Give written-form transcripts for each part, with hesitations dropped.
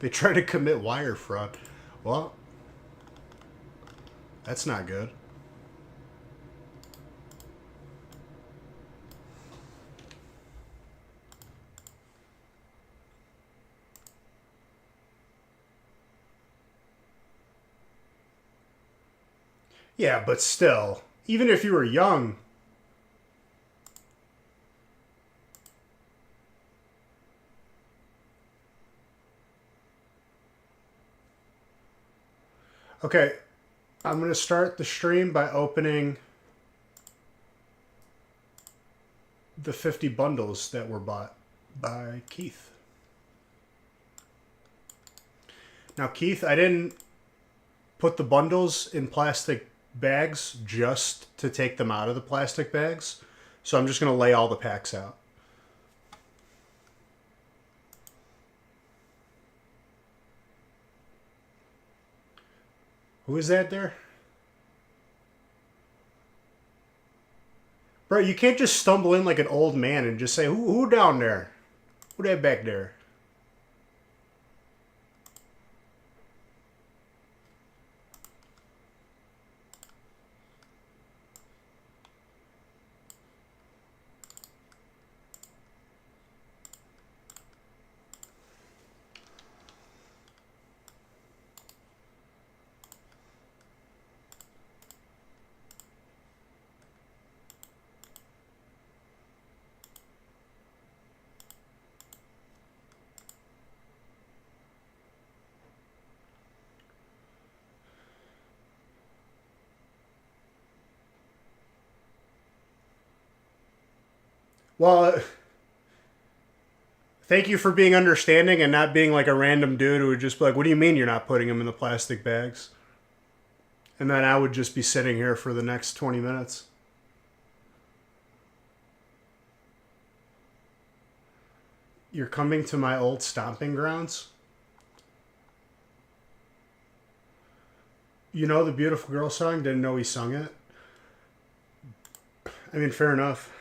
They try to commit wire fraud. Well, that's not good. Yeah, but still, even if you were young. Okay, I'm going to start the stream by opening the 50 bundles that were bought by Keith. Now, Keith, I didn't put the bundles in plastic bags just to take them out of the plastic bags. So I'm just going to lay all the packs out. Who is that there? Bro, you can't just stumble in like an old man and just say, who down there? Who that back there? Well, thank you for being understanding and not being like a random dude who would just be like, what do you mean you're not putting them in the plastic bags? And then I would just be sitting here for the next 20 minutes. You're coming to my old stomping grounds? You know the Beautiful Girl song? Didn't know he sung it? I mean, fair enough.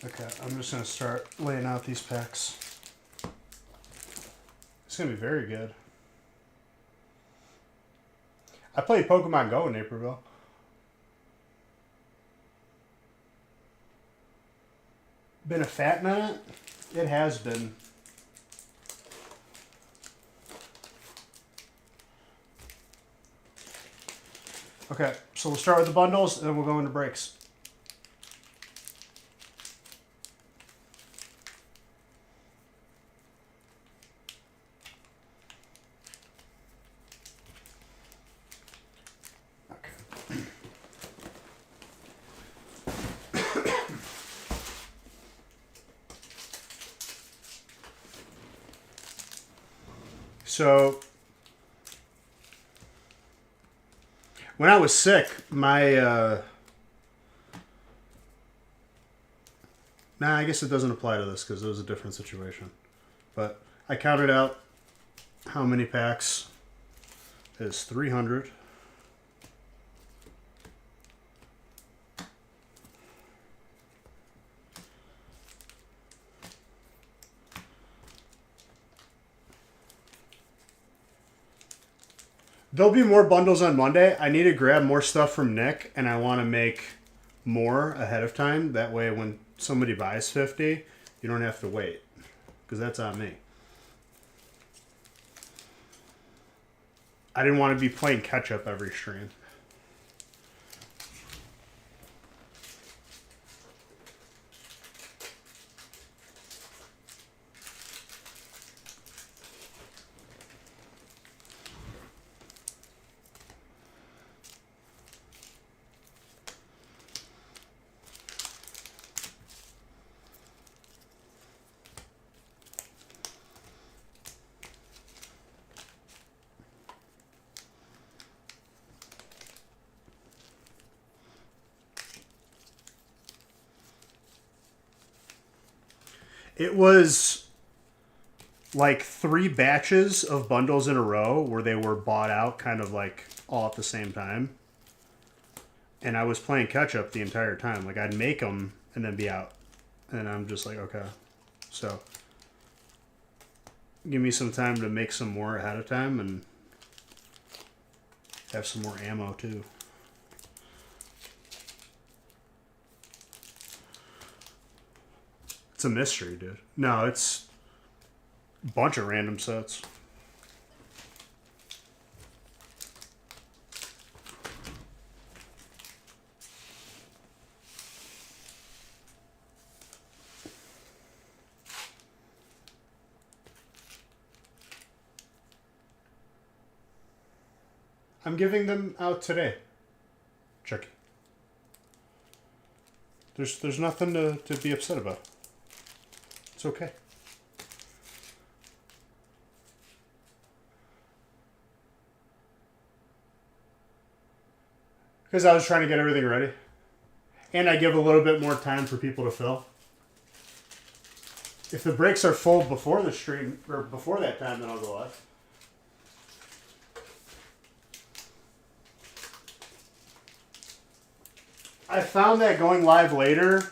Okay, I'm just going to start laying out these packs. It's going to be very good. I played Pokemon Go in Naperville. Been a fat minute? It has been. Okay, so we'll start with the bundles, and then we'll go into breaks. So, when I was sick, I guess it doesn't apply to this because it was a different situation. But I counted out how many packs is 300. There'll be more bundles on Monday. I need to grab more stuff from Nick, and I want to make more ahead of time. That way, when somebody buys 50, you don't have to wait, because that's on me. I didn't want to be playing catch-up every stream. It was like 3 batches of bundles in a row where they were bought out kind of like all at the same time. And I was playing catch up the entire time. Like I'd make them and then be out. And I'm just like, okay. So give me some time to make some more ahead of time and have some more ammo too. It's a mystery, dude. No, it's a bunch of random sets. I'm giving them out today, Chucky. There's nothing to be upset about. It's okay. Because I was trying to get everything ready. And I give a little bit more time for people to fill. If the breaks are full before the stream, or before that time, then I'll go live. I found that going live later,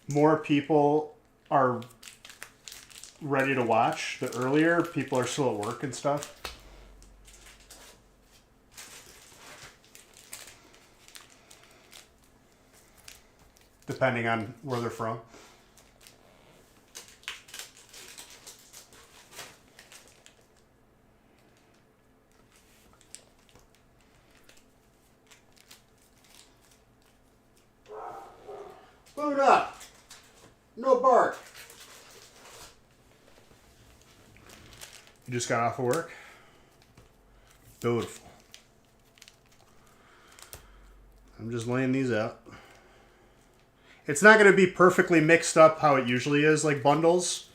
more people are ready to watch. The earlier, people are still at work and stuff. Depending on where they're from. Boot up! No bark! You just got off of work? Beautiful. I'm just laying these out. It's not going to be perfectly mixed up how it usually is, like bundles,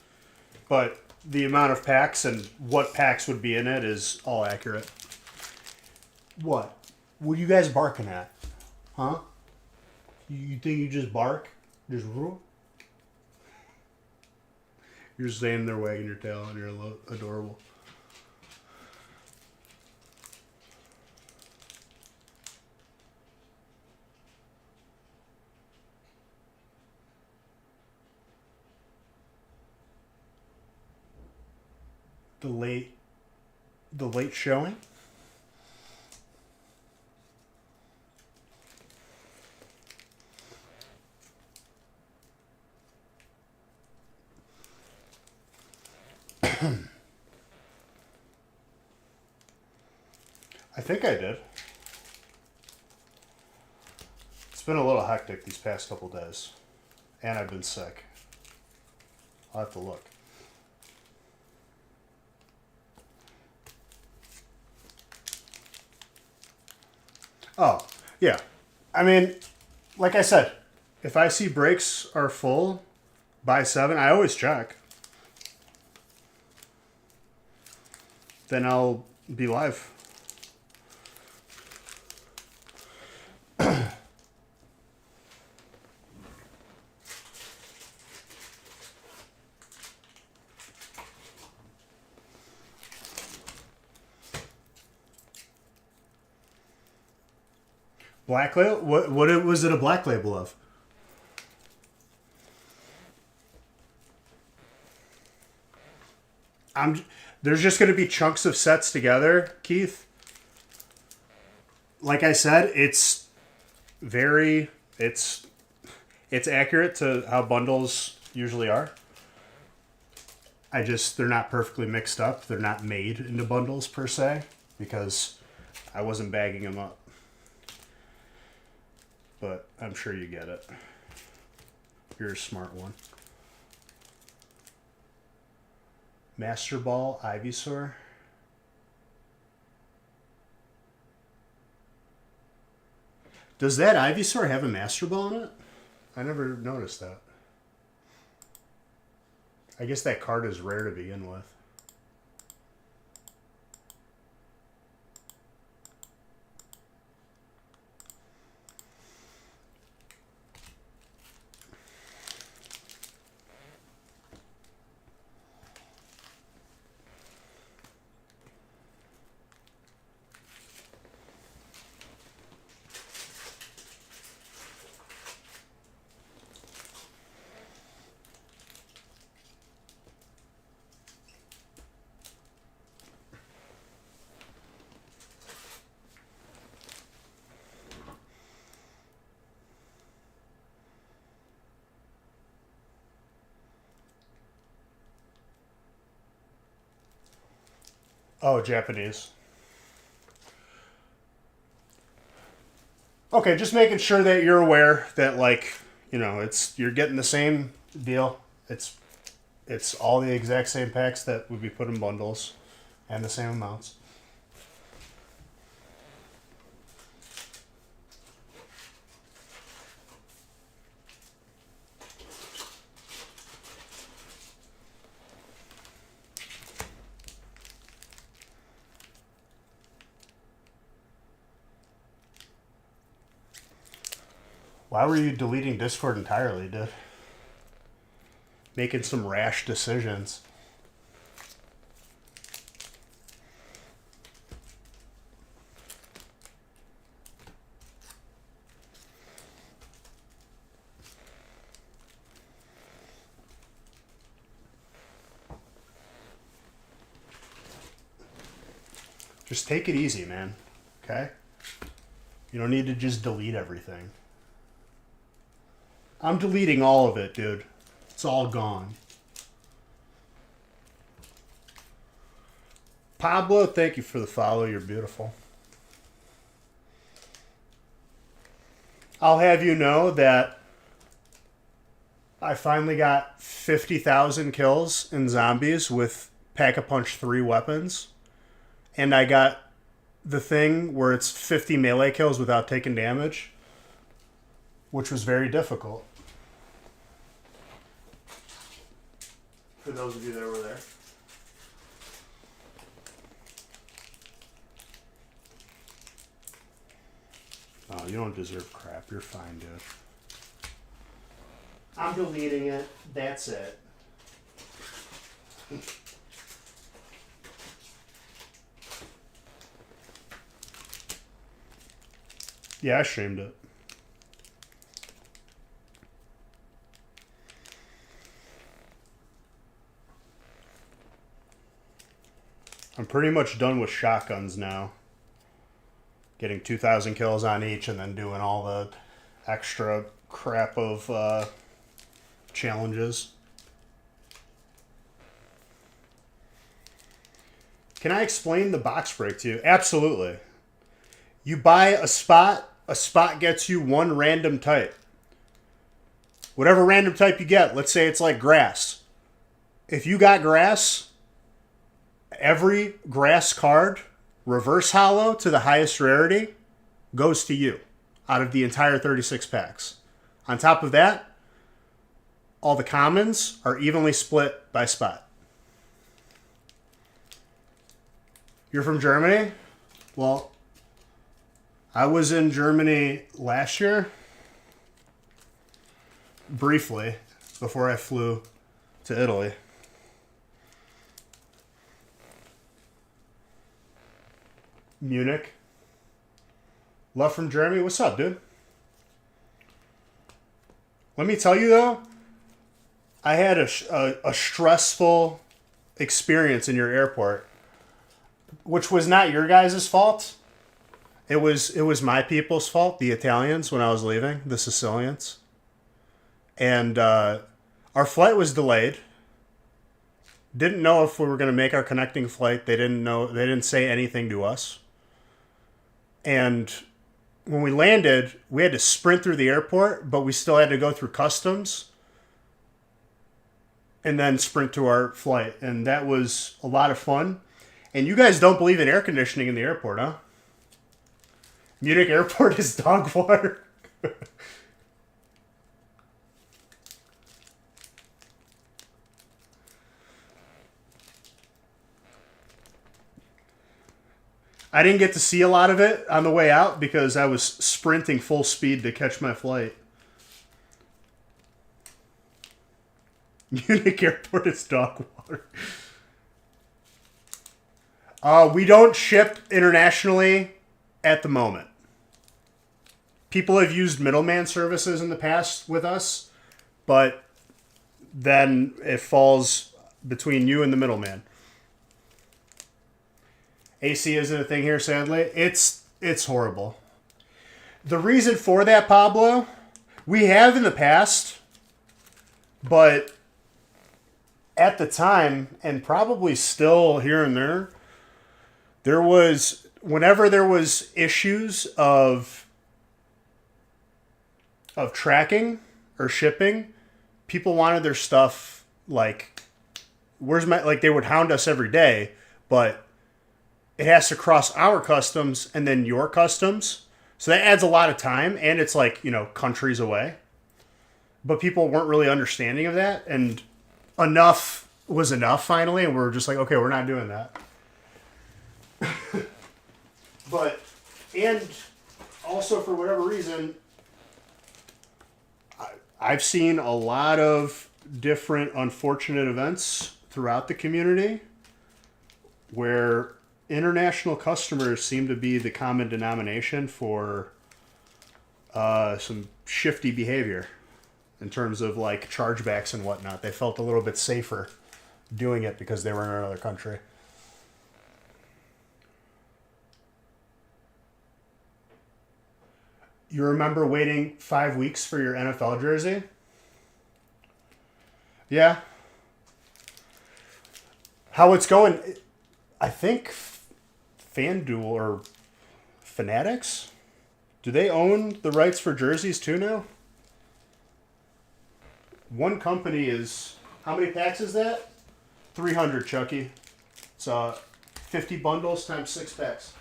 but the amount of packs and what packs would be in it is all accurate. What? What are you guys barking at? Huh? You think you just bark? Just rule? You're standing there wagging your tail and you're adorable. The late showing? I think I did. It's been a little hectic these past couple days. And I've been sick. I'll have to look. Oh, yeah. I mean, like I said, if I see breaks are full by 7, I always check. Then I'll be live. Black label? What was it a black label of? There's just going to be chunks of sets together, Keith. Like I said, it's accurate to how bundles usually are. They're not perfectly mixed up. They're not made into bundles per se because I wasn't bagging them up. But I'm sure you get it. You're a smart one. Master Ball Ivysaur. Does that Ivysaur have a Master Ball in it? I never noticed that. I guess that card is rare to begin with. Oh, Japanese. Okay, just making sure that you're aware that, like, you know, you're getting the same deal. It's all the exact same packs that would be put in bundles and the same amounts. Why were you deleting Discord entirely, dude? Making some rash decisions. Just take it easy, man. Okay? You don't need to just delete everything. I'm deleting all of it, dude. It's all gone. Pablo, thank you for the follow. You're beautiful. I'll have you know that I finally got 50,000 kills in zombies with Pack-a-Punch 3 weapons. And I got the thing where it's 50 melee kills without taking damage, which was very difficult. For those of you that were there. Oh, you don't deserve crap. You're fine, dude. I'm deleting it. That's it. Yeah, I streamed it. I'm pretty much done with shotguns now. Getting 2,000 kills on each and then doing all the extra crap of challenges. Can I explain the box break to you? Absolutely. You buy a spot gets you one random type. Whatever random type you get, let's say it's like grass. If you got grass, every grass card, reverse hollow to the highest rarity, goes to you out of the entire 36 packs. On top of that, all the commons are evenly split by spot. You're from Germany? Well, I was in Germany last year, briefly, before I flew to Italy. Munich. Love from Germany. What's up, dude? Let me tell you, though, I had a stressful experience in your airport, which was not your guys' fault. It was my people's fault, the Italians, when I was leaving, the Sicilians. And our flight was delayed. Didn't know if we were going to make our connecting flight. They didn't say anything to us. And when we landed, we had to sprint through the airport, but we still had to go through customs and then sprint to our flight. And that was a lot of fun. And you guys don't believe in air conditioning in the airport, huh? Munich Airport is dog water. I didn't get to see a lot of it on the way out because I was sprinting full speed to catch my flight. Munich Airport is dog water. We don't ship internationally at the moment. People have used middleman services in the past with us, but then it falls between you and the middleman. AC isn't a thing here, sadly. It's horrible. The reason for that, Pablo, we have in the past, but at the time, and probably still here and there, There was whenever there was issues of tracking or shipping, people wanted their stuff like where's my like they would hound us every day, but it has to cross our customs and then your customs. So that adds a lot of time and it's like, countries away. But people weren't really understanding of that and enough was enough finally and we were just like, okay, we're not doing that. And also for whatever reason, I've seen a lot of different unfortunate events throughout the community where international customers seem to be the common denomination for some shifty behavior in terms of like chargebacks and whatnot. They felt a little bit safer doing it because they were in another country. You remember waiting 5 weeks for your NFL jersey? Yeah. How it's going, I think FanDuel or Fanatics, do they own the rights for jerseys too now? One company is, how many packs is that? 300, Chucky. It's 50 bundles times 6 packs.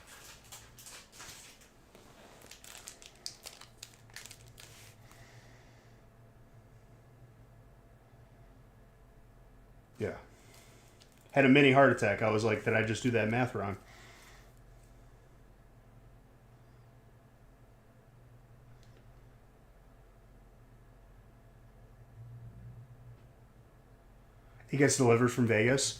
Yeah. Had a mini heart attack. I was like, did I just do that math wrong? He gets delivered from Vegas.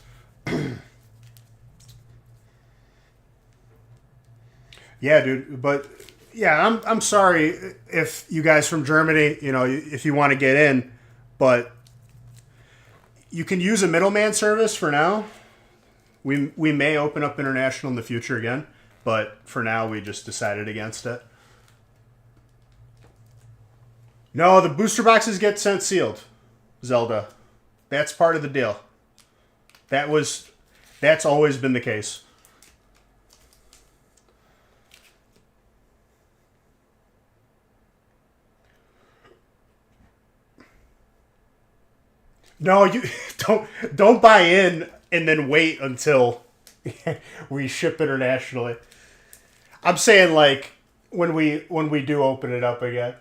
Yeah, dude. But yeah, I'm sorry if you guys from Germany, if you want to get in, but you can use a middleman service for now. We may open up international in the future again, but for now we just decided against it. No, the booster boxes get sent sealed, Zelda. That's part of the deal. That's always been the case. No, you don't buy in and then wait until we ship internationally. I'm saying like when we do open it up again.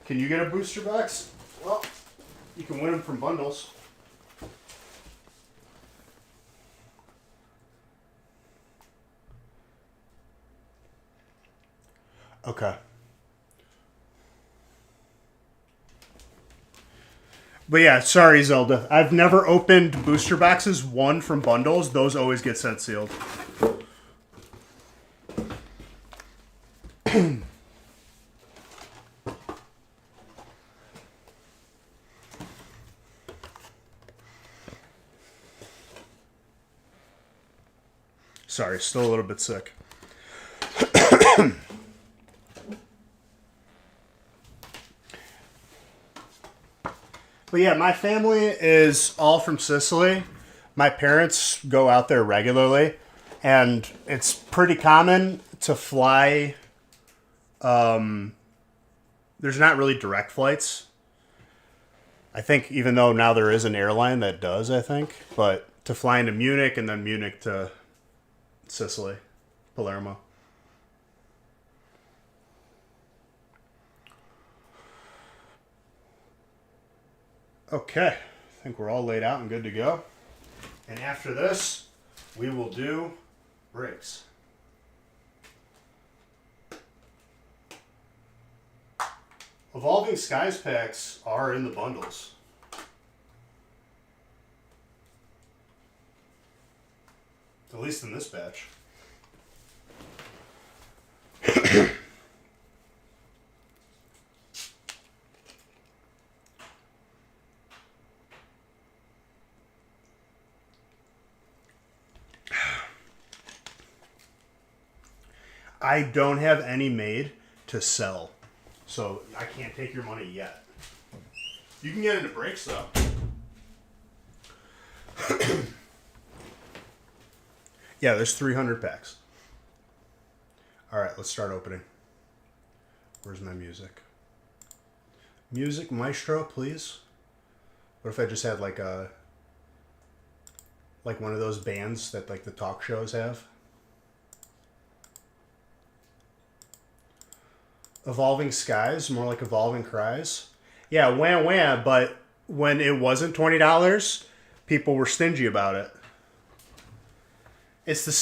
Can you get a booster box? Well, you can win them from bundles. Okay. But yeah, sorry, Zelda. I've never opened booster boxes, one from bundles. Those always get sent sealed. Sorry, still a little bit sick. But yeah, my family is all from Sicily. My parents go out there regularly, and it's pretty common to fly. There's not really direct flights. I think even though now there is an airline that does, I think, but to fly into Munich and then Munich to Sicily, Palermo. Okay, I think we're all laid out and good to go. And after this, we will do breaks. Evolving Skies packs are in the bundles. At least in this batch. I don't have any made to sell, so I can't take your money yet. You can get into breaks though. Yeah, there's 300 packs. All right, let's start opening. Where's my music? Music maestro, please. What if I just had like one of those bands that like the talk shows have? Evolving Skies, more like Evolving Cries. Yeah, wham wham, but when it wasn't $20, people were stingy about it. It's the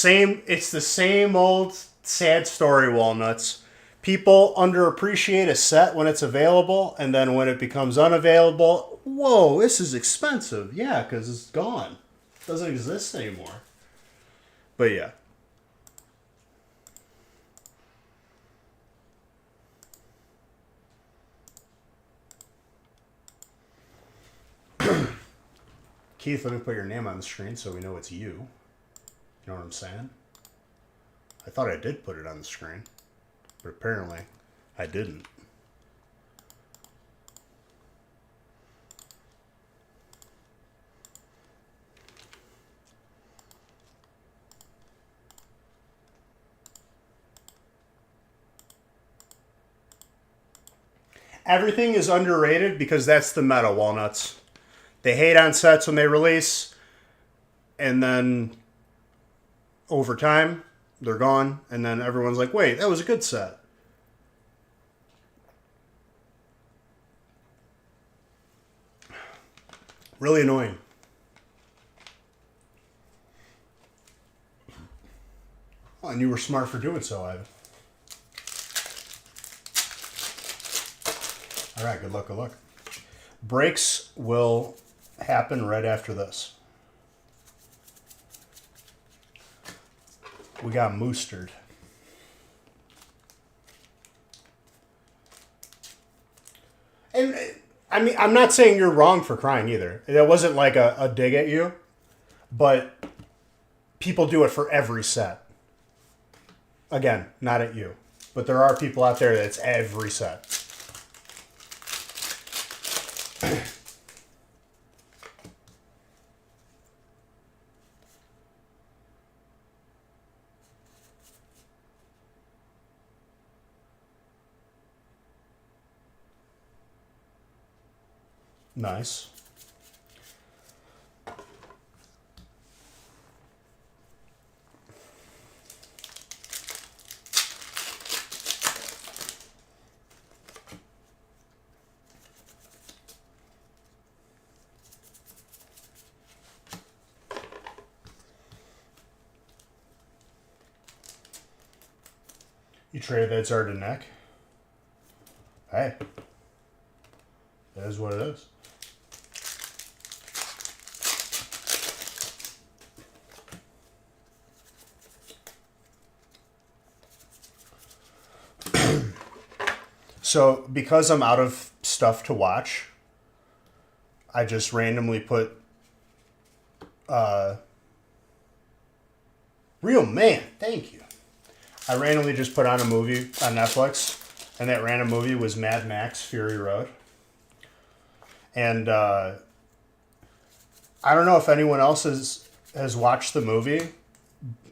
same old sad story, Walnuts. People underappreciate a set when it's available, and then when it becomes unavailable, whoa, this is expensive. Yeah, because it's gone. It doesn't exist anymore. But yeah. Keith, let me put your name on the screen so we know it's you. You know what I'm saying? I thought I did put it on the screen, but apparently I didn't. Everything is underrated because that's the meta, Walnuts. They hate on sets when they release, and then over time, they're gone, and then everyone's like, wait, that was a good set. Really annoying. Oh, and you were smart for doing so, Ivan. All right, good luck, good luck. Breaks will happen right after this. We got Moosterd. And I mean, I'm not saying you're wrong for crying either. That wasn't like a dig at you, but people do it for every set. Again, not at you, but there are people out there that's every set. Nice. You traded that Zardanek. Hey. That is what it is. So, because I'm out of stuff to watch, I just randomly put Real Man, thank you. I randomly just put on a movie on Netflix, and that random movie was Mad Max Fury Road. And I don't know if anyone else has watched the movie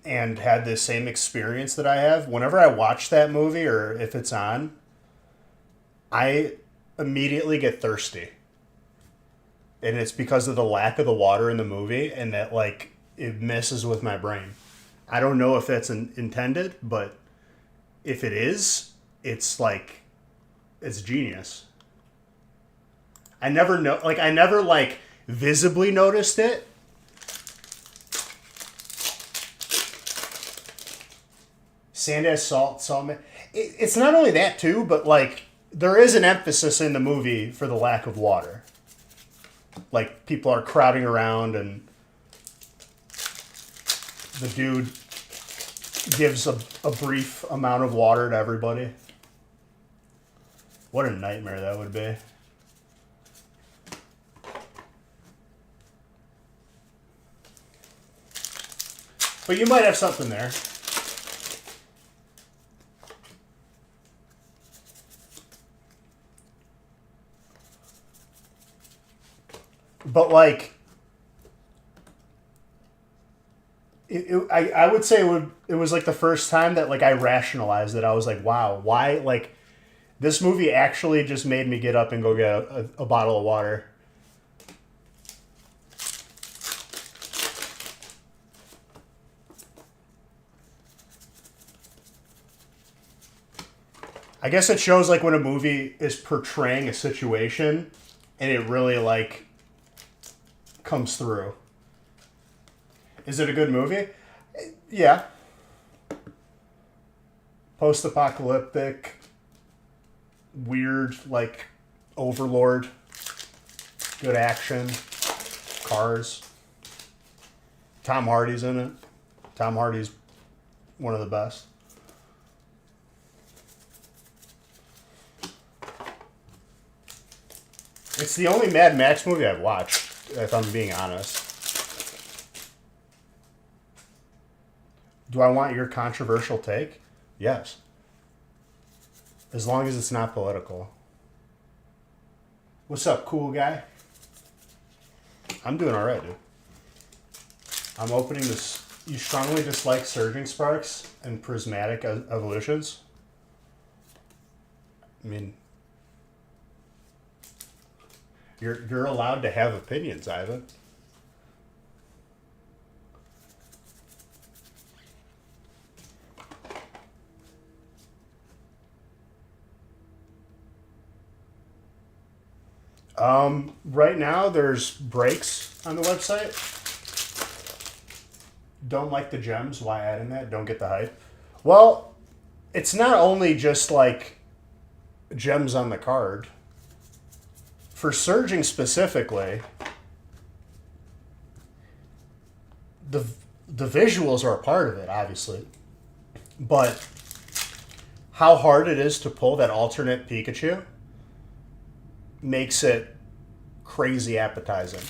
and had the same experience that I have. Whenever I watch that movie or if it's on, I immediately get thirsty. And it's because of the lack of the water in the movie and that, like, it messes with my brain. I don't know if that's intended, but if it is, it's like, it's genius. I never visibly noticed it. Sand salt, it's not only that too, but like there is an emphasis in the movie for the lack of water. Like people are crowding around and the dude gives a brief amount of water to everybody. What a nightmare that would be. But you might have something there. But like, I would say it was like the first time that like I rationalized it. I was like, wow, why like this movie actually just made me get up and go get a bottle of water. I guess it shows like when a movie is portraying a situation and it really like comes through. Is it a good movie? Yeah. Post-apocalyptic, weird, like overlord, good action, cars. Tom Hardy's in it. Tom Hardy's one of the best. It's the only Mad Max movie I've watched, if I'm being honest. Do I want your controversial take? Yes. As long as it's not political. What's up, cool guy? I'm doing alright, dude. I'm opening this. You strongly dislike surging sparks and prismatic evolutions? I mean, you're allowed to have opinions, Ivan. Right now there's breaks on the website. Don't like the gems. Why adding that? Don't get the hype. Well, it's not only just like gems on the card. For surging specifically, the visuals are a part of it, obviously, but how hard it is to pull that alternate Pikachu makes it crazy appetizing.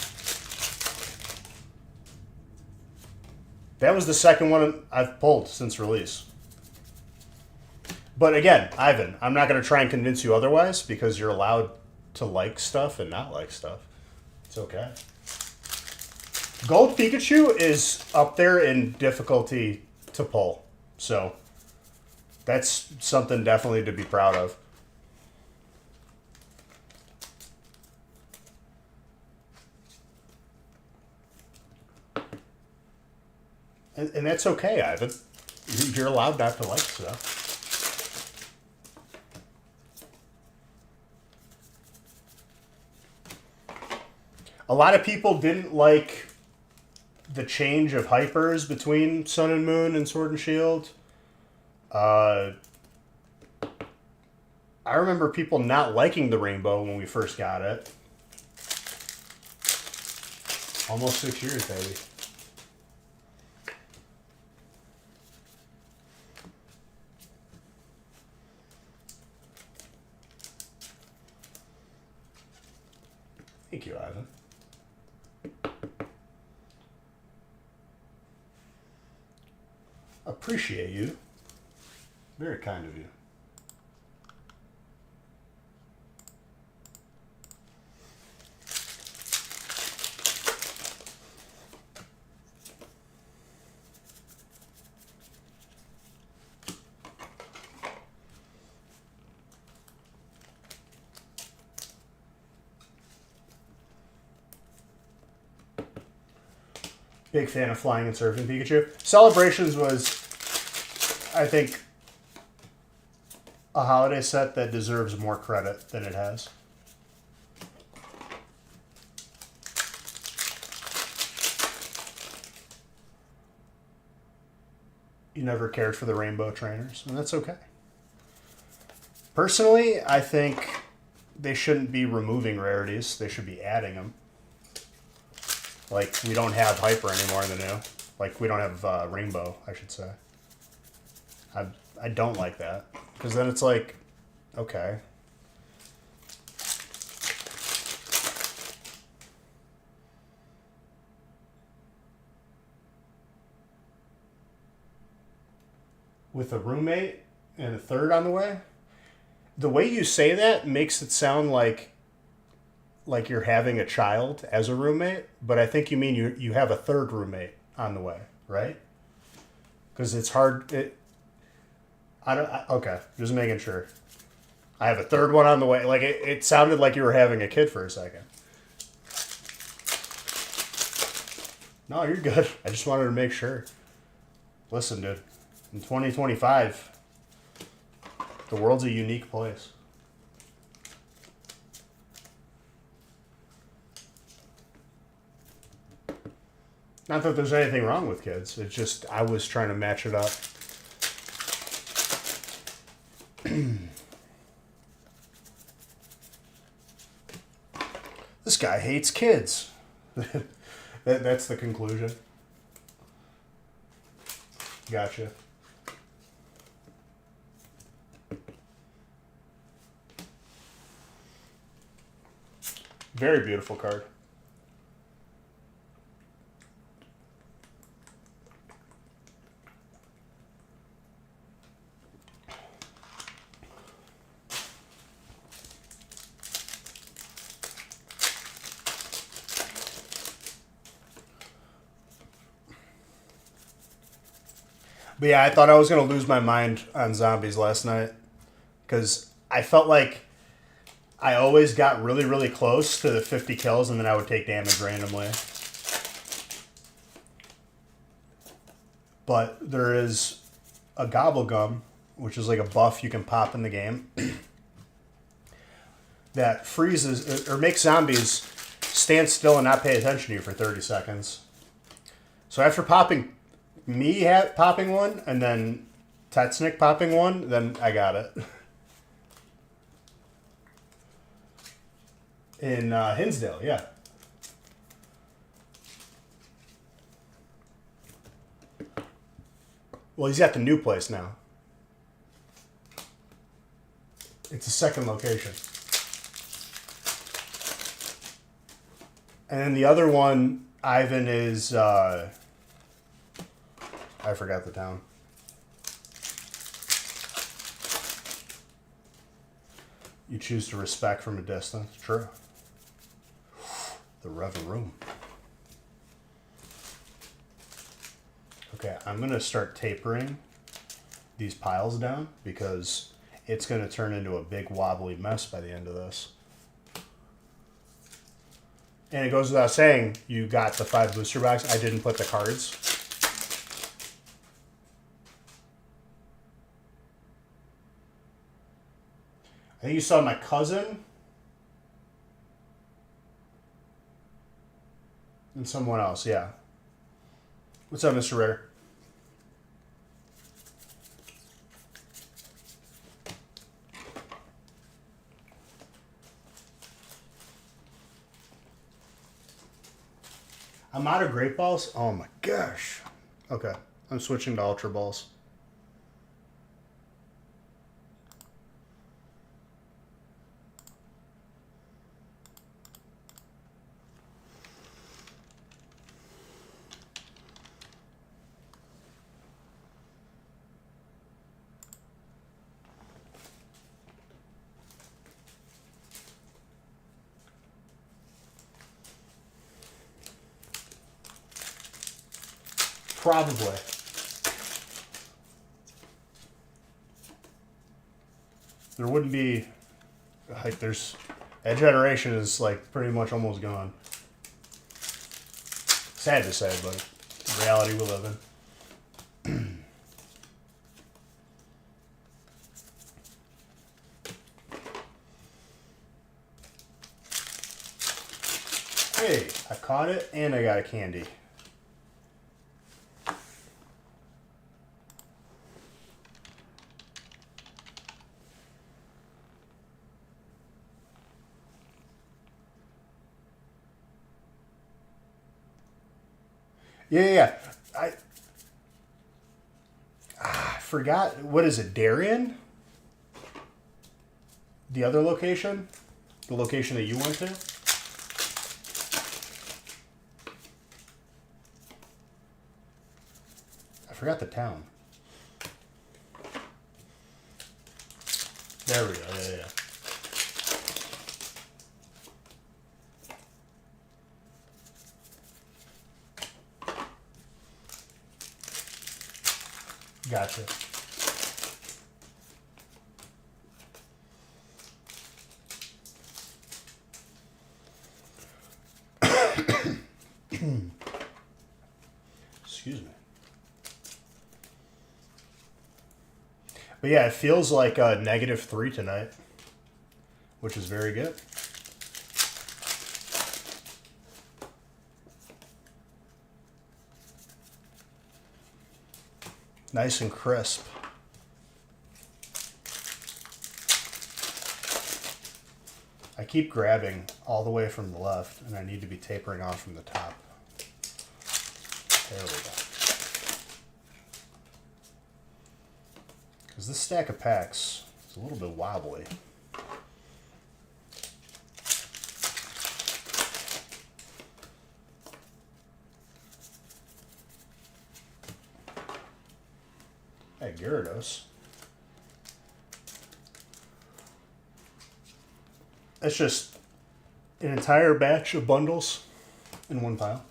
That was the second one I've pulled since release. But again, Ivan, I'm not going to try and convince you otherwise because you're allowed to like stuff and not like stuff. It's okay. Gold Pikachu is up there in difficulty to pull. So that's something definitely to be proud of. And that's okay, Ivan. You're allowed not to like stuff. A lot of people didn't like the change of hypers between Sun and Moon and Sword and Shield. I remember people not liking the rainbow when we first got it. Almost 6 years, baby. Thank you, Ivan. Appreciate you. Very kind of you. Big fan of Flying and Surfing Pikachu. Celebrations was, I think, a holiday set that deserves more credit than it has. You never cared for the rainbow trainers, and that's okay. Personally, I think they shouldn't be removing rarities. They should be adding them. Like, we don't have Hyper anymore in the new. Like, we don't have Rainbow, I should say. I don't like that. Because then it's like, okay. With a roommate and a third on the way? The way you say that makes it sound like you're having a child as a roommate, but I think you mean you have a third roommate on the way, right? Because it's hard. Okay, just making sure. I have a third one on the way. Like, it sounded like you were having a kid for a second. No, you're good. I just wanted to make sure. Listen, dude. In 2025, the world's a unique place. Not that there's anything wrong with kids. It's just I was trying to match it up. This guy hates kids. That's the conclusion. Gotcha. Very beautiful card. But yeah, I thought I was going to lose my mind on zombies last night because I felt like I always got really, really close to the 50 kills and then I would take damage randomly. But there is a Gobblegum, which is like a buff you can pop in the game, that freezes or makes zombies stand still and not pay attention to you for 30 seconds. So after popping one and then Tetsnick popping one, then I got it. In Hinsdale, yeah. Well, he's at the new place now. It's a second location. And then the other one, Ivan, is... I forgot the town. You choose to respect from a distance. True. The Rever Room. Okay, I'm going to start tapering these piles down because it's going to turn into a big wobbly mess by the end of this. And it goes without saying, you got the 5 booster box. I didn't put the cards. I think you saw my cousin and someone else, yeah. What's up, Mr. Ritter? I'm out of great balls? Oh my gosh. Okay, I'm switching to ultra balls. Probably. There wouldn't be, like, there's, that generation is, like, pretty much almost gone. Sad to say, but the reality we live in. Hey, I caught it and I got a candy. Yeah. I forgot. What is it, Darien? The other location? The location that you went to? I forgot the town. There we go. Yeah. Gotcha. Excuse me. But yeah, it feels like a -3 tonight, which is very good. Nice and crisp. I keep grabbing all the way from the left, and I need to be tapering off from the top. There we go. Because this stack of packs is a little bit wobbly. Hey, Gyarados. It's just an entire batch of bundles in one pile.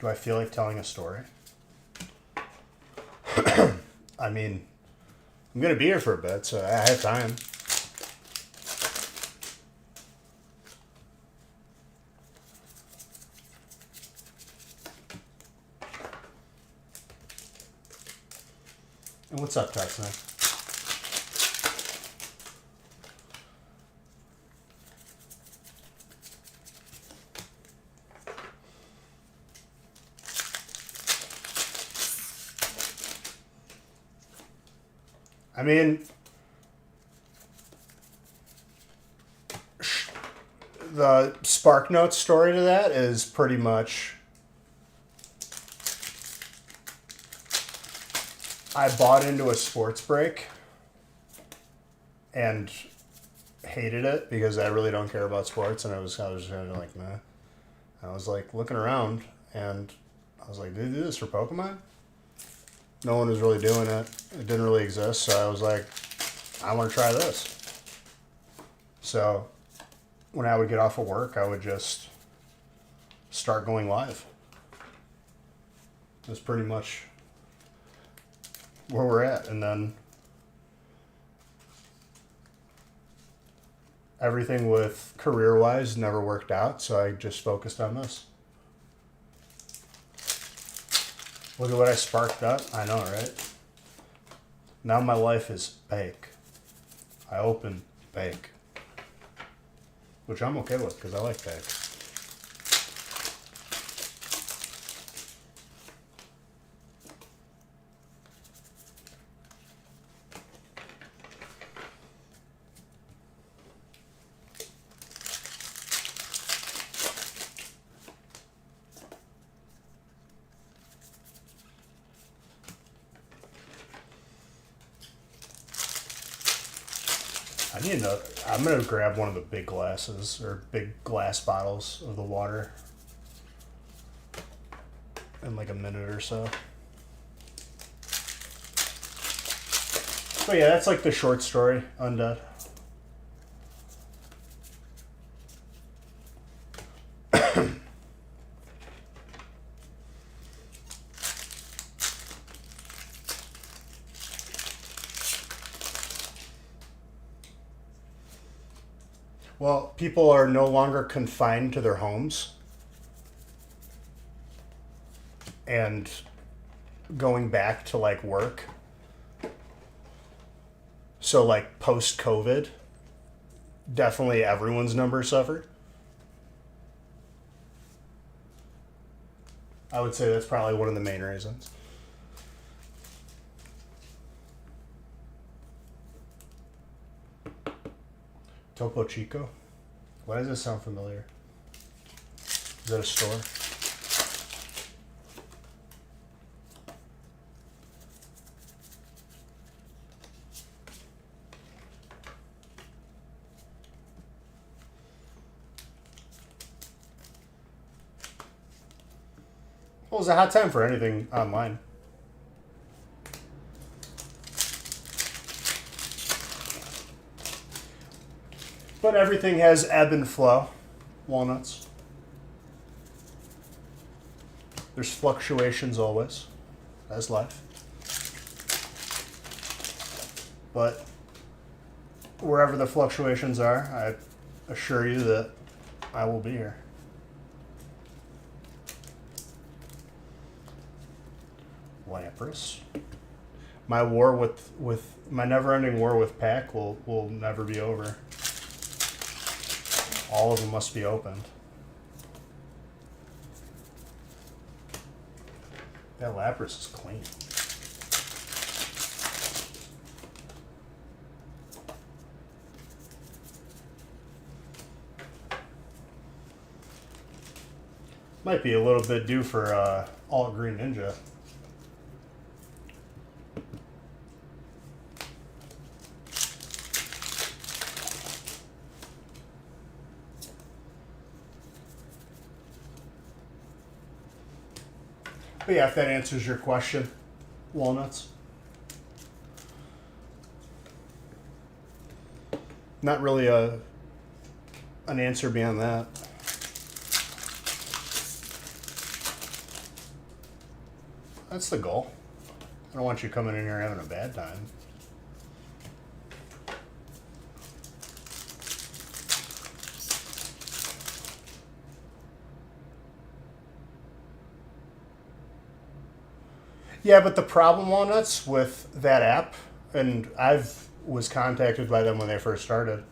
Do I feel like telling a story? I mean, I'm going to be here for a bit, so I have time. And what's up, Texan? I mean, the SparkNotes story to that is pretty much I bought into a sports break and hated it because I really don't care about sports, and I was kind of like, nah. I was like looking around, and I was like, do they do this for Pokemon? No one was really doing it. It didn't really exist, so I was like, I want to try this. So when I would get off of work, I would just start going live. That's pretty much where we're at. And then everything with career-wise never worked out, so I just focused on this. Look at what I sparked up. I know, right? Now my life is bake. I open bake. Which I'm okay with because I like bake. I'm going to grab one of the big glasses or big glass bottles of the water in like a minute or so. But yeah, that's like the short story, Undead. Well, people are no longer confined to their homes and going back to like work. So like post-COVID, definitely everyone's numbers suffered. I would say that's probably one of the main reasons. Topo Chico? Why does this sound familiar? Is that a store? Well, it's a hot time for anything online. But everything has ebb and flow. Walnuts. There's fluctuations always, as life. But wherever the fluctuations are, I assure you that I will be here. Lapras. My war with my never-ending war with Pack will never be over. All of them must be opened. That Lapras is clean. Might be a little bit due for Alt Green Ninja. But yeah, if that answers your question, walnuts. Not really an answer beyond that. That's the goal. I don't want you coming in here having a bad time. Yeah, but the problem, Walnuts, with that app, and I've was contacted by them when they first started.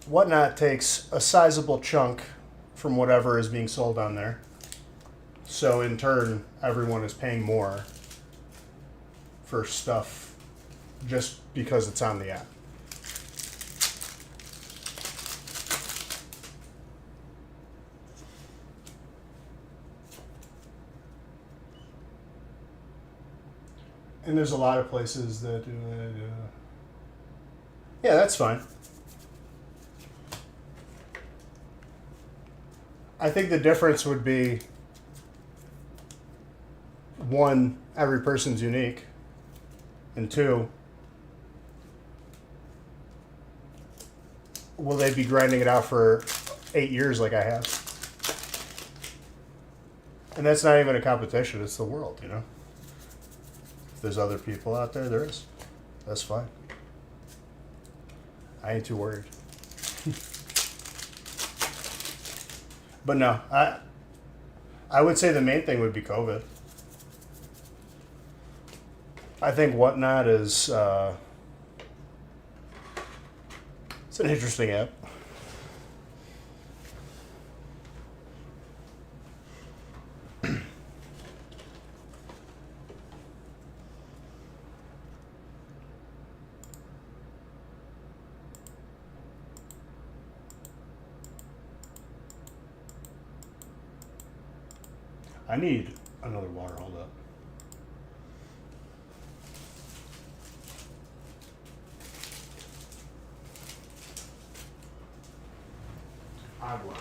Whatnot takes a sizable chunk from whatever is being sold on there. So in turn, everyone is paying more for stuff just because it's on the app. And there's a lot of places that do it. Yeah, that's fine. I think the difference would be, one, every person's unique, and two, will they be grinding it out for 8 years like I have? And that's not even a competition, it's the world, you know? If there's other people out there, there is. That's fine. I ain't too worried. But no, I would say the main thing would be COVID. I think Whatnot is it's an interesting app. I need another water, hold up. Agua.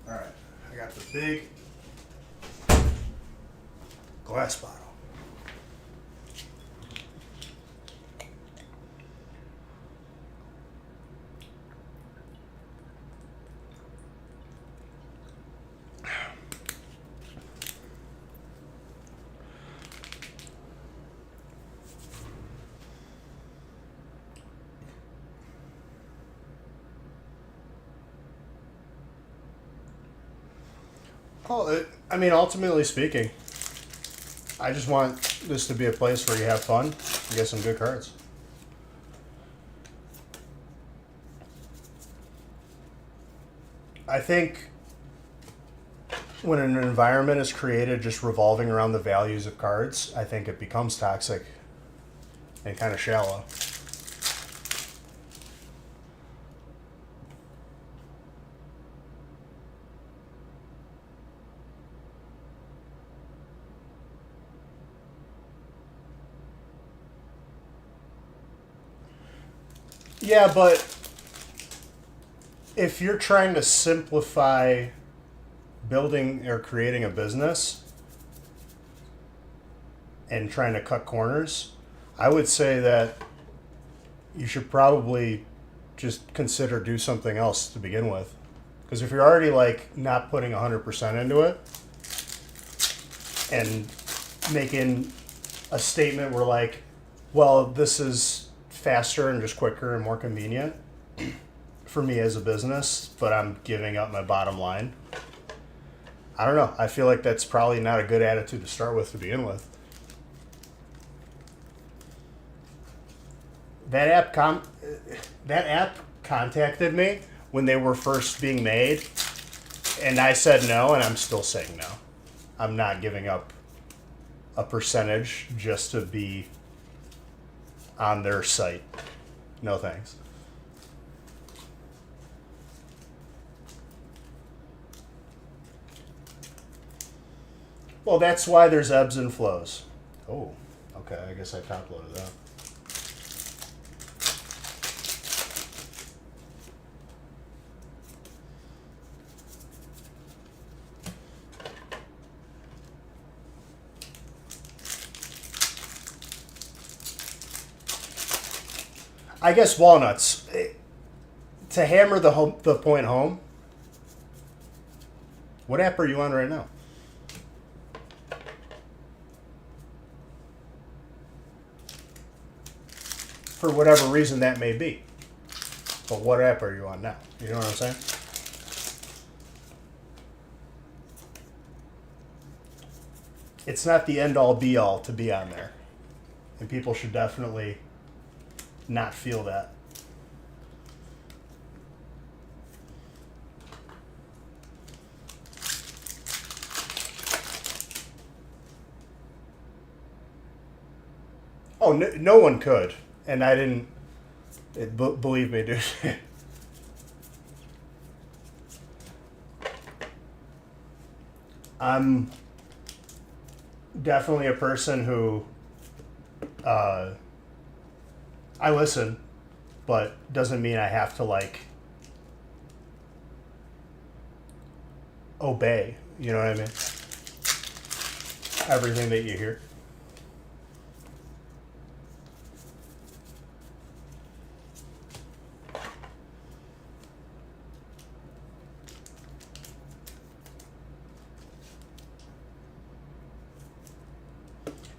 All right, I got the big glass bottle. Well, I mean, ultimately speaking, I just want this to be a place where you have fun and get some good cards. I think when an environment is created just revolving around the values of cards, I think it becomes toxic and kind of shallow. Yeah, but if you're trying to simplify building or creating a business and trying to cut corners, I would say that you should probably just consider do something else to begin with. Because if you're already like not putting 100% into it and making a statement where like, well, this is faster and just quicker and more convenient for me as a business, but I'm giving up my bottom line. I don't know. I feel like that's probably not a good attitude to start with to begin with. That app contacted me when they were first being made, and I said no, and I'm still saying no. I'm not giving up a percentage just to be on their site. No thanks. Well, that's why there's ebbs and flows. Oh, okay. I guess I top loaded that. I guess walnuts. To hammer the point home, what app are you on right now? For whatever reason that may be. But what app are you on now? You know what I'm saying? It's not the end all be all to be on there. And people should definitely not feel that. Oh, no one could. And I didn't. Believe me, dude. I'm definitely a person who I listen, but doesn't mean I have to like obey. You know what I mean? Everything that you hear.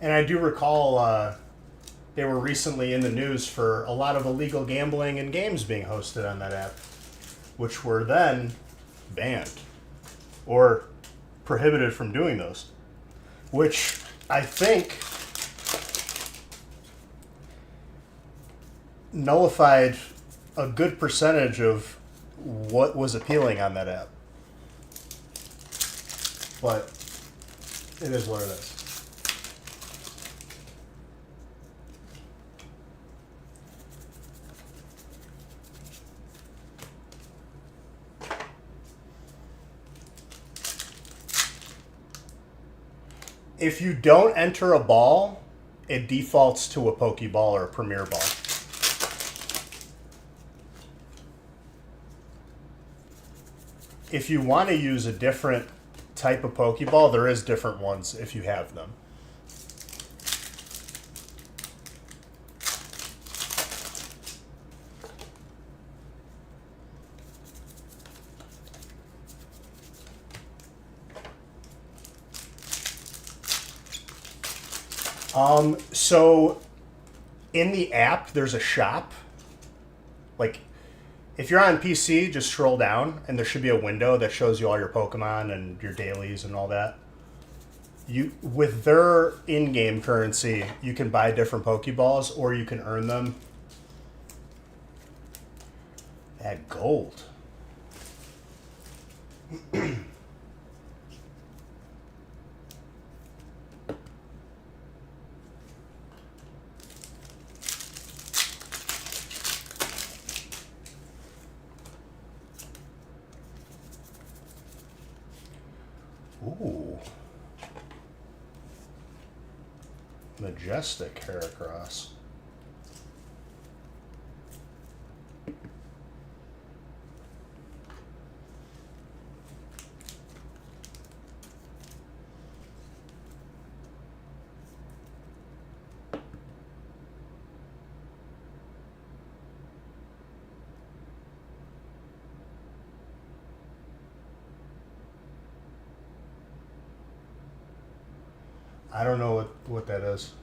And I do recall they were recently in the news for a lot of illegal gambling and games being hosted on that app, which were then banned or prohibited from doing those, which I think nullified a good percentage of what was appealing on that app. But it is what it is. If you don't enter a ball, it defaults to a Pokeball or a Premier Ball. If you want to use a different type of Pokeball, there is different ones if you have them. So in the app, there's a shop. Like, if you're on PC, just scroll down, and there should be a window that shows you all your Pokemon and your dailies and all that. You, with their in-game currency, you can buy different Pokeballs, or you can earn them at gold. Ooh. Majestic Heracross. I don't know what that is.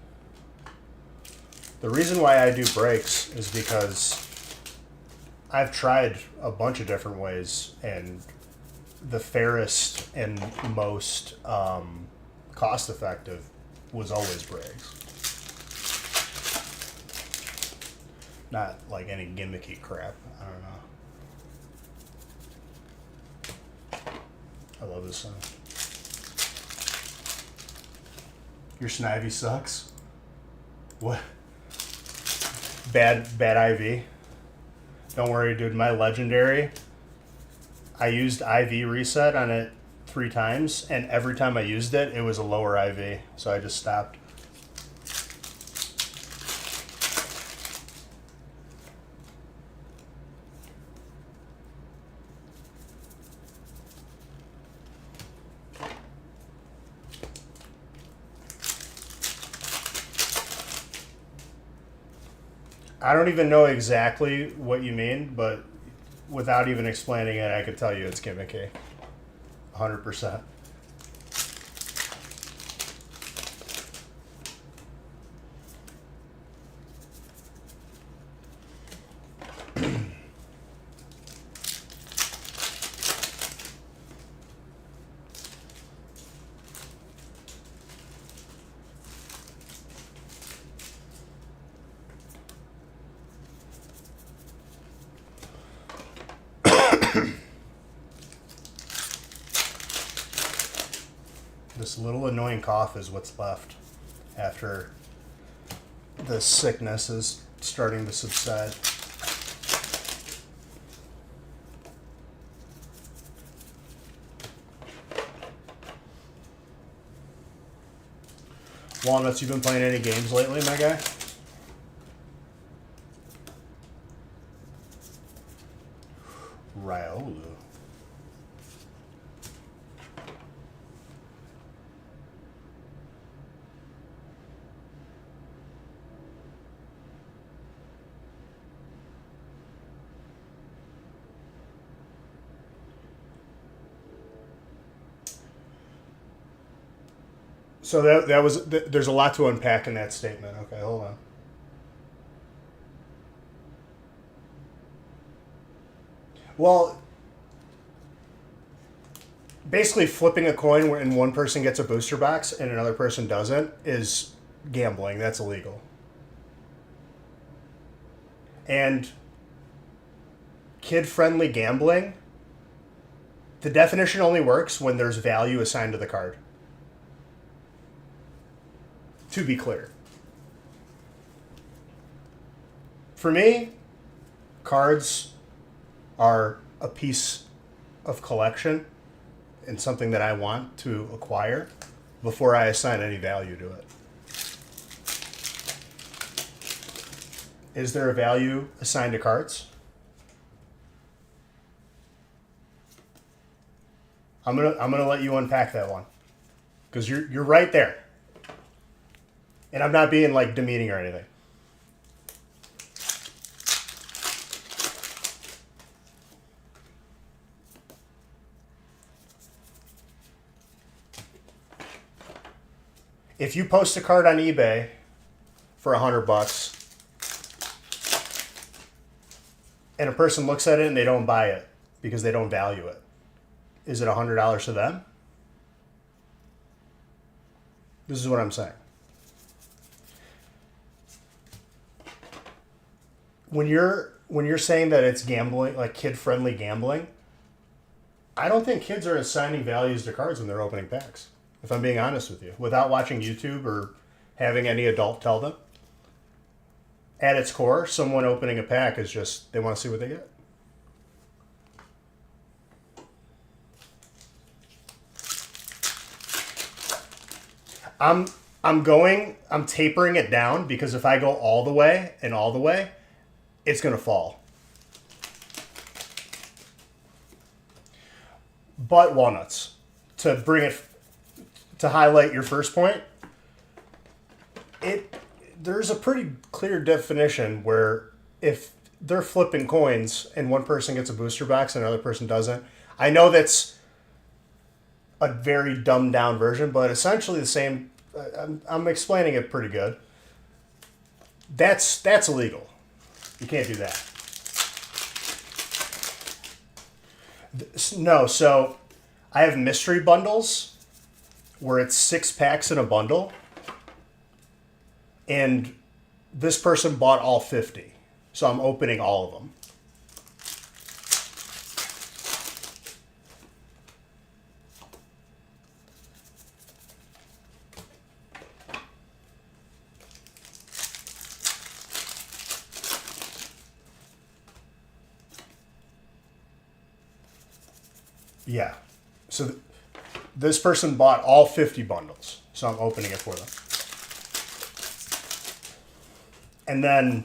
The reason why I do brakes is because I've tried a bunch of different ways, and the fairest and most cost effective was always brakes. Not like any gimmicky crap. I don't know. I love this song. Your Snivy sucks. What? Bad IV. Don't worry, dude. My legendary. I used IV reset on it 3 times, and every time I used it, it was a lower IV, so I just stopped. I don't even know exactly what you mean, but without even explaining it, I could tell you it's gimmicky. 100%. This little annoying cough is what's left after the sickness is starting to subside. Walnuts, you been playing any games lately, my guy? Riolu. So that was there's a lot to unpack in that statement. Okay, hold on. Well, basically flipping a coin where one person gets a booster box and another person doesn't is gambling. That's illegal. And kid-friendly gambling, the definition only works when there's value assigned to the card. To be clear. For me, cards are a piece of collection and something that I want to acquire before I assign any value to it. Is there a value assigned to cards? I'm gonna let you unpack that one, because you're right there. And I'm not being like demeaning or anything. If you post a card on eBay for $100 and a person looks at it and they don't buy it because they don't value it, is it $100 to them? This is what I'm saying. When you're saying that it's gambling, like kid-friendly gambling, I don't think kids are assigning values to cards when they're opening packs, if I'm being honest with you, without watching YouTube or having any adult tell them. At its core, someone opening a pack is just, they want to see what they get. I'm tapering it down, because if I go all the way, it's going to fall. But walnuts, to highlight your first point, there's a pretty clear definition where if they're flipping coins and one person gets a booster box and another person doesn't, I know that's a very dumbed down version, but essentially the same I'm explaining it pretty good. That's illegal. You can't do that. No, so I have mystery bundles where it's 6 packs in a bundle, and this person bought all 50, so I'm opening all of them. Yeah. So this person bought all 50 bundles, so I'm opening it for them. And then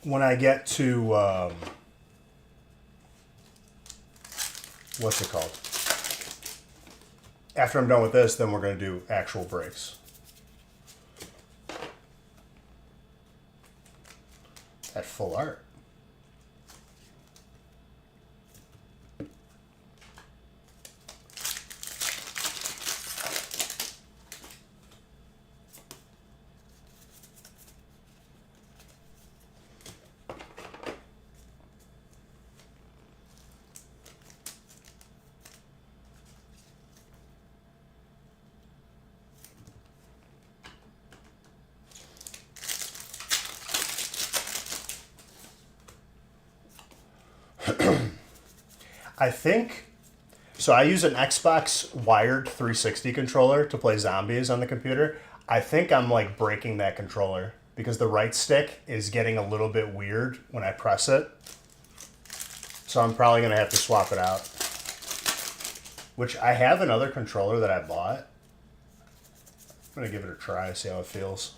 when I get to, what's it called? After I'm done with this, then we're going to do actual breaks. At full art. I think, so I use an Xbox wired 360 controller to play zombies on the computer. I think I'm like breaking that controller because the right stick is getting a little bit weird when I press it. So I'm probably going to have to swap it out. Which I have another controller that I bought. I'm going to give it a try, see how it feels.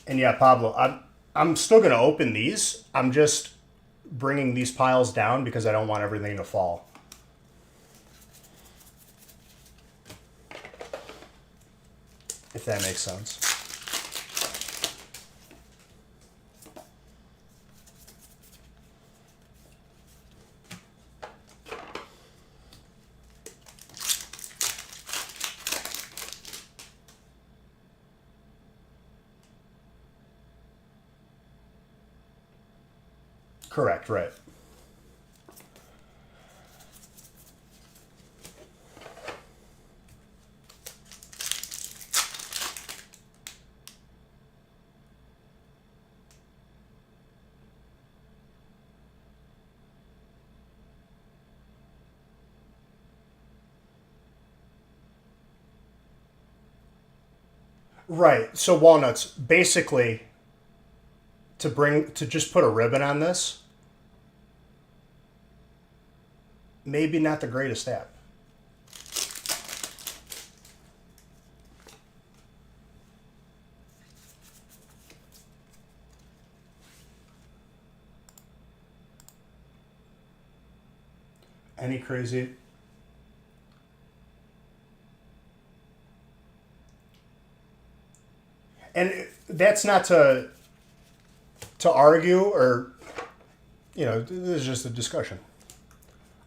And yeah, Pablo, I'm still going to open these. I'm just bringing these piles down because I don't want everything to fall. If that makes sense. Correct, right. Right. So walnuts, basically, to just put a ribbon on this, maybe not the greatest app. Any crazy? And that's not to argue or, this is just a discussion.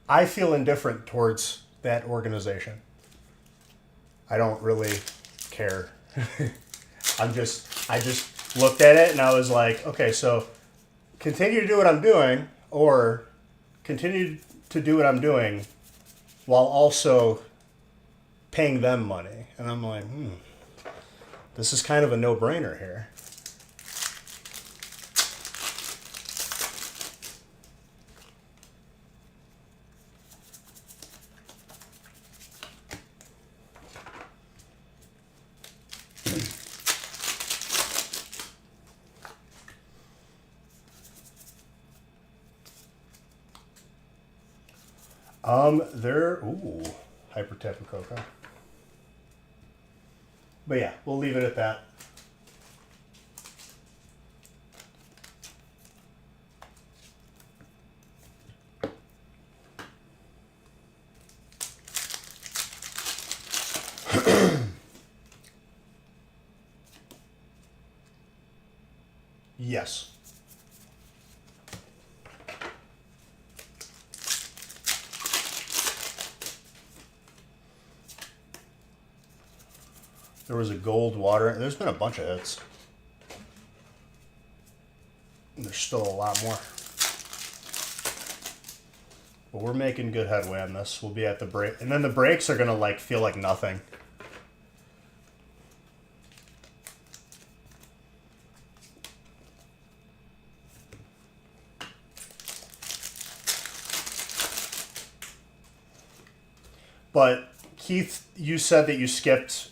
I feel indifferent towards that organization. I don't really care. I just looked at it and I was like, okay, so continue to do what I'm doing or continue to do what I'm doing while also paying them money. And I'm like, this is kind of a no-brainer here. Hyper Tapu Koko. But yeah, we'll leave it at that. Yes. There was a gold water. There's been a bunch of hits. There's still a lot more. But we're making good headway on this. We'll be at the break. And then the breaks are going to like feel like nothing. But Keith, you said that you skipped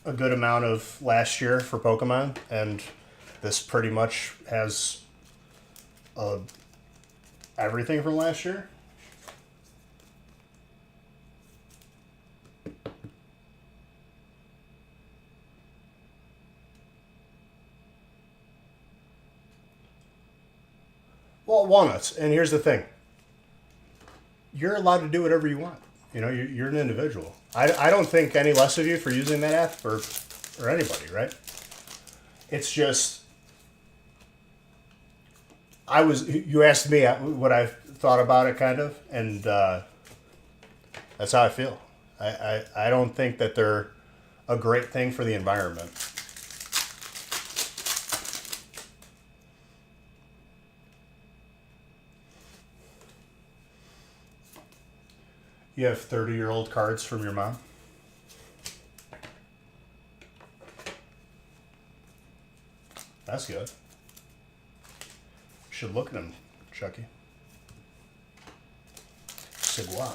a good amount of last year for Pokemon, and this pretty much has everything from last year. Well, walnuts. And here's the thing. You're allowed to do whatever you want. You know, you're an individual. I don't think any less of you for using that app or anybody, right? It's just, you asked me what I thought about it, kind of, and that's how I feel. I don't think that they're a great thing for the environment. You have 30-year-old cards from your mom? That's good. Should look at them, Chucky. Saguaro.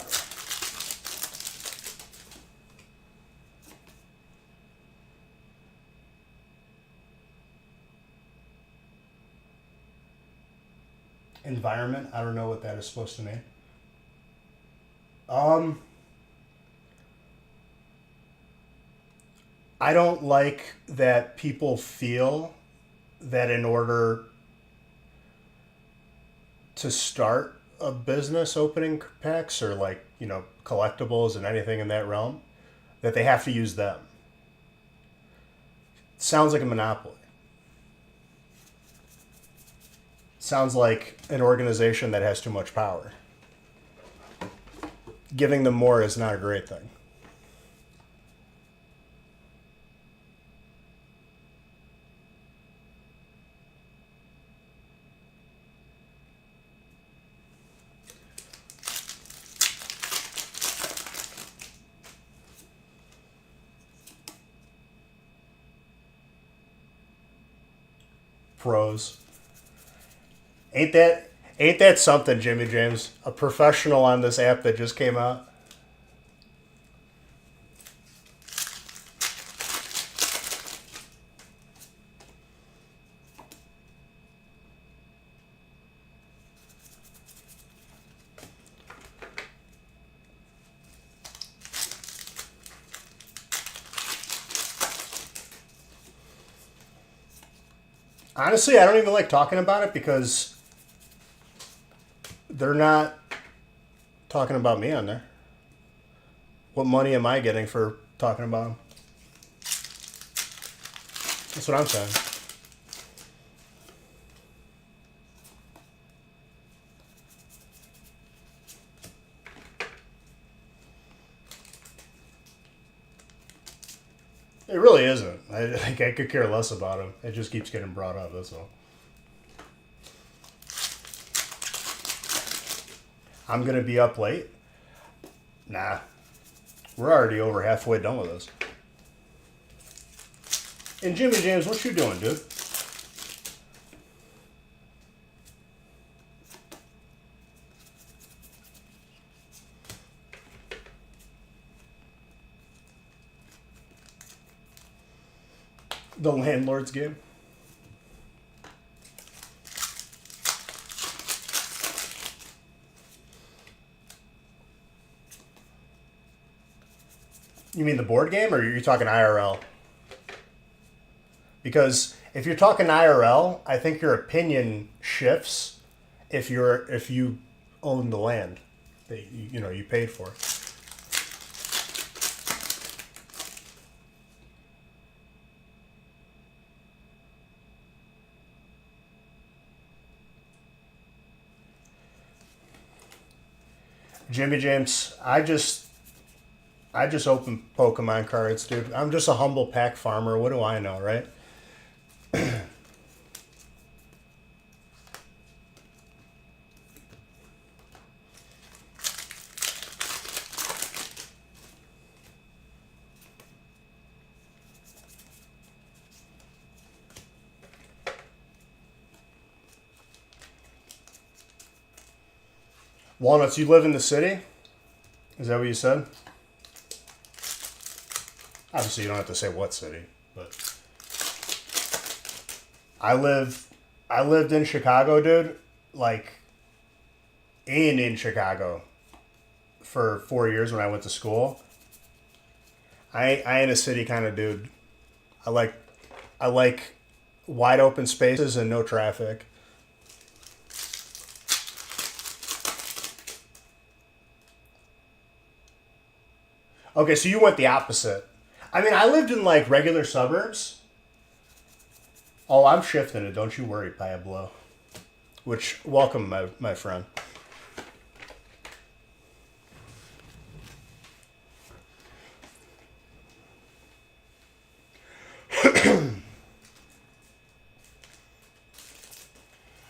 Environment, I don't know what that is supposed to mean. I don't like that people feel that in order to start a business opening packs or like, you know, collectibles and anything in that realm, that they have to use them. It sounds like a monopoly. It sounds like an organization that has too much power. Giving them more is not a great thing. Pros. Ain't that something, Jimmy James? A professional on this app that just came out? Honestly, I don't even like talking about it because they're not talking about me on there. What money am I getting for talking about them? That's what I'm saying. It really isn't. I could care less about him. It just keeps getting brought up, that's all. I'm going to be up late? Nah. We're already over halfway done with this. And Jimmy James, what you doing, dude? The Landlord's Game? You mean the board game, or are you talking IRL? Because if you're talking IRL, I think your opinion shifts if you own the land that you paid for. Jimmy James, I just open Pokemon cards, dude. I'm just a humble pack farmer. What do I know, right? Walnuts, you live in the city? Is that what you said? Obviously, you don't have to say what city, but I lived in Chicago, dude. Like in Chicago for 4 years when I went to school. I ain't a city kind of dude. I like I like wide open spaces and no traffic. Okay, so you went the opposite. I mean, I lived in like regular suburbs. Oh, I'm shifting it. Don't you worry, Pablo. Which, welcome, my friend.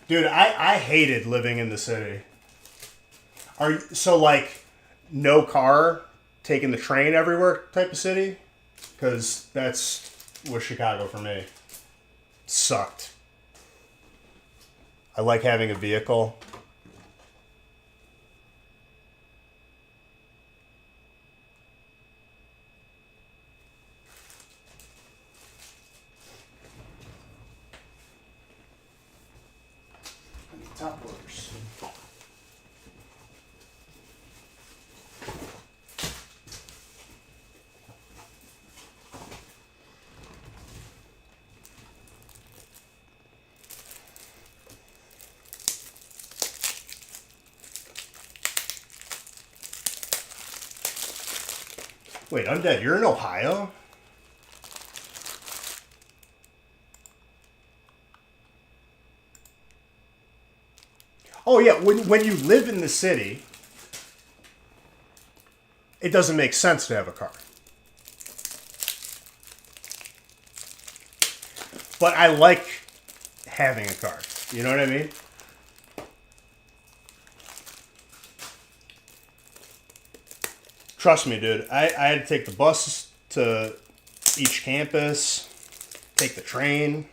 Dude, I hated living in the city. So like no car, taking the train everywhere type of city? Because that's was Chicago for me. Sucked. I like having a vehicle. Top loaders. Wait, Undead, you're in Ohio? Oh yeah, when you live in the city, it doesn't make sense to have a car. But I like having a car. You know what I mean? Trust me, dude. I had to take the bus to each campus, take the train.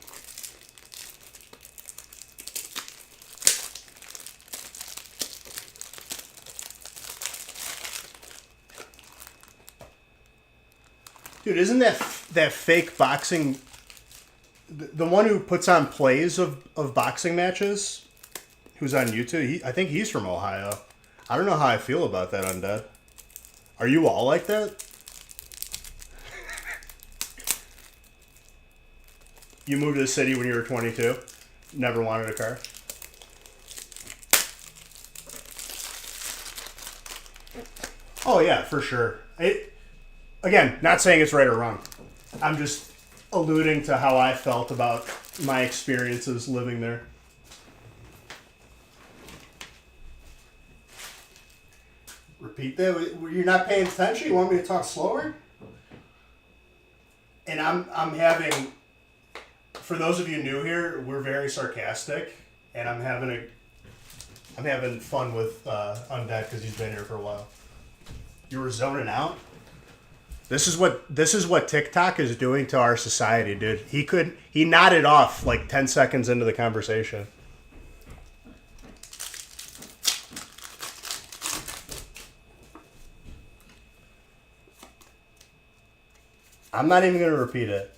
Dude, isn't that fake boxing the one who puts on plays of boxing matches, who's on YouTube? I think he's from Ohio. I don't know how I feel about that, Undead. Are you all like that? You moved to the city when you were 22? Never wanted a car? Oh, yeah, for sure. Again, not saying it's right or wrong. I'm just alluding to how I felt about my experiences living there. Repeat that? You're not paying attention? You want me to talk slower? And I'm having, for those of you new here, we're very sarcastic, and I'm having fun with Undead because he's been here for a while. You were zoning out? This is what TikTok is doing to our society, dude. He nodded off like 10 seconds into the conversation. I'm not even going to repeat it.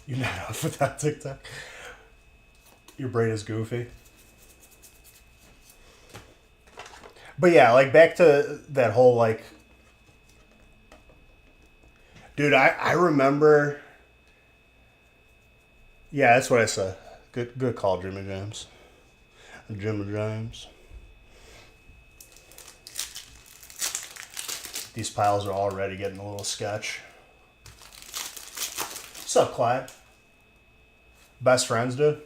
You're not off with that TikTok. Your brain is goofy. But yeah, like back to that whole like Dude, I remember. Yeah, that's what I said. Good call, Jimmy James. Jimmy James. These piles are already getting a little sketch. What's up, Clyde? Best friends, dude?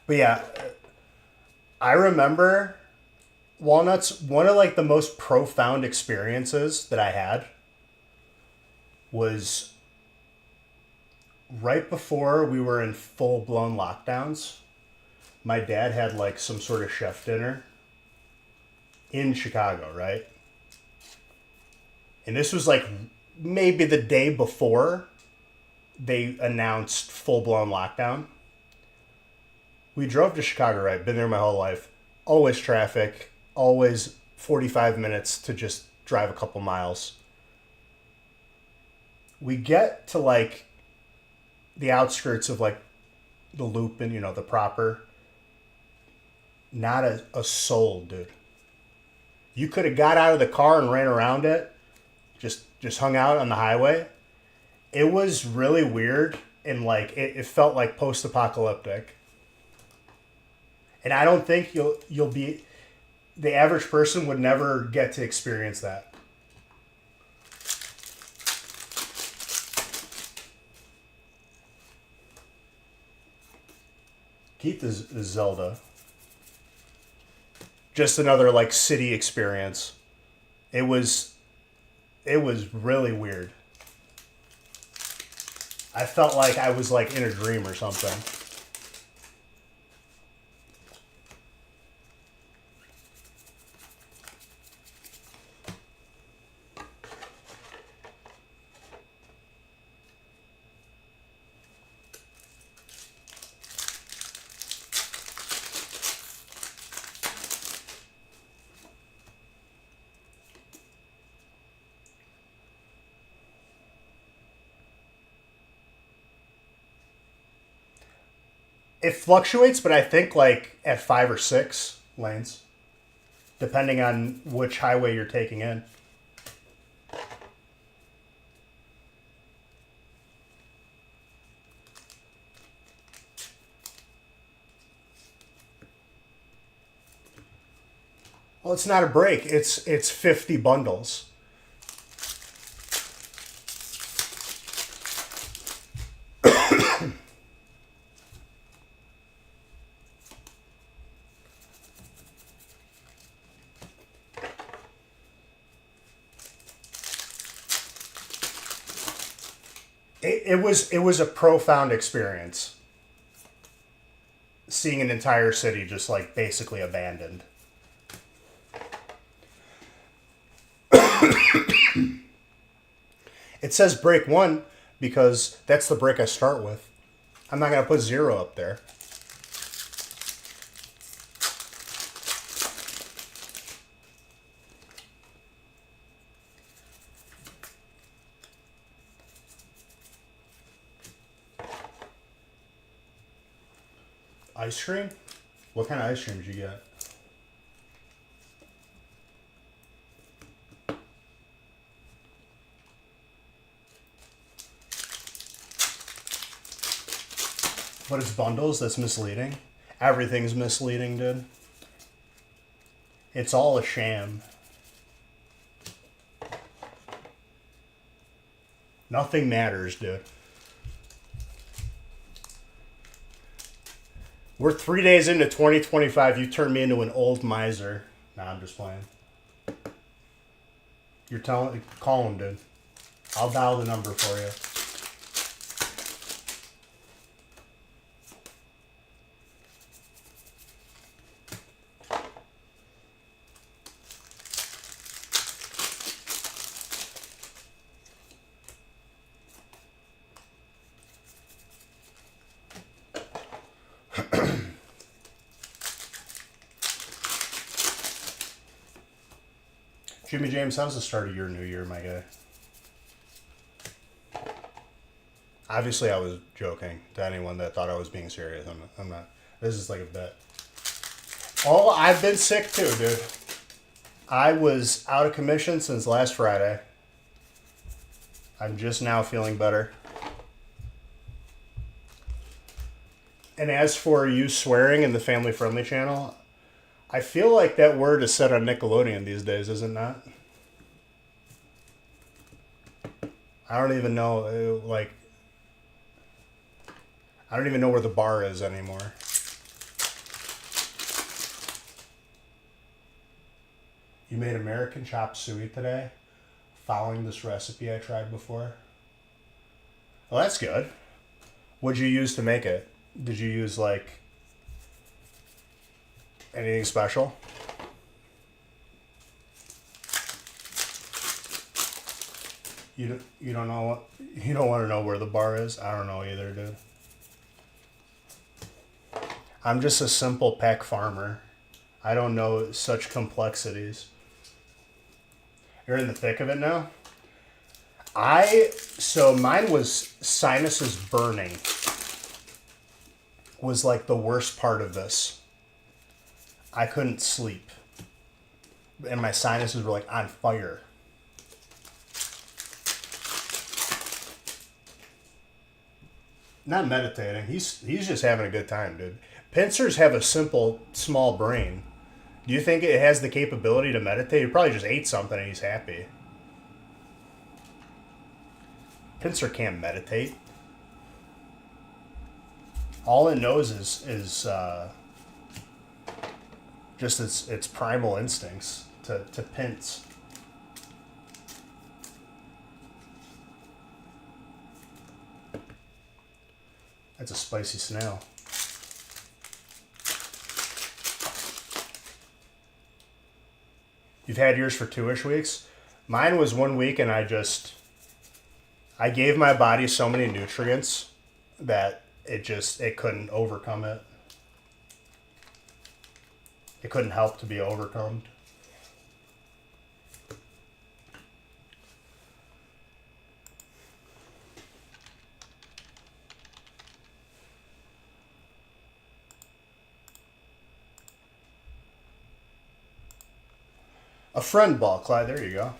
But yeah, I remember Walnuts, one of like the most profound experiences that I had was right before we were in full blown lockdowns. My dad had like some sort of chef dinner in Chicago, right? And this was like maybe the day before they announced full blown lockdown. We drove to Chicago, right? Been there my whole life. Always traffic, always 45 minutes to just drive a couple miles. We get to like the outskirts of like the loop and, the proper. Not a soul, dude. You could have got out of the car and ran around it, just hung out on the highway. It was really weird and like it felt like post-apocalyptic. And I don't think you'll be the average person would never get to experience that. Keith is Zelda. Just another like city experience. It was really weird. I felt like I was like in a dream or something. It fluctuates, but I think like at 5 or 6 lanes, depending on which highway you're taking in. Well, it's not a break. It's 50 bundles. It was a profound experience. Seeing an entire city just like basically abandoned. It says break 1 because that's the break I start with. I'm not going to put 0 up there. Ice cream? What kind of ice cream did you get? But it's bundles? That's misleading. Everything's misleading, dude. It's all a sham. Nothing matters, dude. We're 3 days into 2025. You turned me into an old miser. Nah, I'm just playing. Call him, dude. I'll dial the number for you. Jimmy James, how's the start of your new year, my guy? Obviously, I was joking to anyone that thought I was being serious. I'm not. This is like a bet. Oh, I've been sick too, dude. I was out of commission since last Friday. I'm just now feeling better. And as for you swearing in the family friendly channel, I feel like that word is said on Nickelodeon these days, is it not? I don't even know, I don't even know where the bar is anymore. You made American chop suey today, following this recipe I tried before. Well, that's good. What'd you use to make it? Did you use, like, anything special? You don't know what, you don't want to know where the bar is? I don't know either, dude. I'm just a simple peck farmer. I don't know such complexities. You're in the thick of it now? So mine was sinuses burning. Was like the worst part of this. I couldn't sleep. And my sinuses were like on fire. Not meditating. He's just having a good time, dude. Pincers have a simple, small brain. Do you think it has the capability to meditate? He probably just ate something and he's happy. Pincer can't meditate. All it knows is just its primal instincts to pinch. That's a spicy snail. You've had yours for 2-ish weeks? Mine was 1 week and I gave my body so many nutrients that it couldn't overcome it. It couldn't help to be overcome. A friend ball, Clyde. There you go.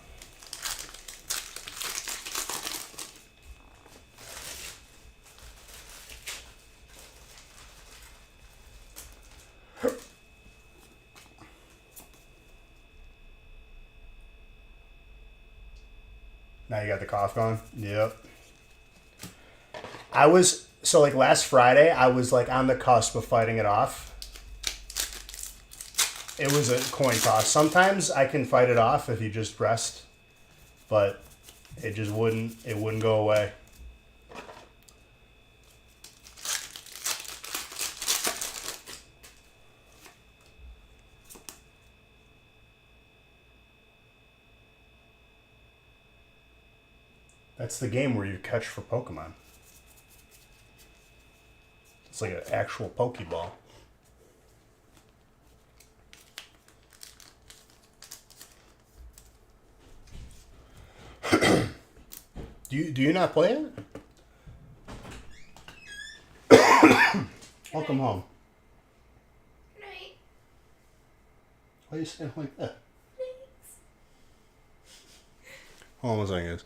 Now you got the cough going? Yep. Like last Friday, I was like on the cusp of fighting it off. It was a coin toss. Sometimes I can fight it off if you just rest, but it wouldn't go away. That's the game where you catch for Pokemon. It's like an actual Pokeball. Do you not play it? Welcome home. Good night. Why are you saying like that? Thanks. Hold on one second, guys.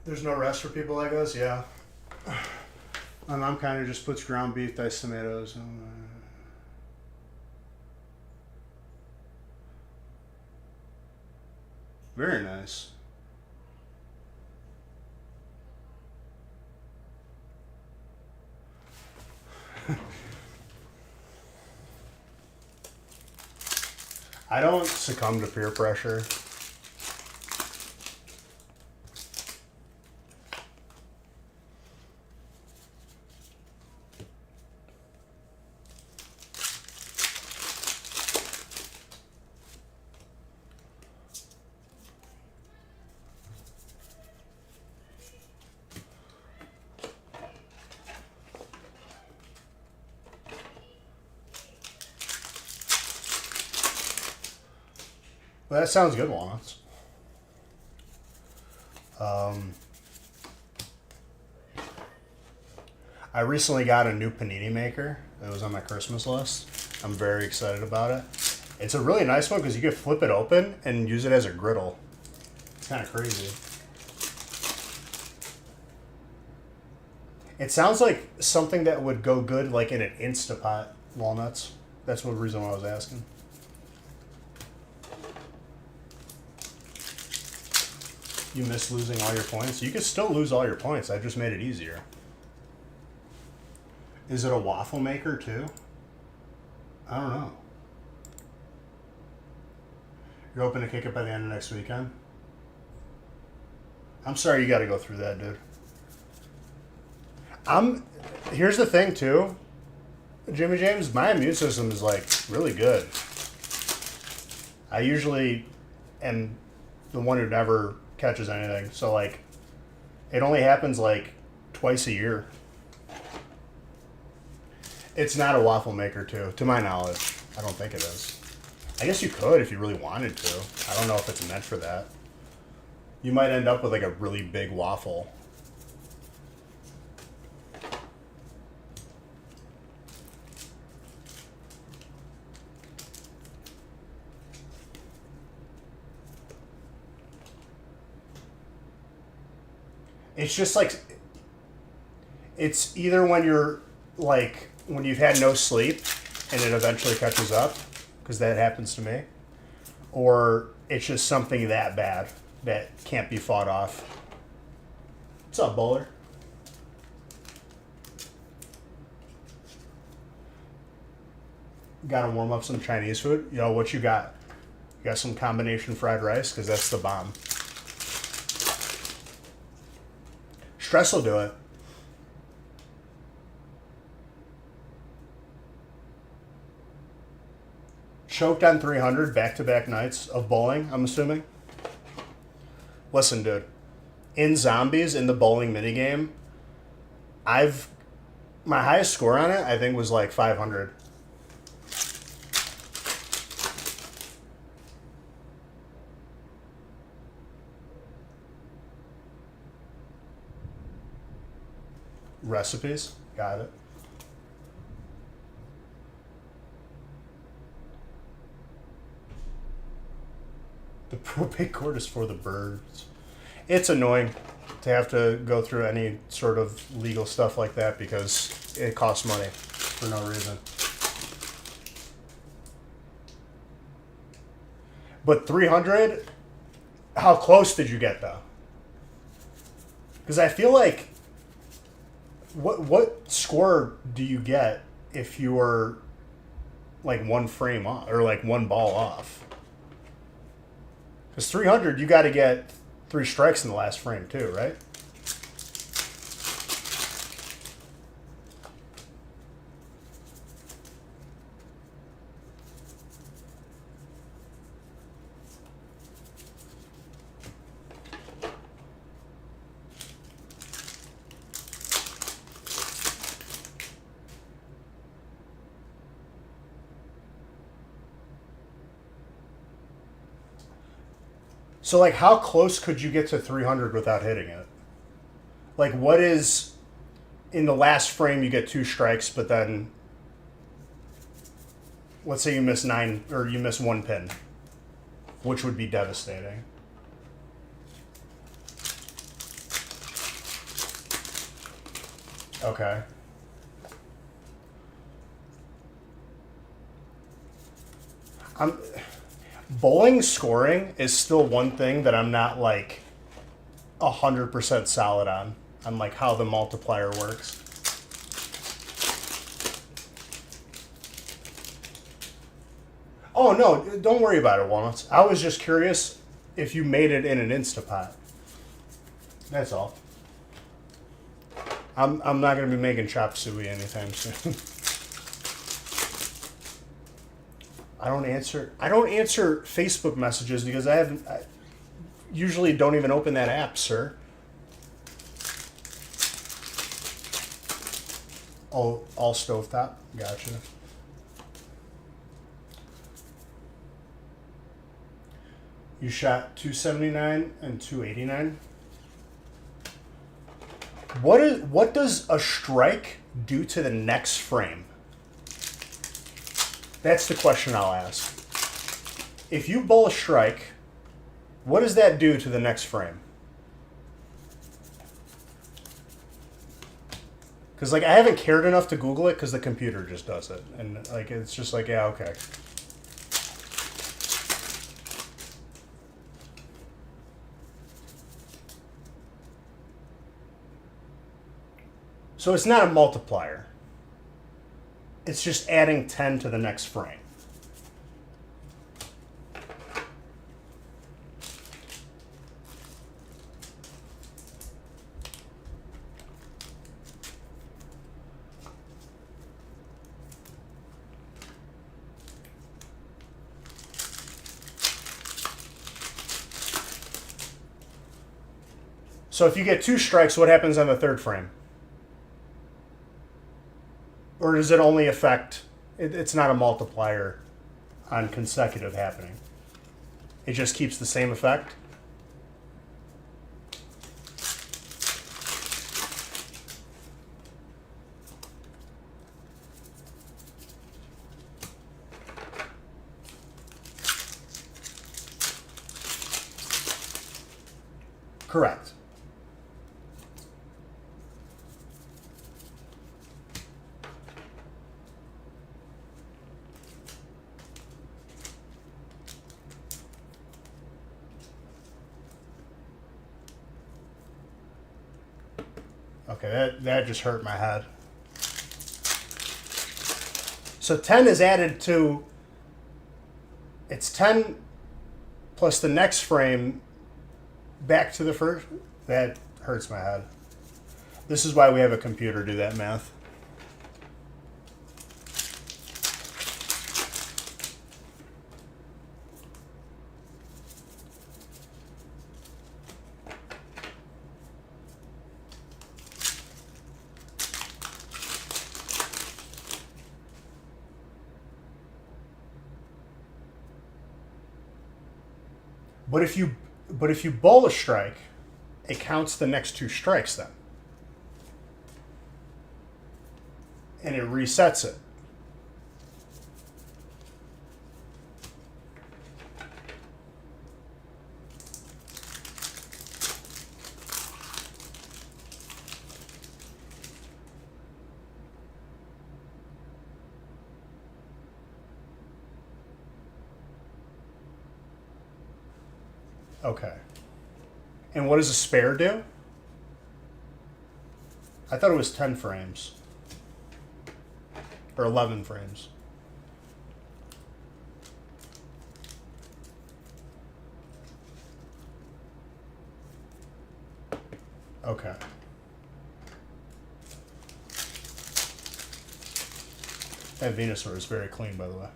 There's no rest for people like us? Yeah. My mom kind of just puts ground beef, diced tomatoes. Very nice. I don't succumb to peer pressure. Well, that sounds good, Walnuts. I recently got a new panini maker. It was on my Christmas list. I'm very excited about it. It's a really nice one because you can flip it open and use it as a griddle. It's kind of crazy. It sounds like something that would go good like in an Instapot, Walnuts. That's the reason why I was asking. You miss losing all your points? You can still lose all your points. I just made it easier. Is it a waffle maker too? I don't know. You're hoping to kick it by the end of next weekend? I'm sorry you got to go through that, dude. Here's the thing too, Jimmy James. My immune system is like really good. I usually am the one who never catches anything. So like, it only happens like twice a year. It's not a waffle maker too, to my knowledge. I don't think it is. I guess you could if you really wanted to. I don't know if it's meant for that. You might end up with like a really big waffle. It's just like, it's either when you're like, when you've had no sleep and it eventually catches up, because that happens to me, or it's just something that bad that can't be fought off. What's up, Bowler? Gotta warm up some Chinese food? Yo, what you got? You got some combination fried rice? Because that's the bomb. Stress will do it. Choked on 300 back-to-back nights of bowling, I'm assuming. Listen, dude. In Zombies, in the bowling minigame, my highest score on it, I think, was like 500. Recipes? Got it. The probate court is for the birds. It's annoying to have to go through any sort of legal stuff like that because it costs money for no reason. But 300, how close did you get though? Because I feel like, what score do you get if you were like one frame off or like one ball off? Because 300, you got to get 3 strikes in the last frame too, right? So, like, how close could you get to 300 without hitting it? Like, what is, in the last frame you get 2 strikes, but then, let's say you miss 9, or you miss 1 pin, which would be devastating. Okay. Bowling scoring is still one thing that I'm not like 100% solid on like how the multiplier works. Oh no, don't worry about it, Walnuts. I was just curious if you made it in an Instapot. That's all. I'm not gonna be making chop suey anytime soon. I don't answer Facebook messages because I usually don't even open that app, sir. Oh, all stovetop. Gotcha. You shot 279 and 289. What does a strike do to the next frame? That's the question I'll ask. If you bowl a strike, what does that do to the next frame? Because like I haven't cared enough to Google it because the computer just does it, and like it's just like, yeah, okay. So it's not a multiplier. It's just adding 10 to the next frame. So if you get 2 strikes, what happens on the third frame? Or does it only affect, it's not a multiplier on consecutive happening? It just keeps the same effect? Correct. Okay, that just hurt my head. So 10 is added to, it's 10 plus the next frame back to the first. That hurts my head. This is why we have a computer do that math. But if you bowl a strike, it counts the next 2 strikes then. And it resets it. Okay. And what does a spare do? I thought it was 10 frames. Or 11 frames. Okay. That Venusaur is very clean, by the way.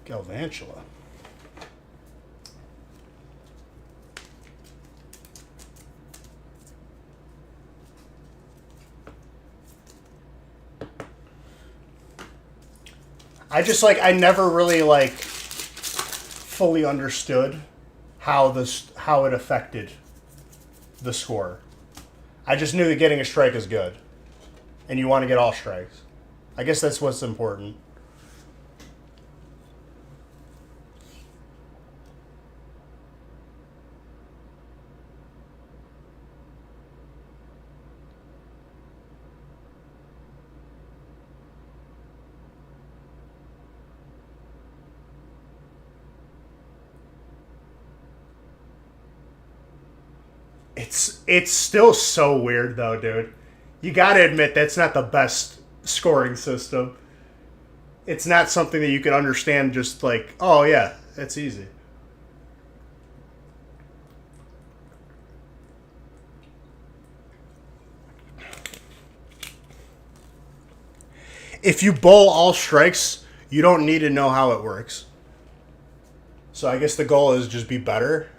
Galvantula. I never really fully understood how it affected the score. I just knew that getting a strike is good, and you want to get all strikes. I guess that's what's important. It's still so weird though, dude. You gotta admit that's not the best scoring system. It's not something that you can understand just like, oh yeah, that's easy. If you bowl all strikes, you don't need to know how it works. So I guess the goal is just be better.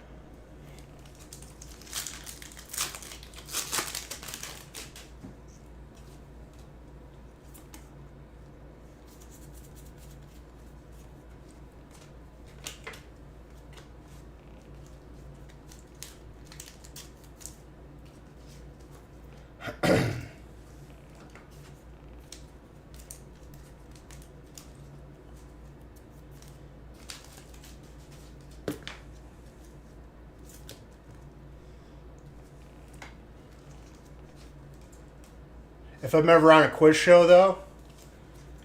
If I'm ever on a quiz show though,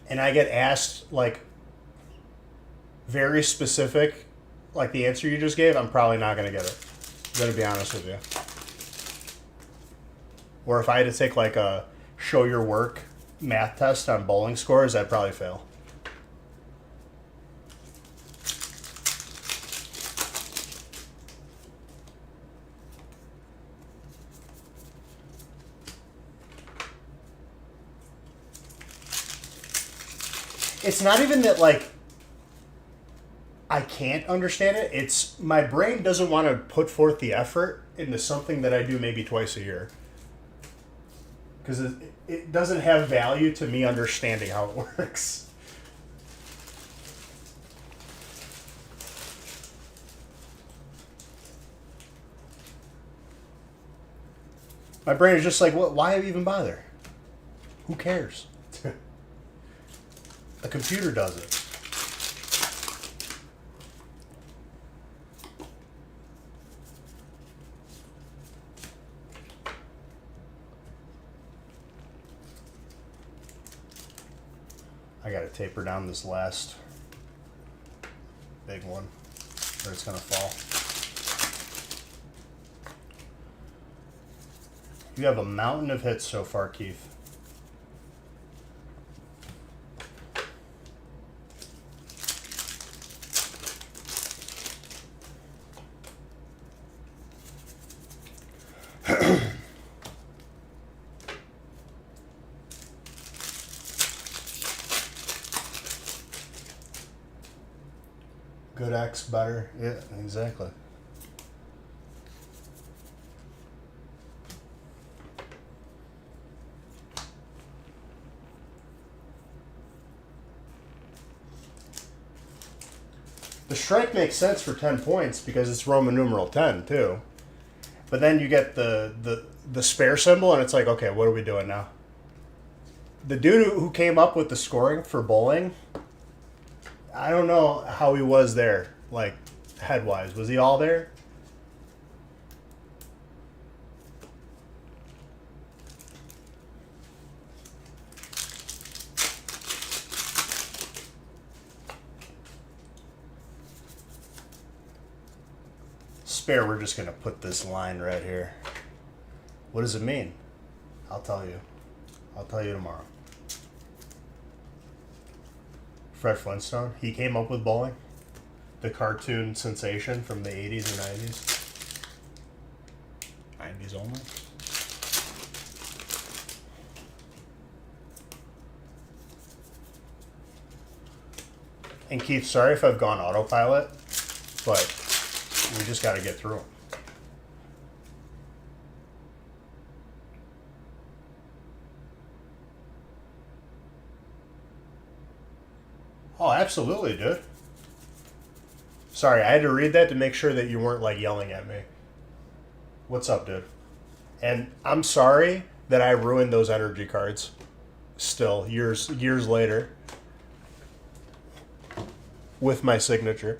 and I get asked like very specific, like the answer you just gave, I'm probably not gonna get it. I'm gonna be honest with you. Or if I had to take like a show your work math test on bowling scores, I'd probably fail. It's not even that like I can't understand it. It's my brain doesn't want to put forth the effort into something that I do maybe twice a year. Because it doesn't have value to me understanding how it works. My brain is just like, what? Why even bother? Who cares? The computer does it. I gotta taper down this last big one, or it's gonna fall. You have a mountain of hits so far, Keith. Good X, better. Yeah, exactly. The strike makes sense for 10 points because it's Roman numeral 10 too. But then you get the spare symbol and it's like, okay, what are we doing now? The dude who came up with the scoring for bowling, I don't know how he was there, like head-wise. Was he all there? Spare, we're just going to put this line right here. What does it mean? I'll tell you. I'll tell you tomorrow. Fred Flintstone, he came up with bowling. The cartoon sensation from the 80s or 90s. 90s only. And Keith, sorry if I've gone autopilot, but we just got to get through them. Oh, absolutely, dude. Sorry, I had to read that to make sure that you weren't like yelling at me. What's up, dude? And I'm sorry that I ruined those energy cards. Still, years later, with my signature.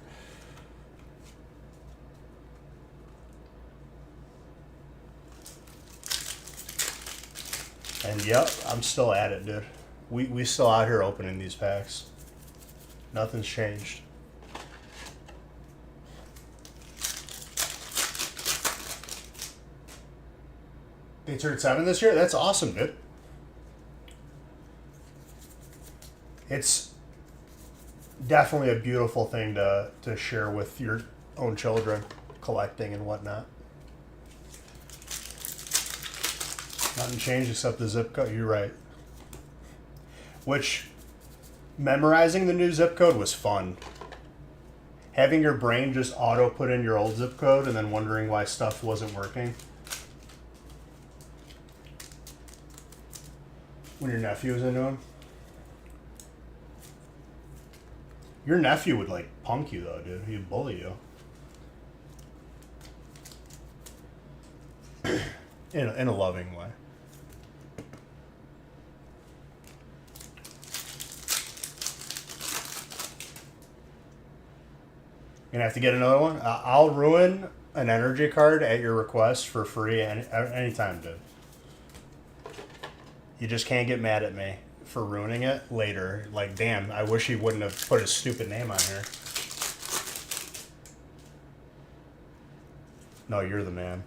And yep, I'm still at it, dude. We still out here opening these packs. Nothing's changed. They turned 7 this year? That's awesome, dude. It's definitely a beautiful thing to share with your own children, collecting and whatnot. Nothing changed except the zip code. You're right. Which, memorizing the new zip code was fun. Having your brain just auto put in your old zip code and then wondering why stuff wasn't working. When your nephew was into him. Your nephew would like punk you though, dude. He'd bully you. In a loving way. You're gonna have to get another one. I'll ruin an energy card at your request for free anytime, dude. You just can't get mad at me for ruining it later. Like, damn, I wish he wouldn't have put his stupid name on here. No, you're the man.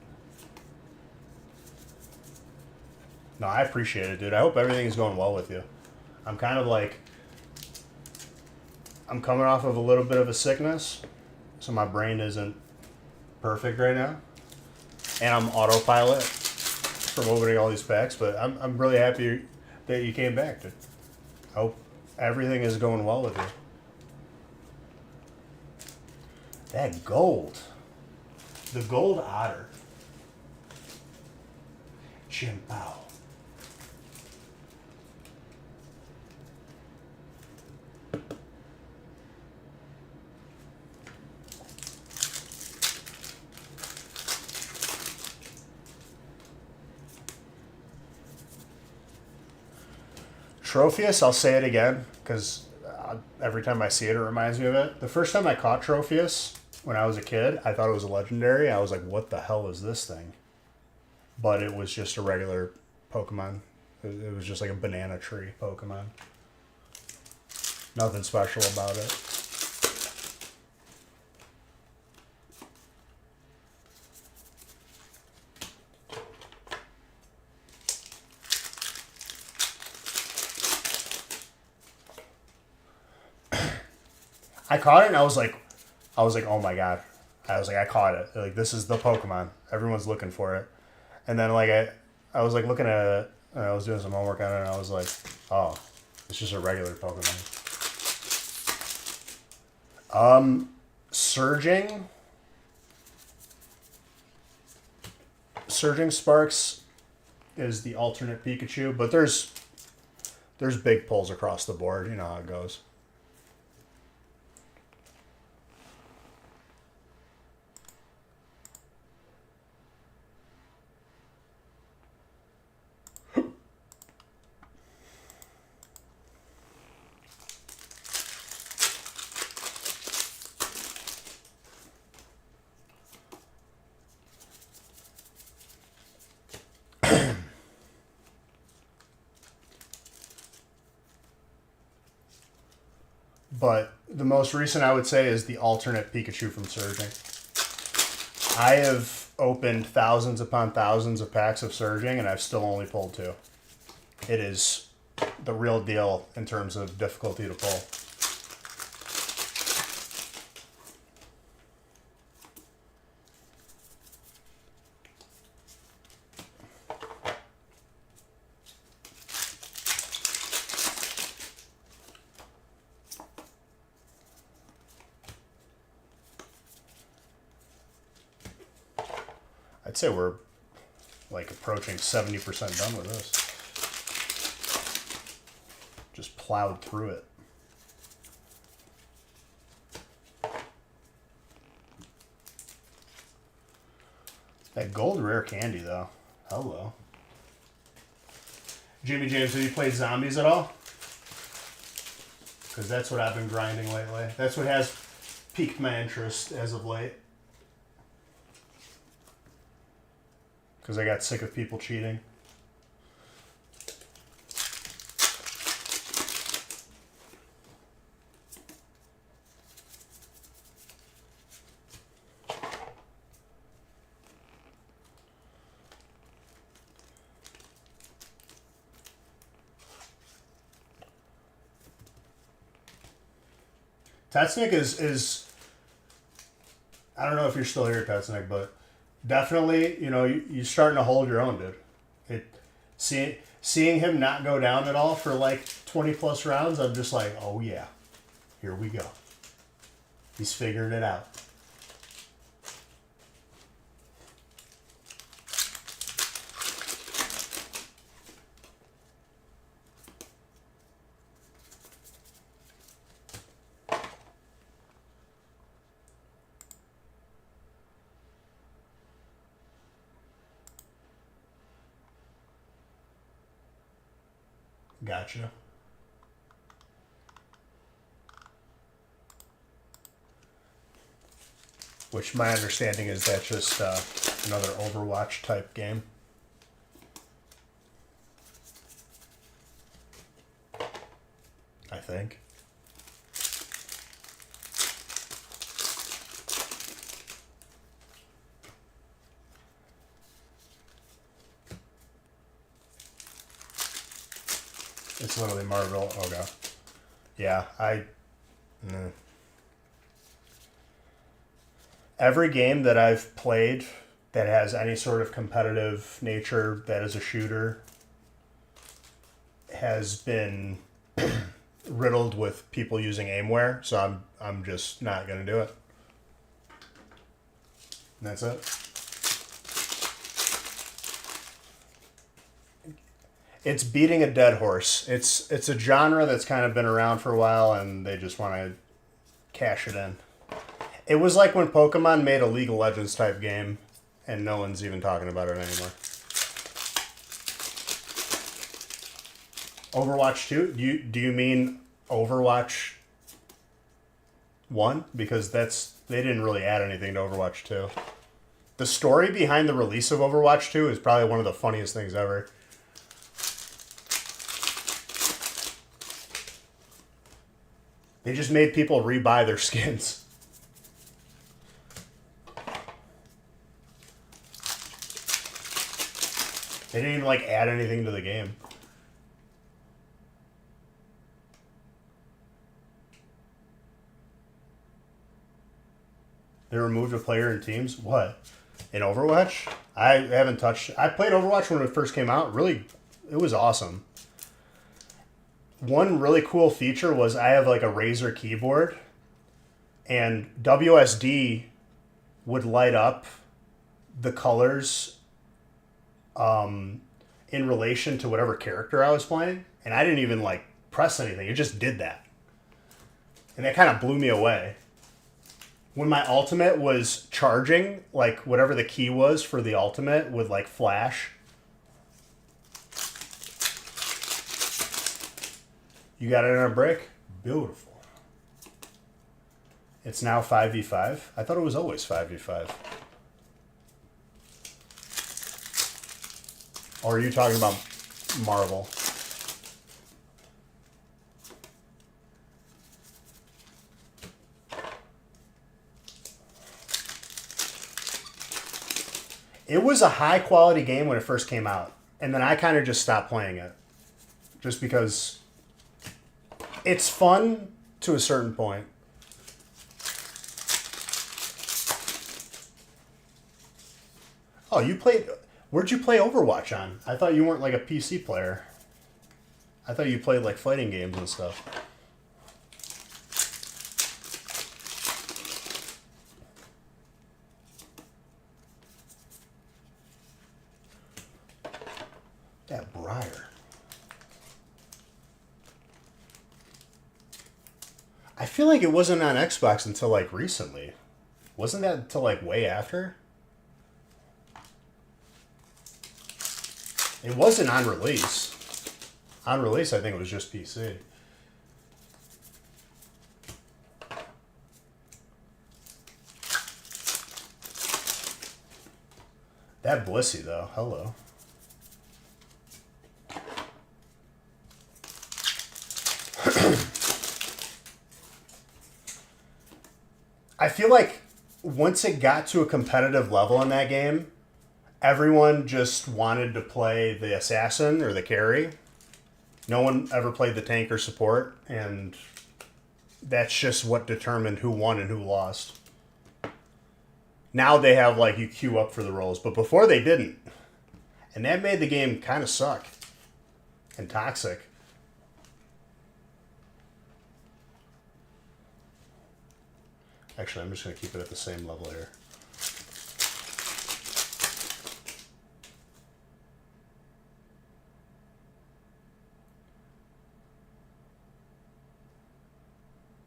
No, I appreciate it, dude. I hope everything's going well with you. I'm kind of like, I'm coming off of a little bit of a sickness, so my brain isn't perfect right now. And I'm autopilot from opening all these packs, but I'm really happy that you came back, dude. I hope everything is going well with you. That gold. The gold otter. Chimpao. Tropheus, I'll say it again, because every time I see it, it reminds me of it. The first time I caught Tropheus, when I was a kid, I thought it was a legendary. I was like, what the hell is this thing? But it was just a regular Pokemon. It was just like a banana tree Pokemon. Nothing special about it. I caught it and I was like, oh my god. I was like, I caught it. Like, this is the Pokemon. Everyone's looking for it. And then like I was like looking at it and I was doing some homework on it and I was like, oh, it's just a regular Pokemon. Surging Sparks is the alternate Pikachu, but there's big pulls across the board. You know how it goes. But the most recent I would say is the alternate Pikachu from Surging. I have opened thousands upon thousands of packs of Surging and I've still only pulled 2. It is the real deal in terms of difficulty to pull. I'd say we're like approaching 70% done with this. Just plowed through it. That gold rare candy though. Hello. Jimmy James, have you played Zombies at all? Because that's what I've been grinding lately. That's what has piqued my interest as of late. Because I got sick of people cheating. Petsnick is I don't know if you're still here, Petsnick, but definitely, you're starting to hold your own, dude. Seeing him not go down at all for like 20 plus rounds, I'm just like, oh yeah, here we go. He's figuring it out. Gotcha. Which my understanding is that's just another Overwatch type game. I think. It's literally Marvel. Oh god. Yeah, every game that I've played that has any sort of competitive nature that is a shooter has been riddled with people using aimware, so I'm just not gonna do it. And that's it. It's beating a dead horse. It's a genre that's kind of been around for a while, and they just want to cash it in. It was like when Pokemon made a League of Legends type game, and no one's even talking about it anymore. Overwatch 2? Do you mean Overwatch 1? Because they didn't really add anything to Overwatch 2. The story behind the release of Overwatch 2 is probably one of the funniest things ever. They just made people rebuy their skins. They didn't even add anything to the game. They removed a player in teams? What? In Overwatch? I haven't touched... I played Overwatch when it first came out. Really, it was awesome. One really cool feature was I have a Razer keyboard, and WSD would light up the colors in relation to whatever character I was playing, and I didn't even press anything. It just did that. And that kind of blew me away. When my ultimate was charging, whatever the key was for the ultimate would flash. You got it in a break? Beautiful. It's now 5v5? I thought it was always 5v5. Or are you talking about Marvel? It was a high quality game when it first came out. And then I kind of just stopped playing it. Just because... it's fun to a certain point. Oh, you played... where'd you play Overwatch on? I thought you weren't a PC player. I thought you played fighting games and stuff. That Briar. I feel like it wasn't on Xbox until recently. Wasn't that until way after? It wasn't on release. On release, I think it was just PC. That Blissey, though. Hello. I feel like once it got to a competitive level in that game, everyone just wanted to play the assassin or the carry. No one ever played the tank or support, and that's just what determined who won and who lost. Now they have like you queue up for the roles, but before they didn't. And that made the game kind of suck and toxic. Actually, I'm just going to keep it at the same level here.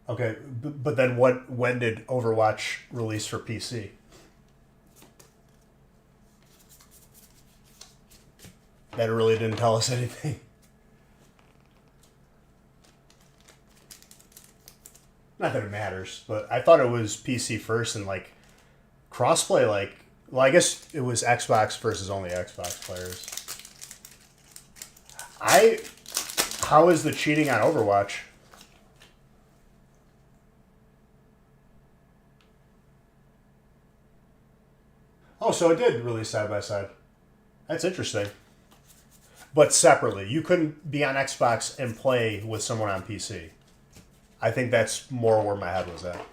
Okay, but then when did Overwatch release for PC? That really didn't tell us anything. Not that it matters, but I thought it was PC first and like crossplay. Like, well, I guess it was Xbox versus only Xbox players. How is the cheating on Overwatch? Oh, so it did release side by side. That's interesting. But separately, you couldn't be on Xbox and play with someone on PC. I think that's more where my head was at.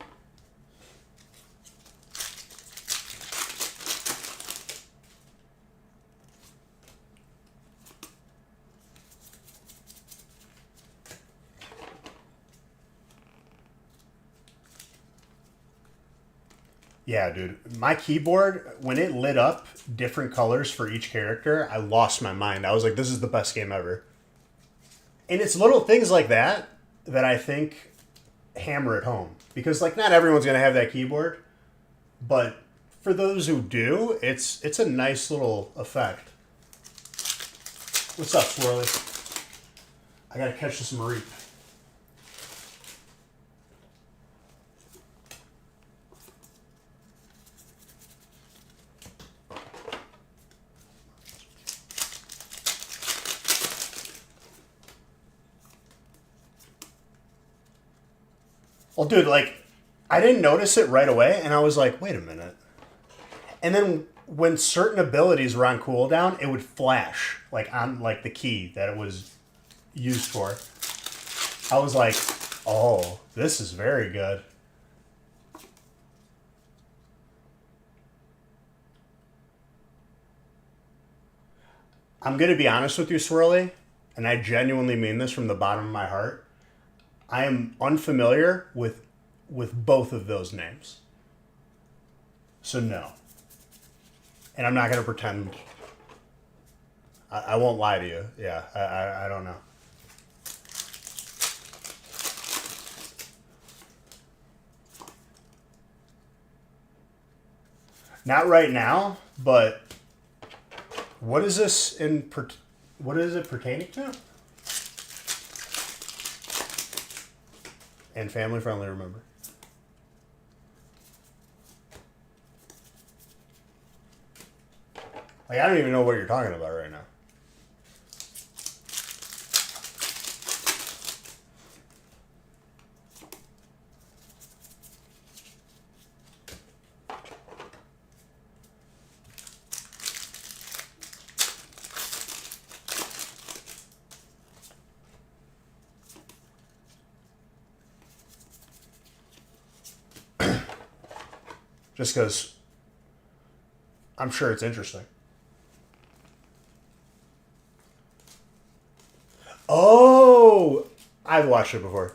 Yeah, dude. My keyboard, when it lit up different colors for each character, I lost my mind. I was like, this is the best game ever. And it's little things like that that I think hammer it home. Because, like, not everyone's going to have that keyboard. But for those who do, it's a nice little effect. What's up, Swirly? I got to catch this Marie. Well, dude, like, I didn't notice it right away, and I was like, wait a minute. And then when certain abilities were on cooldown, it would flash, like, on, like, the key that it was used for. I was like, oh, this is very good. I'm going to be honest with you, Swirly, and I genuinely mean this from the bottom of my heart. I am unfamiliar with both of those names. So no. And I'm not going to pretend. I won't lie to you. Yeah, I don't know. Not right now, but what is this what is it pertaining to? And family friendly, remember. Like, I don't even know what you're talking about right now. Just because I'm sure it's interesting. Oh, I've watched it before.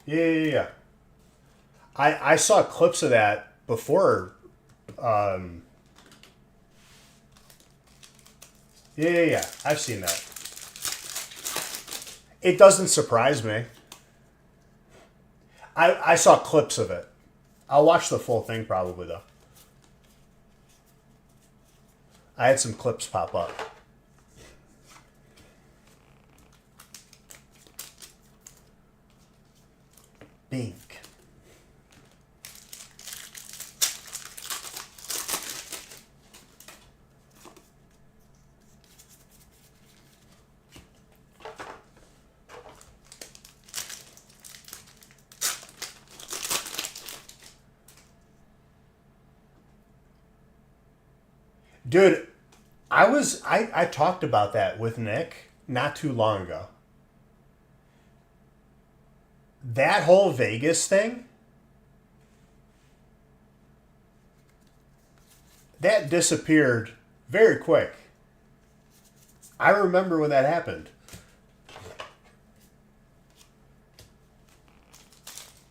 Yeah. I saw clips of that before. Yeah. I've seen that. It doesn't surprise me. I saw clips of it. I'll watch the full thing probably, though. I had some clips pop up. Bink. Dude, I talked about that with Nick not too long ago. that whole Vegas thing, that disappeared very quick. I remember when that happened.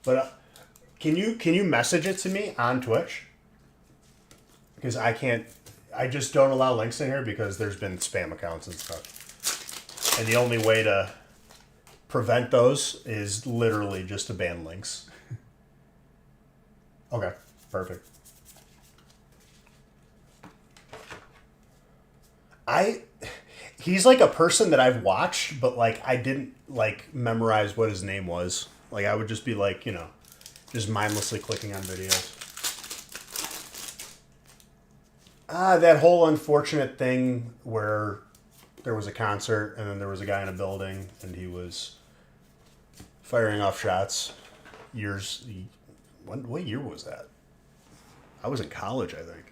But can you message it to me on Twitch? Because I just don't allow links in here because there's been spam accounts and stuff. And the only way to prevent those is literally just to ban links. Okay, perfect. He's like a person that I've watched, but like I didn't like memorize what his name was. Like I would just be like, just mindlessly clicking on videos. That whole unfortunate thing where there was a concert and then there was a guy in a building and he was firing off shots. What year was that? I was in college, I think.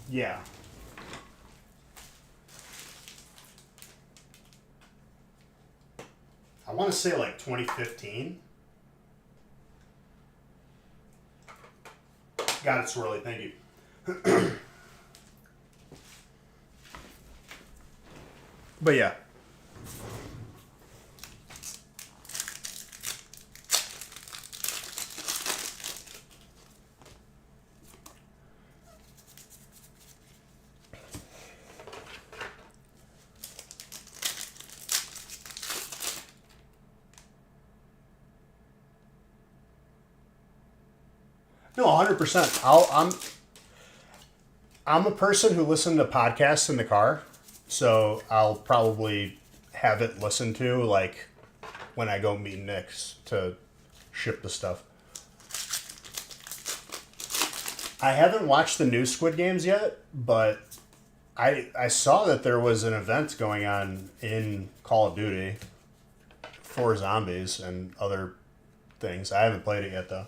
Yeah. I want to say like 2015. Got it, Swirly. Thank you. But yeah. No, 100%. I'm a person who listens to podcasts in the car, so I'll probably have it listened to like when I go meet Nick's to ship the stuff. I haven't watched the new Squid Games yet, but I saw that there was an event going on in Call of Duty for zombies and other things. I haven't played it yet though.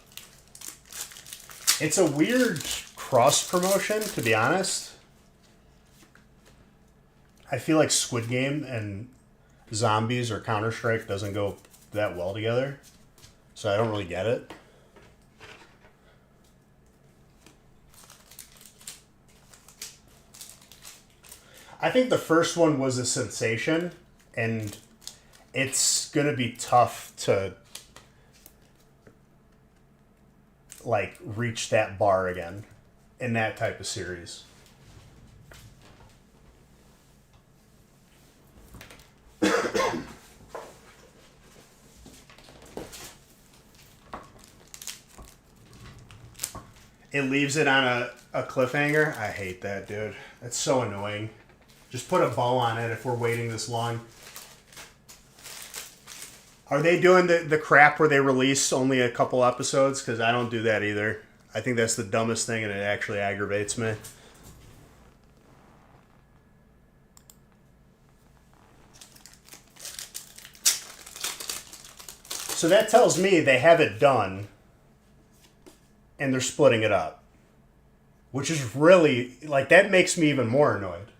It's a weird cross promotion, to be honest. I feel like Squid Game and zombies or Counter-Strike doesn't go that well together, so I don't really get it. I think the first one was a sensation, and it's going to be tough to like reach that bar again in that type of series. It leaves it on a cliffhanger. I hate that, dude. That's so annoying. Just put a bow on it if we're waiting this long. Are they doing the crap where they release only a couple episodes? Because I don't do that either. I think that's the dumbest thing and it actually aggravates me. So that tells me they have it done and they're splitting it up. Which is really, like, that makes me even more annoyed.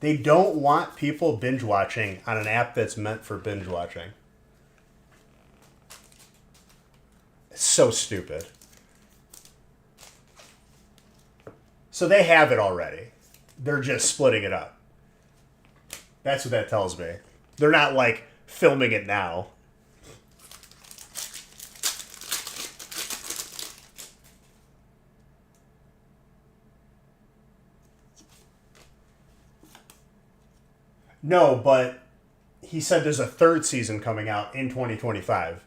They don't want people binge watching on an app that's meant for binge watching. It's so stupid. So they have it already. They're just splitting it up. That's what that tells me. They're not, like, filming it now. No, but he said there's a third season coming out in 2025.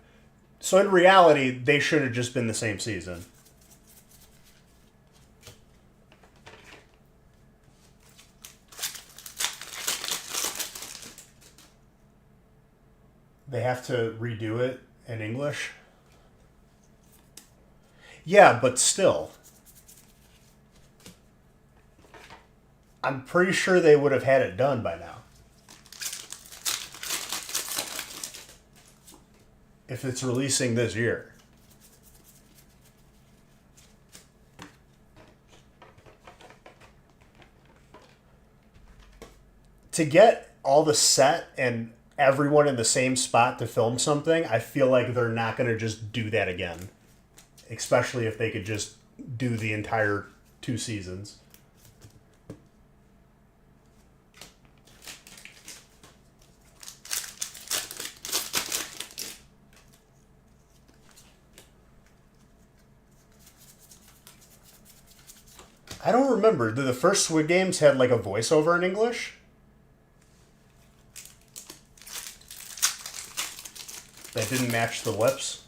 So in reality, they should have just been the same season. They have to redo it in English? Yeah, but still. I'm pretty sure they would have had it done by now. If it's releasing this year. To get all the set and everyone in the same spot to film something, I feel like they're not going to just do that again. Especially if they could just do the entire 2 seasons. I don't remember. Did the first Squid Games had like a voiceover in English? That didn't match the lips?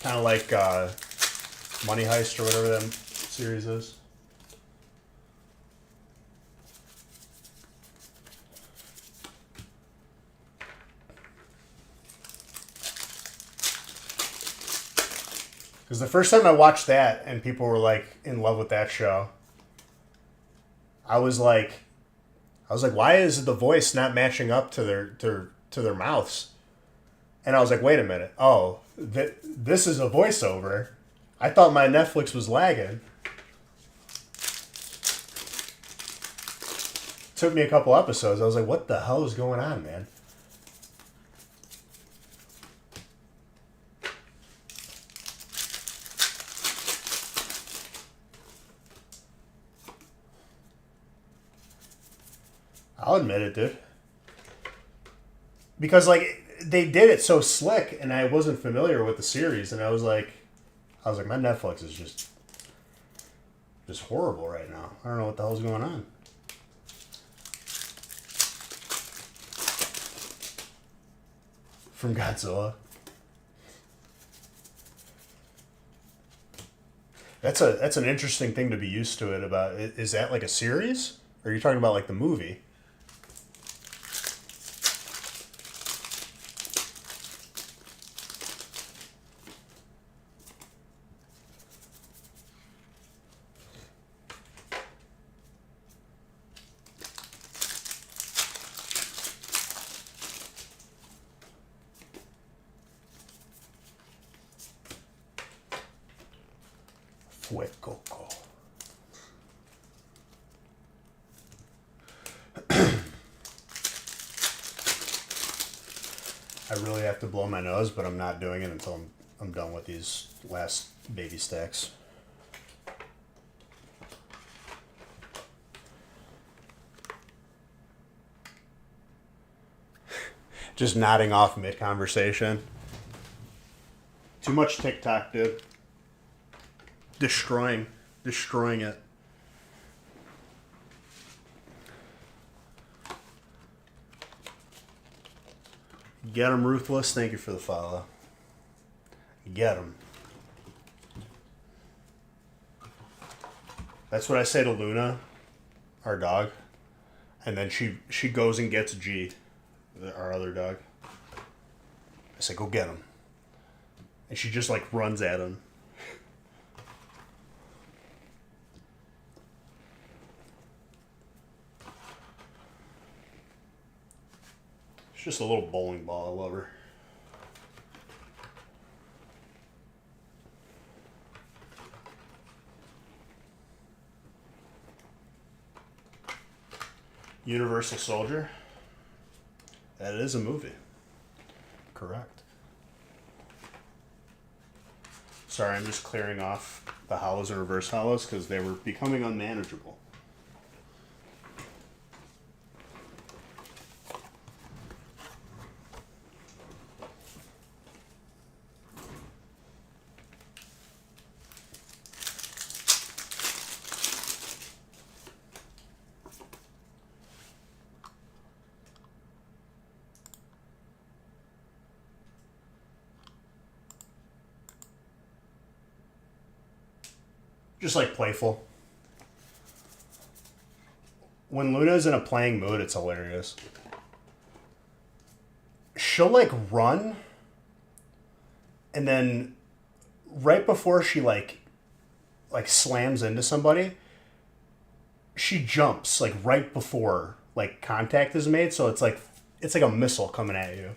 Kind of like Money Heist or whatever that series is. Because the first time I watched that and people were like in love with that show, I was like, why is the voice not matching up to their mouths? And I was like, wait a minute. Oh, this is a voiceover. I thought my Netflix was lagging. Took me a couple episodes. I was like, what the hell is going on, man? I'll admit it, dude. Because, like, they did it so slick, and I wasn't familiar with the series, and I was like, my Netflix is just horrible right now. I don't know what the hell's going on. From Godzilla. That's an interesting thing to be used to it about. Is that like a series? Or are you talking about like the movie? Fuecoco. I really have to blow my nose, but I'm not doing it until I'm done with these last baby stacks. Just nodding off mid-conversation. Too much TikTok, dude. Destroying it. Get him, Ruthless. Thank you for the follow. Get him. That's what I say to Luna, our dog, and then she goes and gets G, our other dog. I say, go get him, and she just like runs at him. She's just a little bowling ball. I love her. Universal Soldier. That is a movie. Correct. Sorry, I'm just clearing off the hollows and reverse hollows because they were becoming unmanageable. Just like playful. When Luna's in a playing mood, it's hilarious. She'll like run And then right before she like slams into somebody, she jumps like right before like contact is made, so it's like a missile coming at you.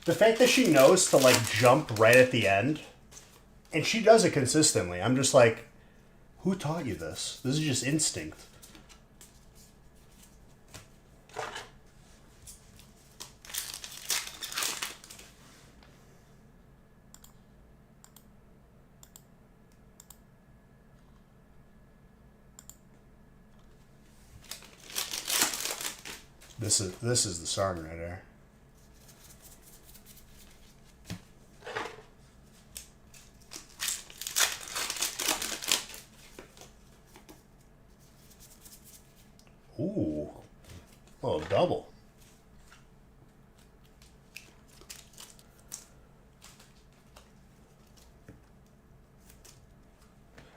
The fact that she knows to like jump right at the end, and she does it consistently. I'm just like, who taught you this? This is just instinct. This is the Sarn right there. Ooh, oh, double.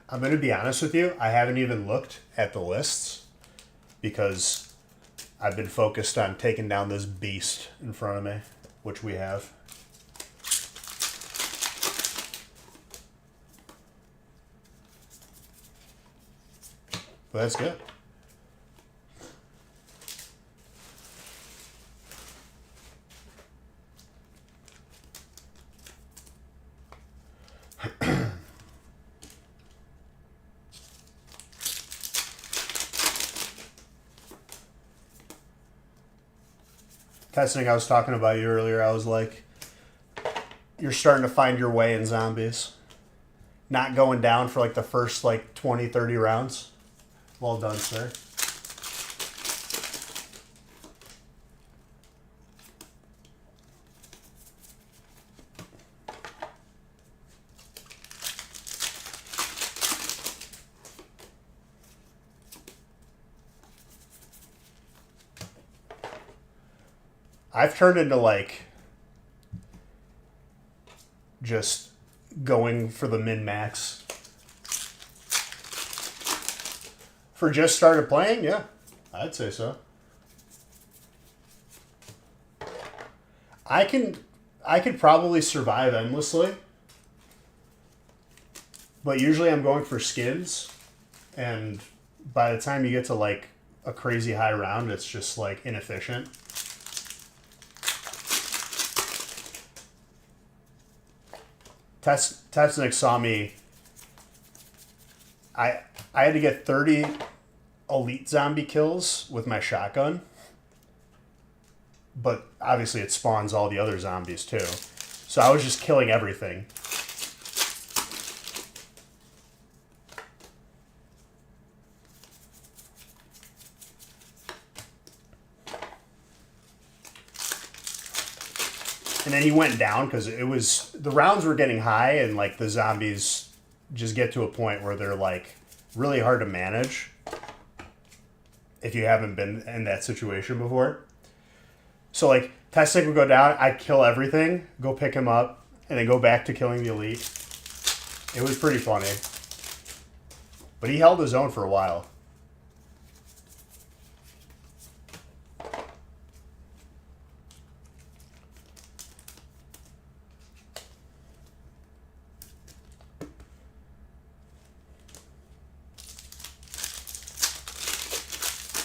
I'm going to be honest with you. I haven't even looked at the lists because I've been focused on taking down this beast in front of me, which we have. But that's good. Testing, I was talking about you earlier. I was like, you're starting to find your way in zombies. Not going down for like the first like 20, 30 rounds. Well done, sir. I've turned into like just going for the min-max. For just started playing, yeah, I'd say so. I could probably survive endlessly, but usually I'm going for skins, and by the time you get to like a crazy high round, it's just like inefficient. Tetsnick saw me. I had to get 30 elite zombie kills with my shotgun. But obviously it spawns all the other zombies too. So I was just killing everything. And then he went down because the rounds were getting high, and like the zombies just get to a point where they're like really hard to manage if you haven't been in that situation before. So like Tessnick would go down, I'd kill everything, go pick him up, and then go back to killing the elite. It was pretty funny. But he held his own for a while.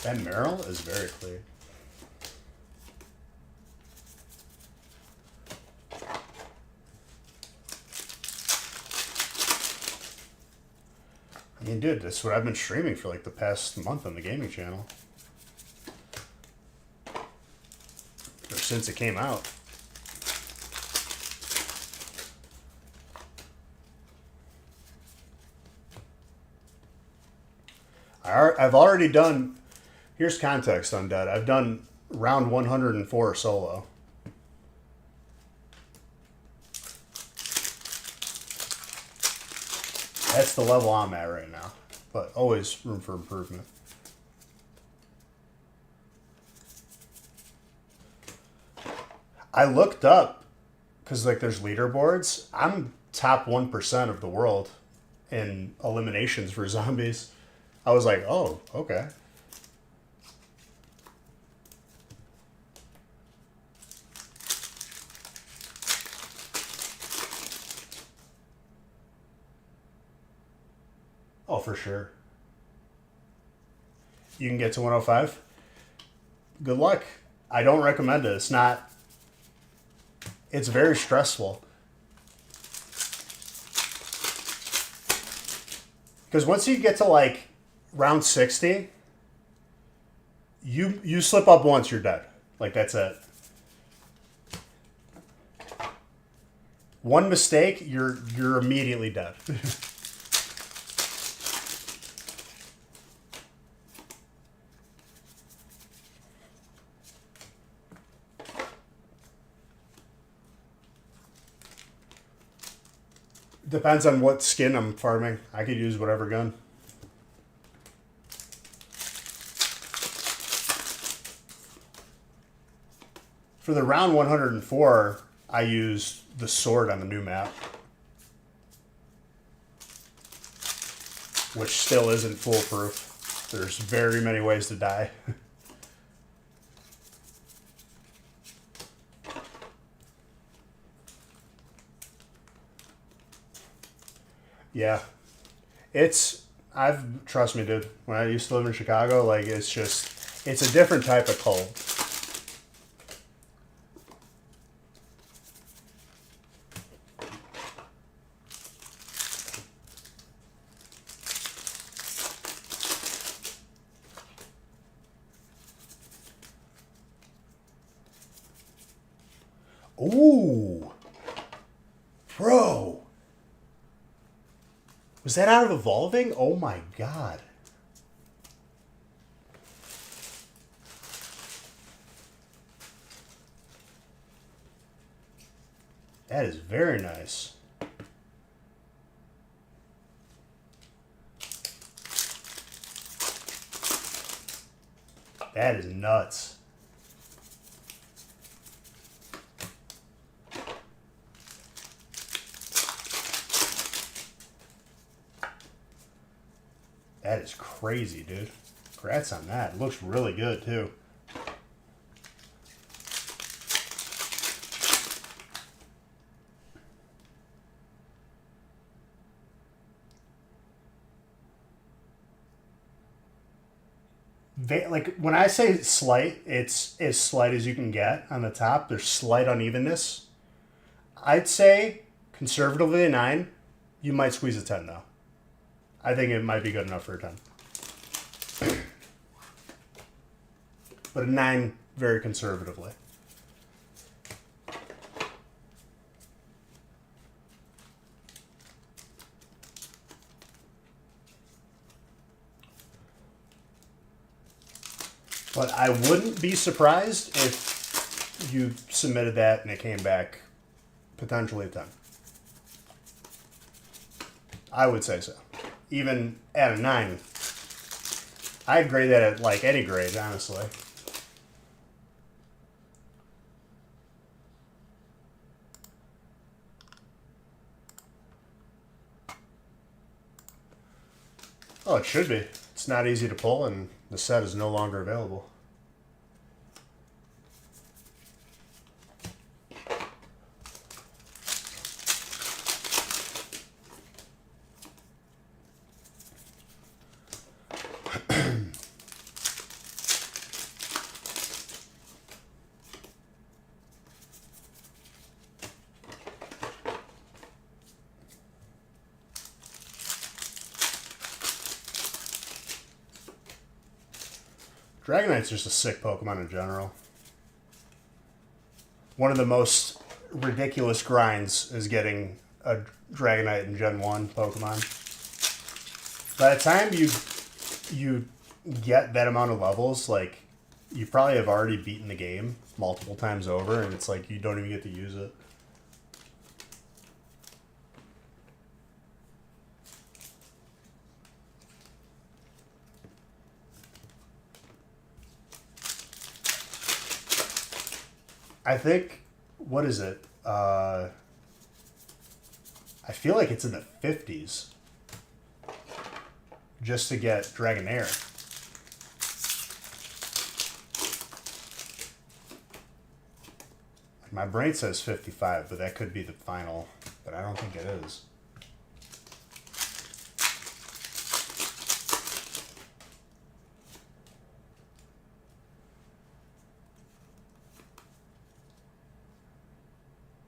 That Merrill is very clear. I mean, dude, that's what I've been streaming for like the past month on the gaming channel. Or since it came out. I've already done... Here's context, Undead. I've done round 104 solo. That's the level I'm at right now. but always room for improvement. I looked up because like there's leaderboards. I'm top 1% of the world in eliminations for zombies. I was like, oh, okay. Oh, for sure. You can get to 105. Good luck. I don't recommend it. It's not. It's very stressful. Because once you get to like round 60, you slip up once, you're dead. Like that's it. One mistake, you're immediately dead. Depends on what skin I'm farming. I could use whatever gun. For the round 104, I used the sword on the new map. Which still isn't foolproof. There's very many ways to die. Yeah. Trust me, dude, when I used to live in Chicago, like, it's a different type of cold. Ooh. Bro. Was that out of Evolving? Oh my god. That is very nice. That is nuts. That is crazy, dude. Congrats on that. It looks really good, too. Like, when I say slight, it's as slight as you can get on the top. There's slight unevenness. I'd say, conservatively, a 9. You might squeeze a 10, though. I think it might be good enough for a 10. But a 9 very conservatively. But I wouldn't be surprised if you submitted that and it came back potentially a 10. I would say so. Even at a 9, I'd grade that at like any grade, honestly. Oh, it should be. It's not easy to pull, and the set is no longer available. Dragonite's just a sick Pokemon in general. One of the most ridiculous grinds is getting a Dragonite in Gen 1 Pokemon. By the time you get that amount of levels, like, you probably have already beaten the game multiple times over, and it's like you don't even get to use it. I think, what is it? I feel like it's in the 50s just to get Dragonair. My brain says 55, but that could be the final, but I don't think it is.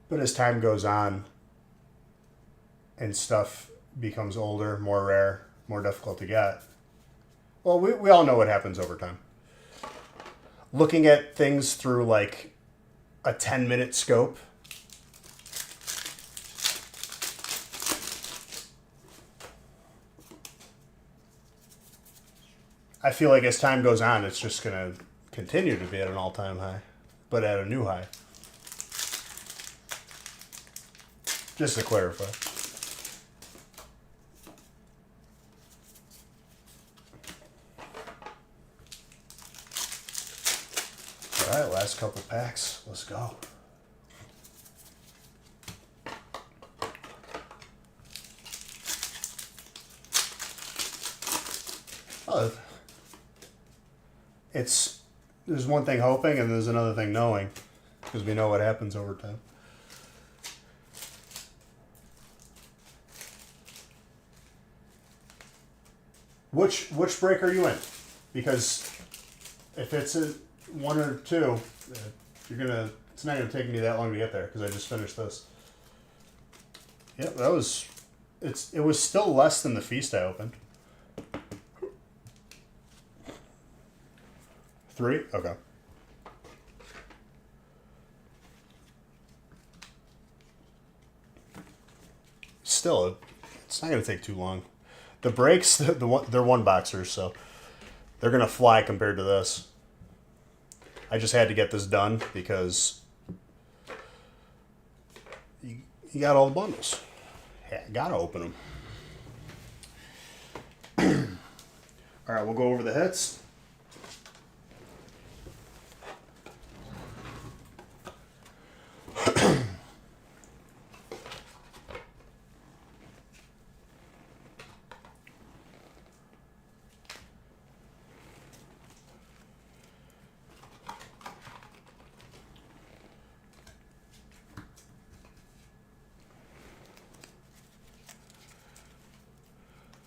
But as time goes on and stuff becomes older, more rare, more difficult to get, well, we all know what happens over time. Looking at things through like a 10-minute scope, I feel like as time goes on, it's just going to continue to be at an all-time high, but at a new high. Just to clarify. All right, last couple packs. Let's go. Oh, there's one thing hoping and there's another thing knowing, because we know what happens over time. Which break are you in? Because if it's a 1 or 2, it's not gonna take me that long to get there because I just finished this. Yep, it was still less than the feast I opened. 3? Okay. Still, it's not gonna take too long. The breaks, they're one boxers, so they're gonna fly compared to this. I just had to get this done because you got all the bundles. Yeah, gotta open them. All right, we'll go over the hits.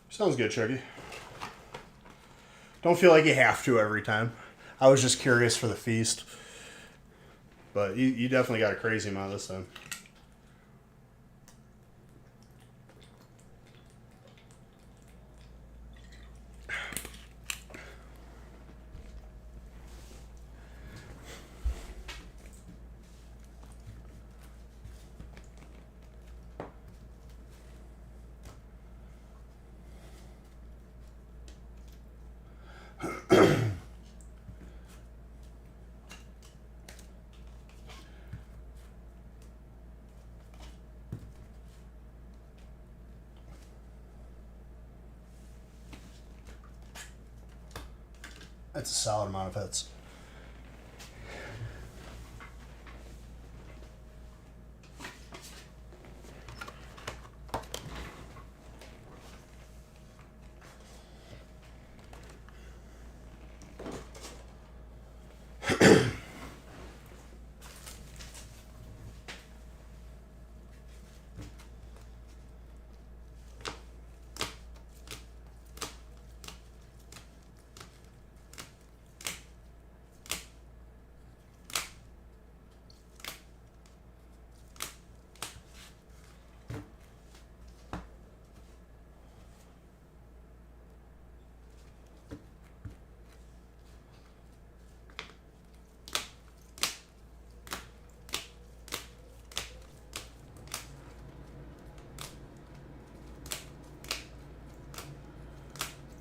Sounds good, Chuggy. Don't feel like you have to every time. I was just curious for the feast. But you definitely got a crazy amount this time. That's a solid amount of hits.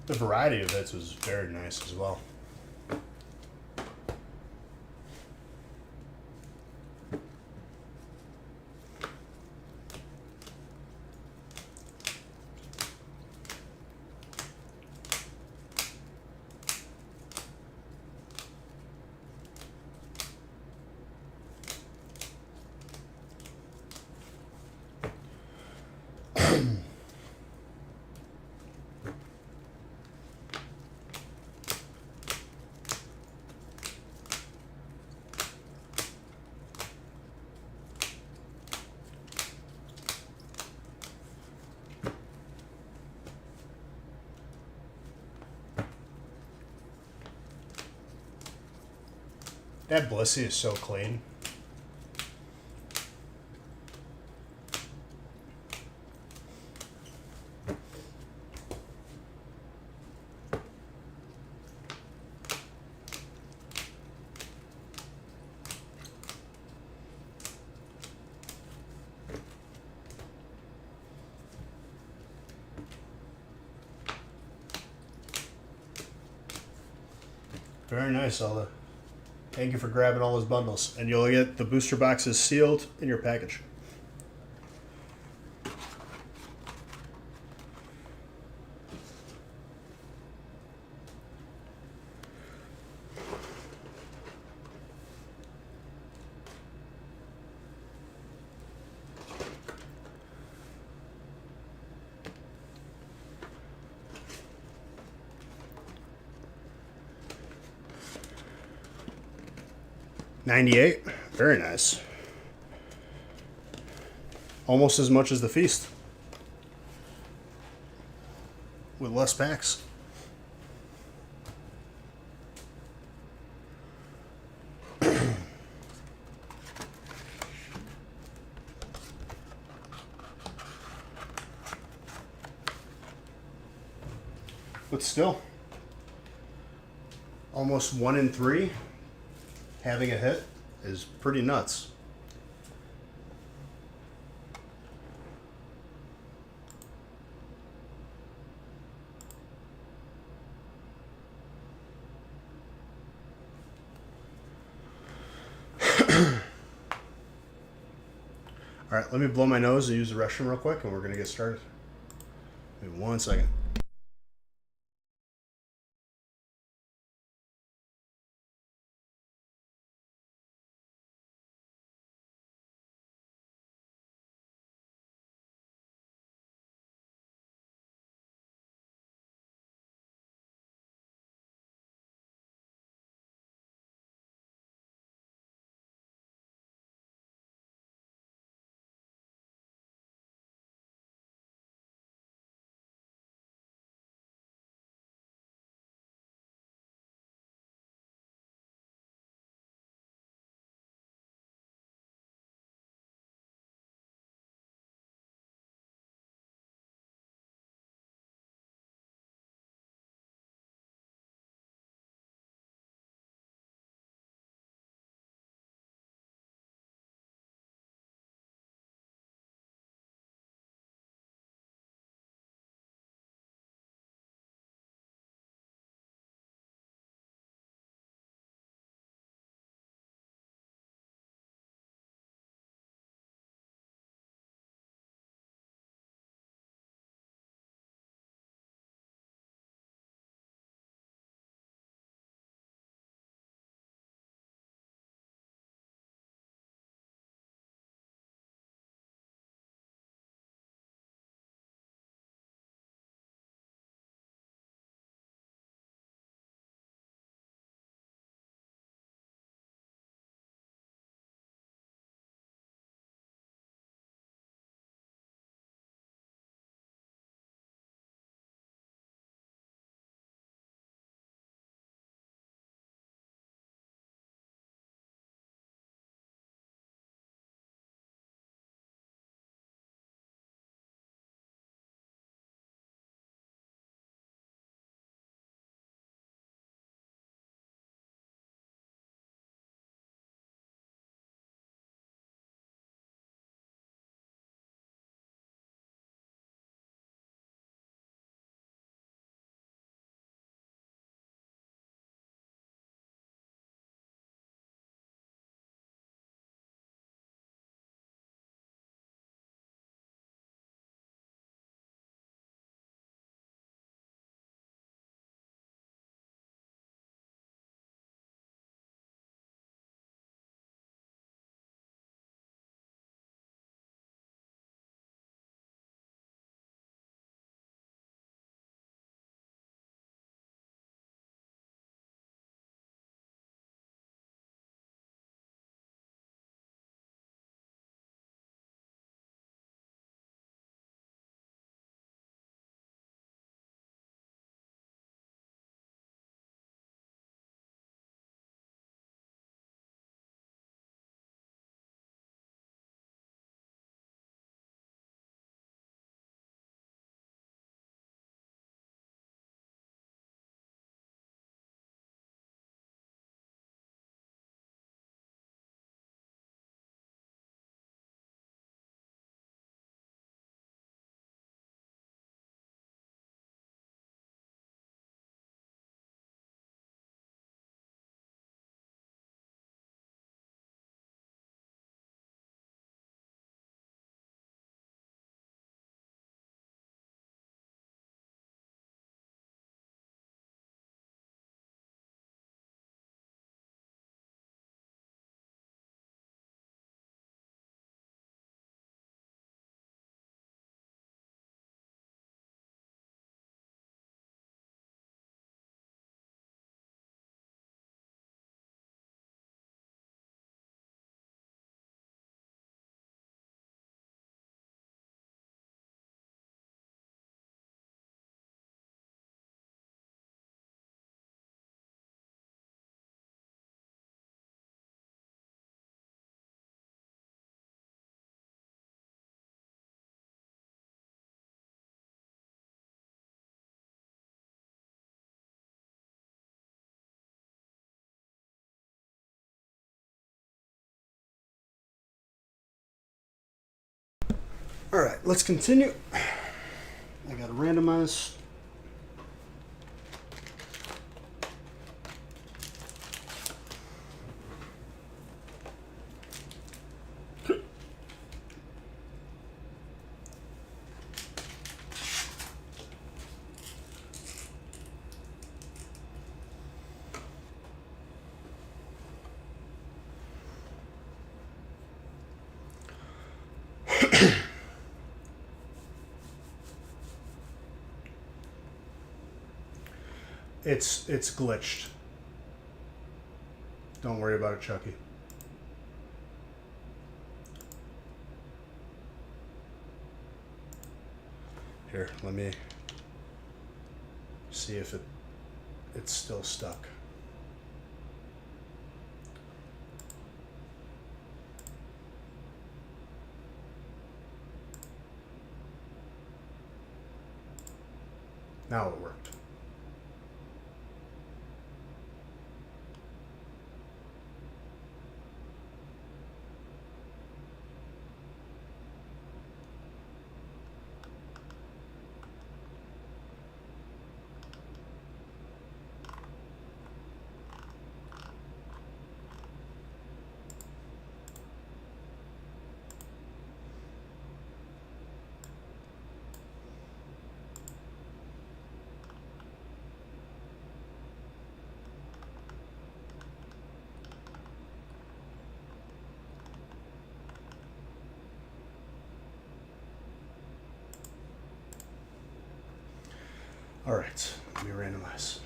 The variety of hits was very nice as well. That Blissey is so clean. Very nice, Alda. Thank you for grabbing all those bundles. And you'll get the booster boxes sealed in your package. $98. Very nice. Almost as much as the Feast. With less packs. But still, almost 1 in 3 having a hit is pretty nuts. All right, let me blow my nose and use the restroom real quick, and we're going to get started. Wait 1 second. All right, let's continue. I got to randomize. It's glitched. Don't worry about it, Chucky. Here, let me see if it's still stuck. Now it worked. All right, let me randomize.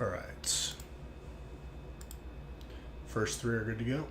All right. First three are good to go.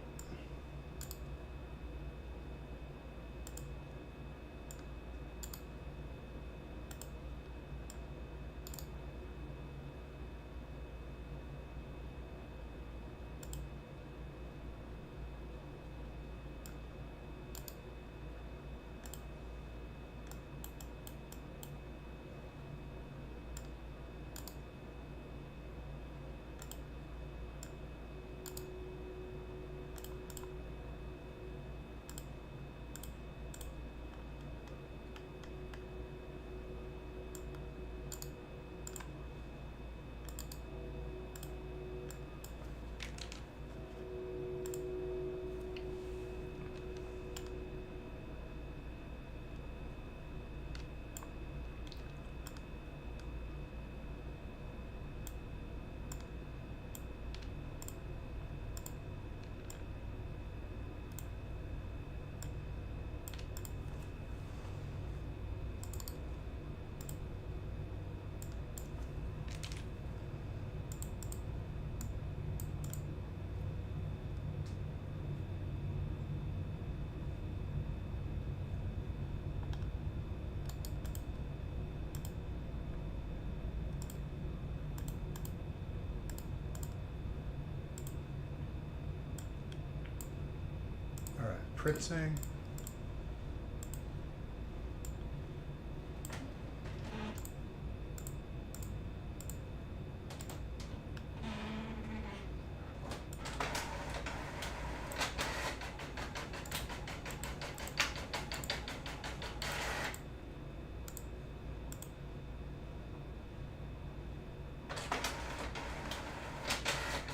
All right, printing.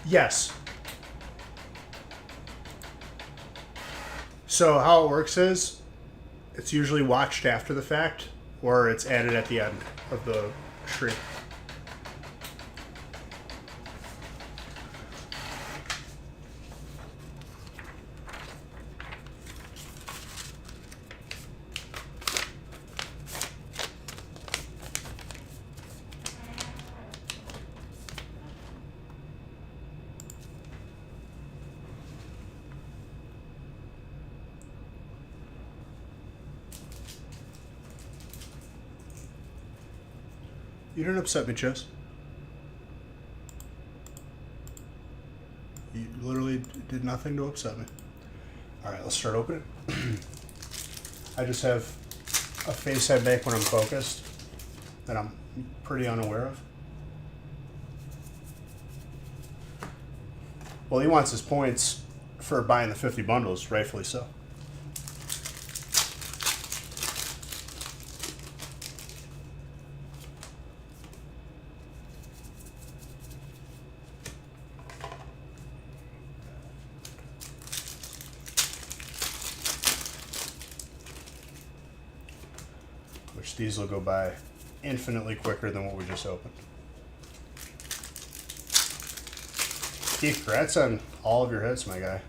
Yes. So how it works is it's usually watched after the fact or it's added at the end of the tree. You didn't upset me, Chess. You literally did nothing to upset me. Alright, let's start opening. I just have a face I make when I'm focused that I'm pretty unaware of. Well, he wants his points for buying the 50 bundles, rightfully so. Which these will go by infinitely quicker than what we just opened. Keith, congrats on all of your hits, my guy.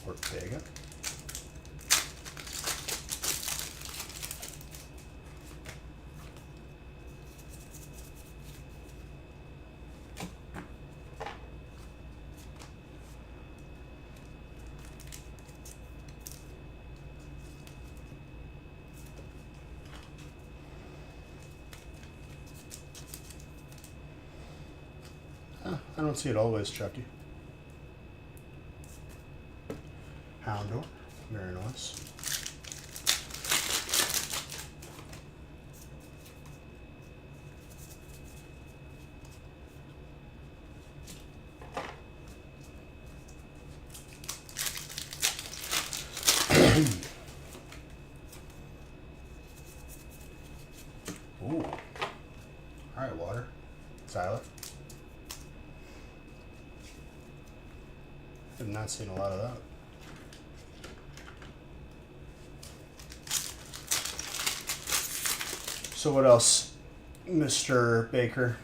Ortega. I don't see it always, Chucky. Houndor, very nice. Ooh. Alright, water. Silent. I've not seen a lot of that. So what else, Mr. Baker?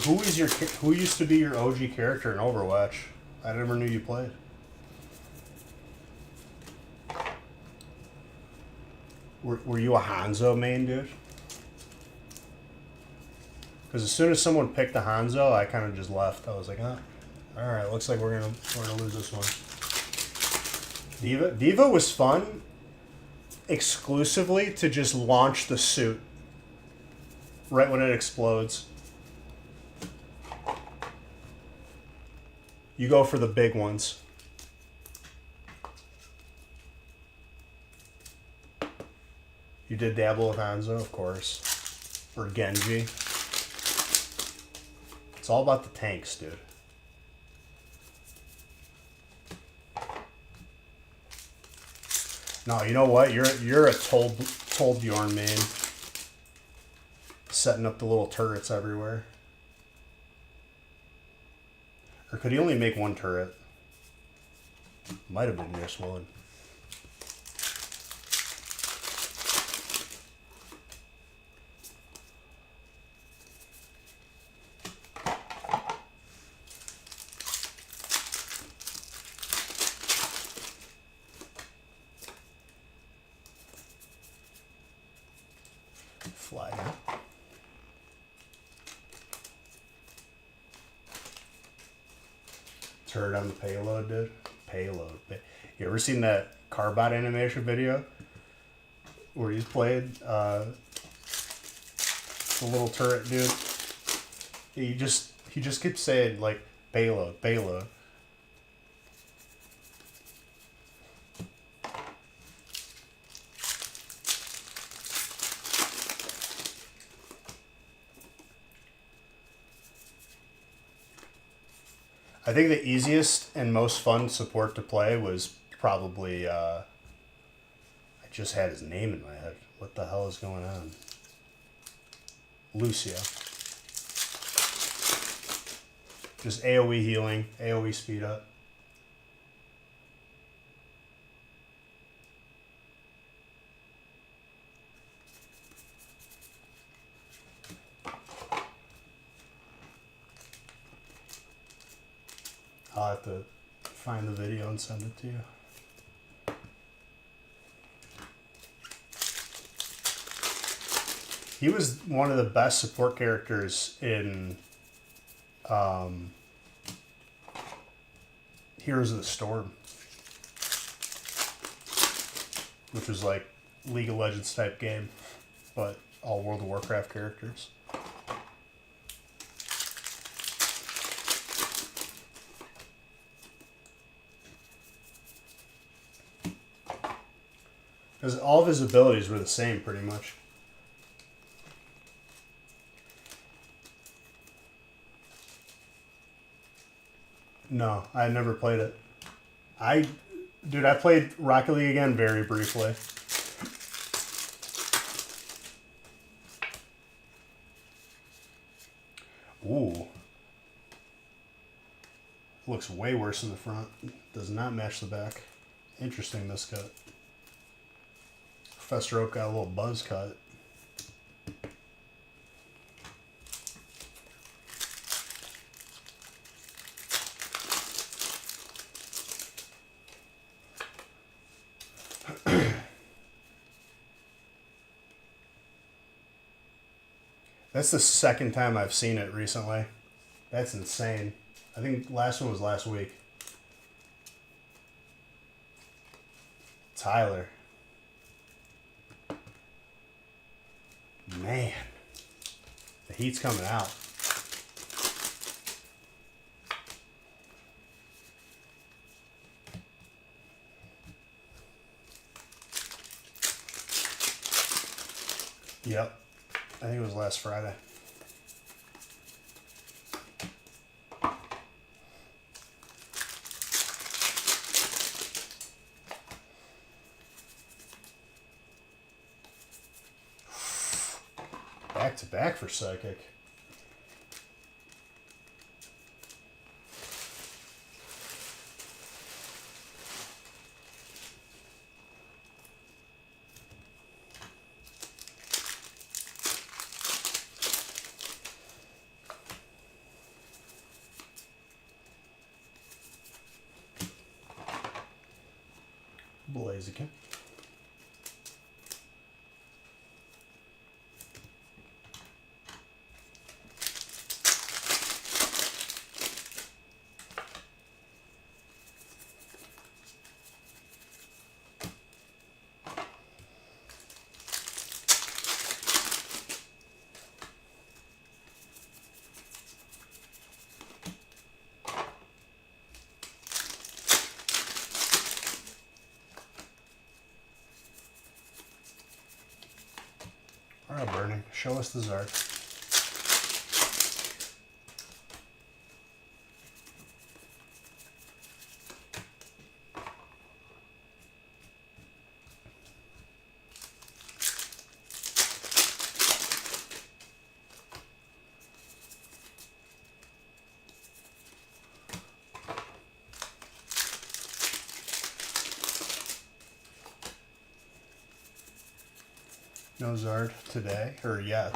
Who used to be your OG character in Overwatch? I never knew you played. Were you a Hanzo main, dude? Because as soon as someone picked a Hanzo, I kind of just left. I was like, all right, looks like we're gonna lose this one. Diva was fun exclusively to just launch the suit right when it explodes. You go for the big ones. You did dabble with Hanzo, of course. Or Genji. It's all about the tanks, dude. No, you know what? You're a Torbjorn main. Setting up the little turrets everywhere. Or could he only make one turret? Might have been just one. Flag. Turret on the payload, dude. Payload. You ever seen that Carbot animation video where he's played the little turret dude He just keeps saying like payload, payload. I think the easiest and most fun support to play was probably I just had his name in my head. What the hell is going on? Lucio. Just AoE healing, AoE speed up. I'll have to find the video and send it to you. He was one of the best support characters in Heroes of the Storm, which was like League of Legends type game, but all World of Warcraft characters. Because all of his abilities were the same, pretty much. No, I never played it. Dude, I played Rocket League again very briefly. Ooh. Looks way worse in the front. Does not match the back. Interesting miscut. Professor Oak got a little buzz cut. That's the second time I've seen it recently. That's insane. I think last one was last week. Tyler. Man. The heat's coming out. Yep. I think it was last Friday. Back to back for Psychic. Blaziken. Alright, Burning. Show us the Zard. No Zard today, or yet.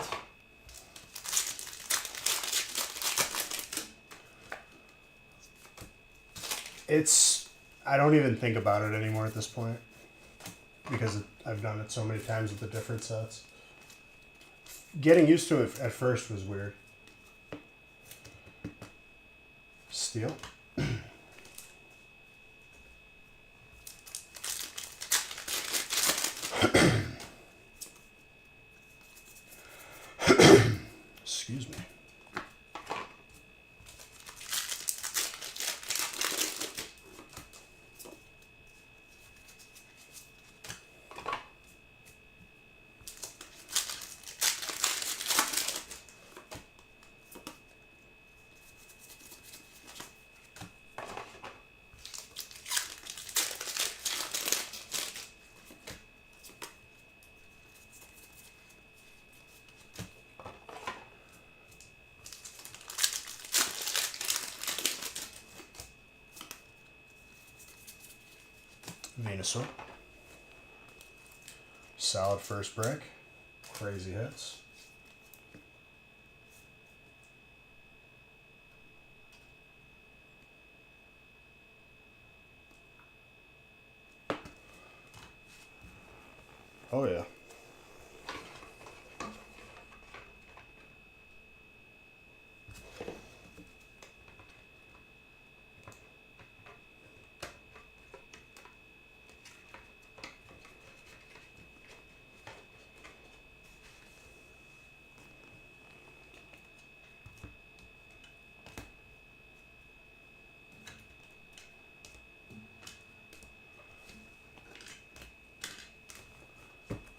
I don't even think about it anymore at this point. Because I've done it so many times with the different sets. Getting used to it at first was weird. Steel. Excuse me. Venusaur. Solid first break. Crazy hits. Oh yeah.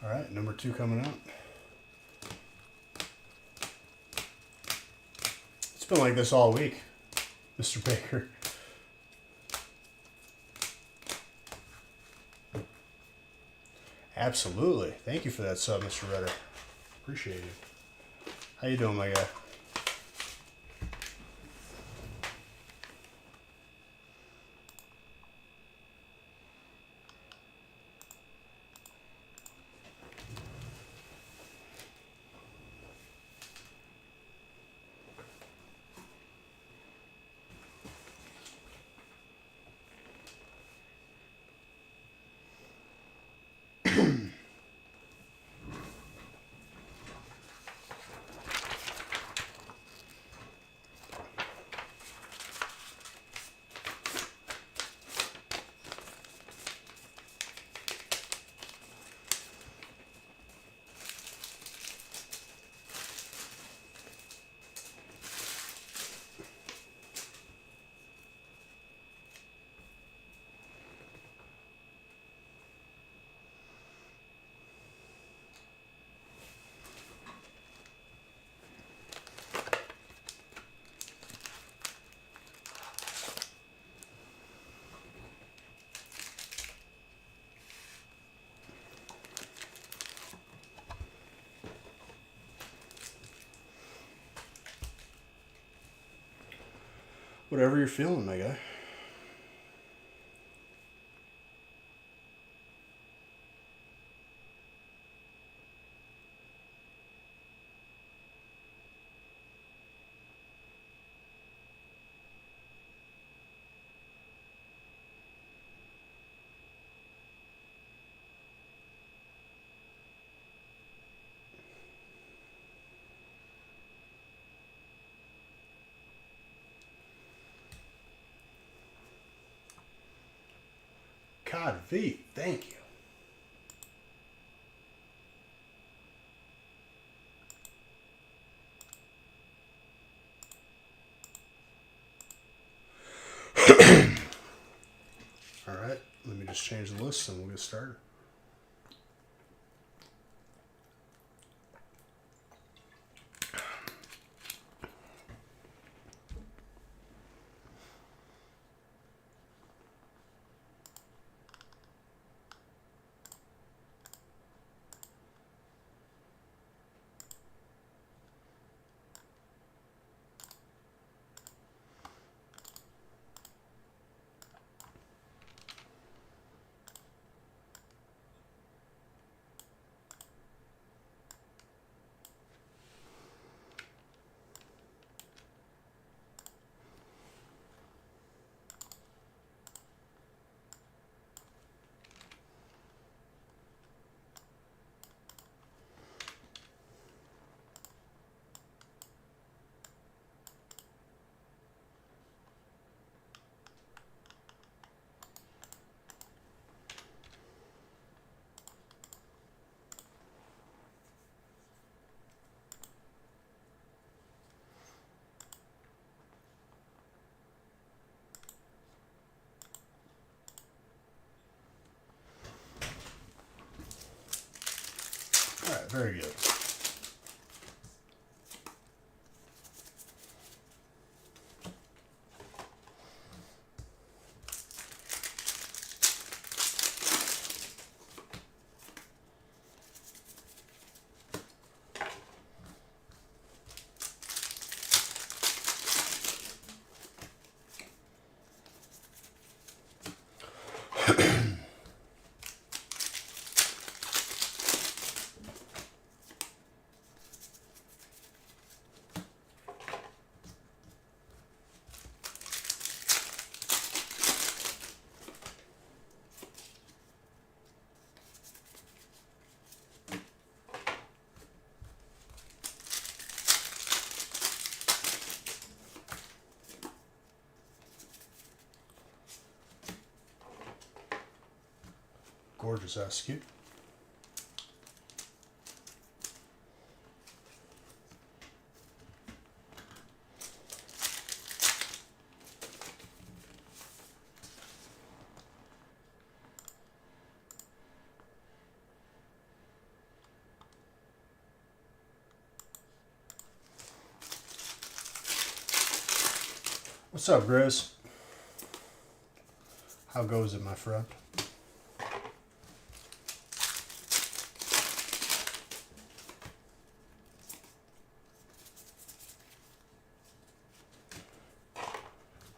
All right, number 2 coming out. It's been like this all week, Mr. Baker. Absolutely. Thank you for that sub, Mr. Redder. Appreciate you. How you doing, my guy? Whatever you're feeling, my guy. God V, thank you. All right, let me just change the list and we'll get started. All right, very good. Gorgeous execute. What's up, Grizz? How goes it, my friend?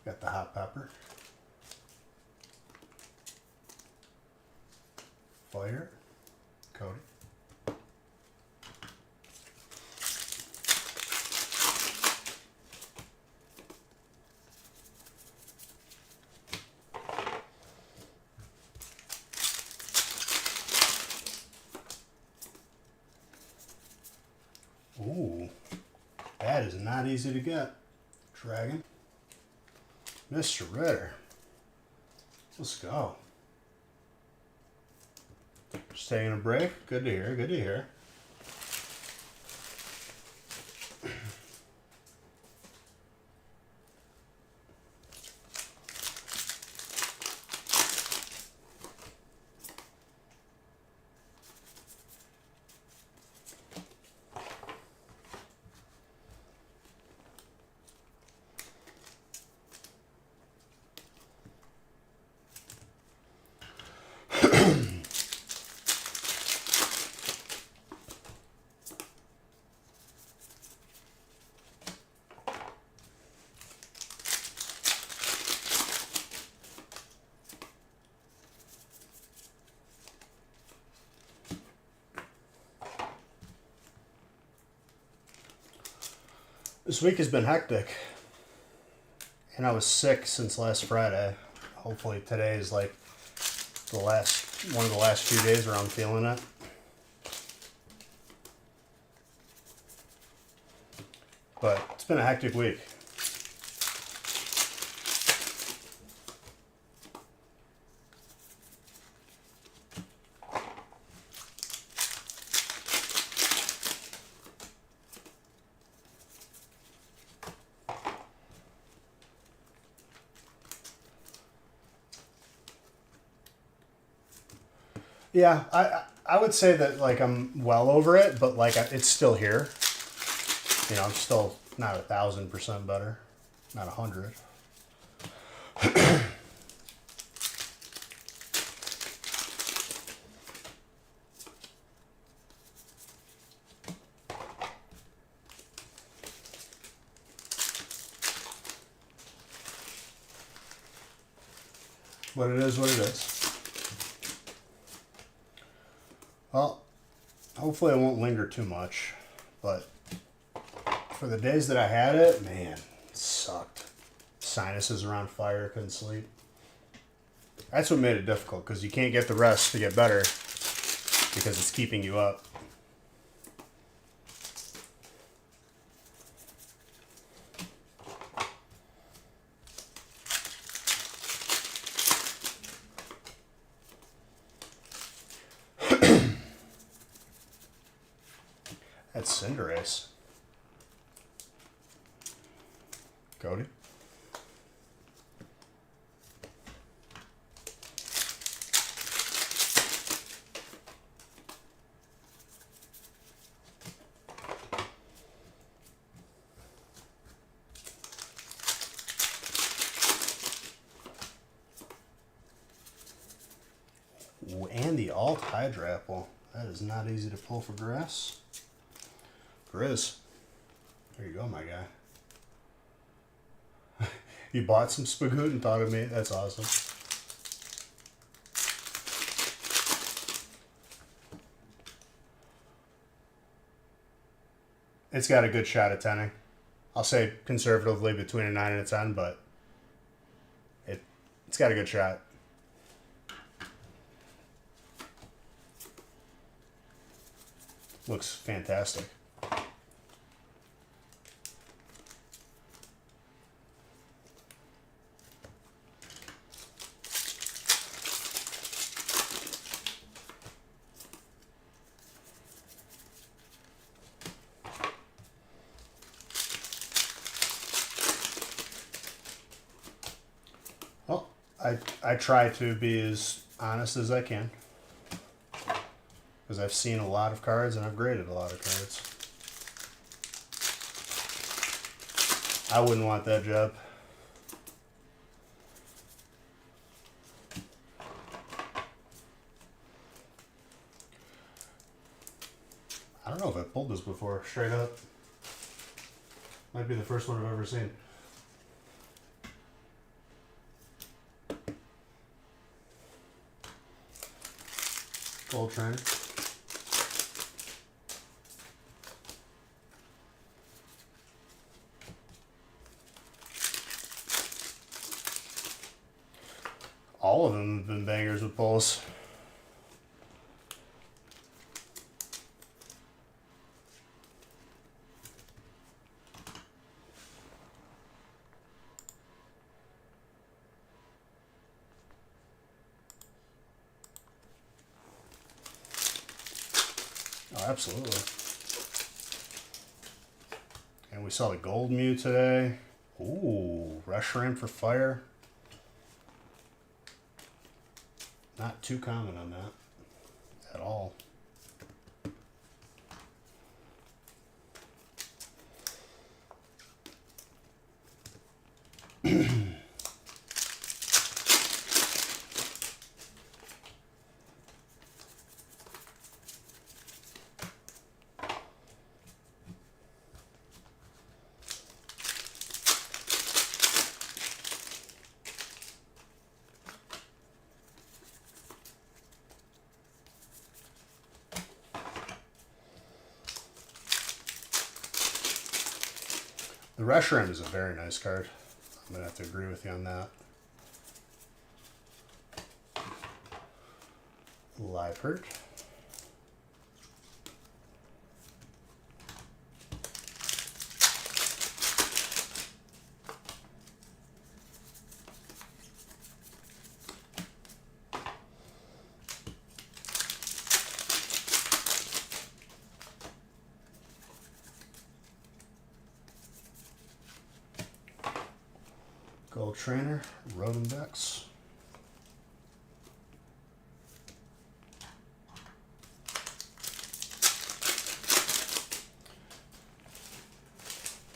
Got the hot pepper. Fire. Cody. Ooh, that is not easy to get. Dragon. Mr. Ritter. Let's go. Just taking a break. Good to hear, good to hear. This week has been hectic, and I was sick since last Friday. Hopefully today is like one of the last few days where I'm feeling it. But it's been a hectic week. Yeah, I would say that like I'm well over it, but like it's still here. You know, I'm still not 1,000% better, not 100. But it is what it is. Well, hopefully it won't linger too much, but for the days that I had it, man, it sucked. Sinuses are on fire, couldn't sleep. That's what made it difficult, because you can't get the rest to get better because it's keeping you up. That's Cinderace. Cody. Ooh, and the alt Hydra Apple. That is not easy to pull for grass. Grizz. There you go, my guy. You bought some Spagoot and thought of me? That's awesome. It's got a good shot at 10ing. I'll say conservatively between a 9 and a 10, but it's got a good shot. Looks fantastic. I try to be as honest as I can. Because I've seen a lot of cards and I've graded a lot of cards. I wouldn't want that job. I don't know if I pulled this before, straight up. Might be the first one I've ever seen. Gold Trainer. All of them have been bangers with pulls. Oh, absolutely. And we saw the gold Mew today. Ooh, Reshiram for fire. Not too common on that at all. The Reshiram is a very nice card. I'm going to have to agree with you on that. Liepard. Gold Trainer, Rodenbex.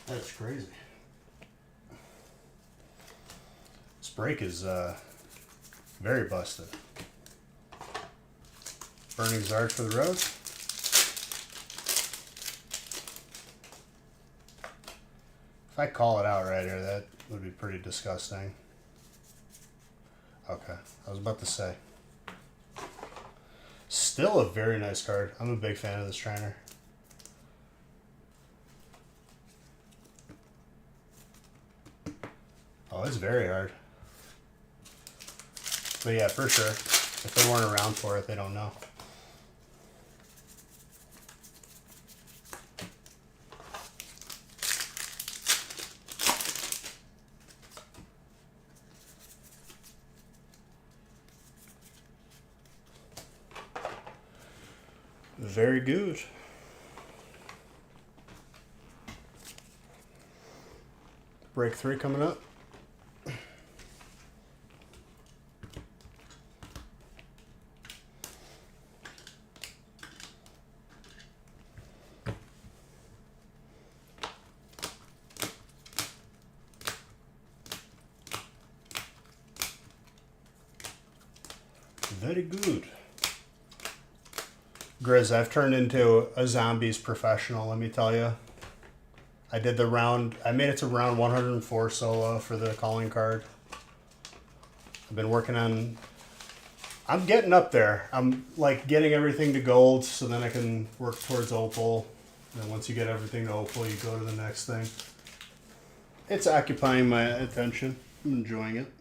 That's crazy. This break is very busted. Burning Zard for the road. If I call it out right here, that would be pretty disgusting. Okay, I was about to say. Still a very nice card. I'm a big fan of this trainer. Oh, it's very hard. But yeah, for sure. If they weren't around for it, they don't know. Very good. Break 3 coming up. Very good. Grizz, I've turned into a zombies professional, let me tell you. I did the round, I made it to round 104 solo for the calling card. I've been working on, I'm getting up there. I'm like getting everything to gold so then I can work towards opal. And once you get everything to opal, you go to the next thing. It's occupying my attention. I'm enjoying it.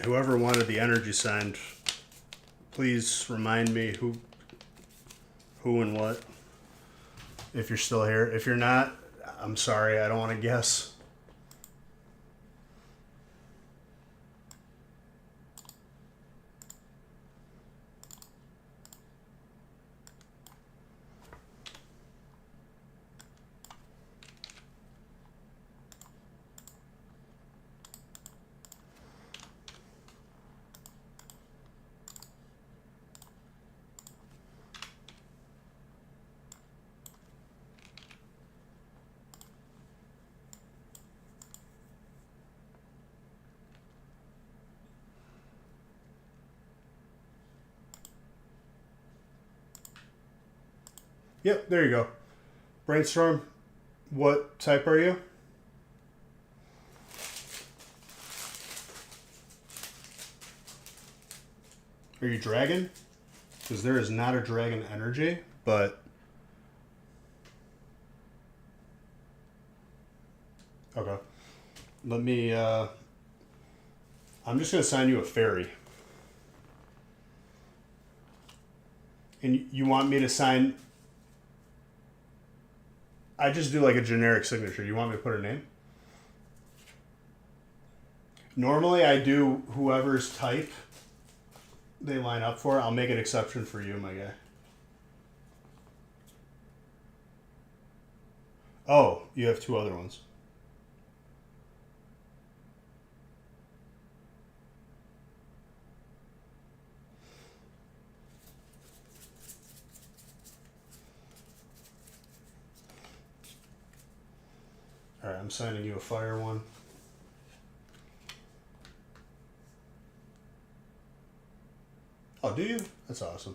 And whoever wanted the energy signed, please remind me who and what. If you're still here. If you're not, I'm sorry, I don't want to guess. Yep, there you go. Brainstorm, what type are you? Are you dragon? Because there is not a dragon energy, but... Okay. Let me, I'm just going to assign you a fairy. And you want me to sign... I just do like a generic signature. You want me to put her name? Normally I do whoever's type they line up for. I'll make an exception for you, my guy. Oh, you have two other ones. Alright, I'm signing you a fire one. Oh, do you? That's awesome.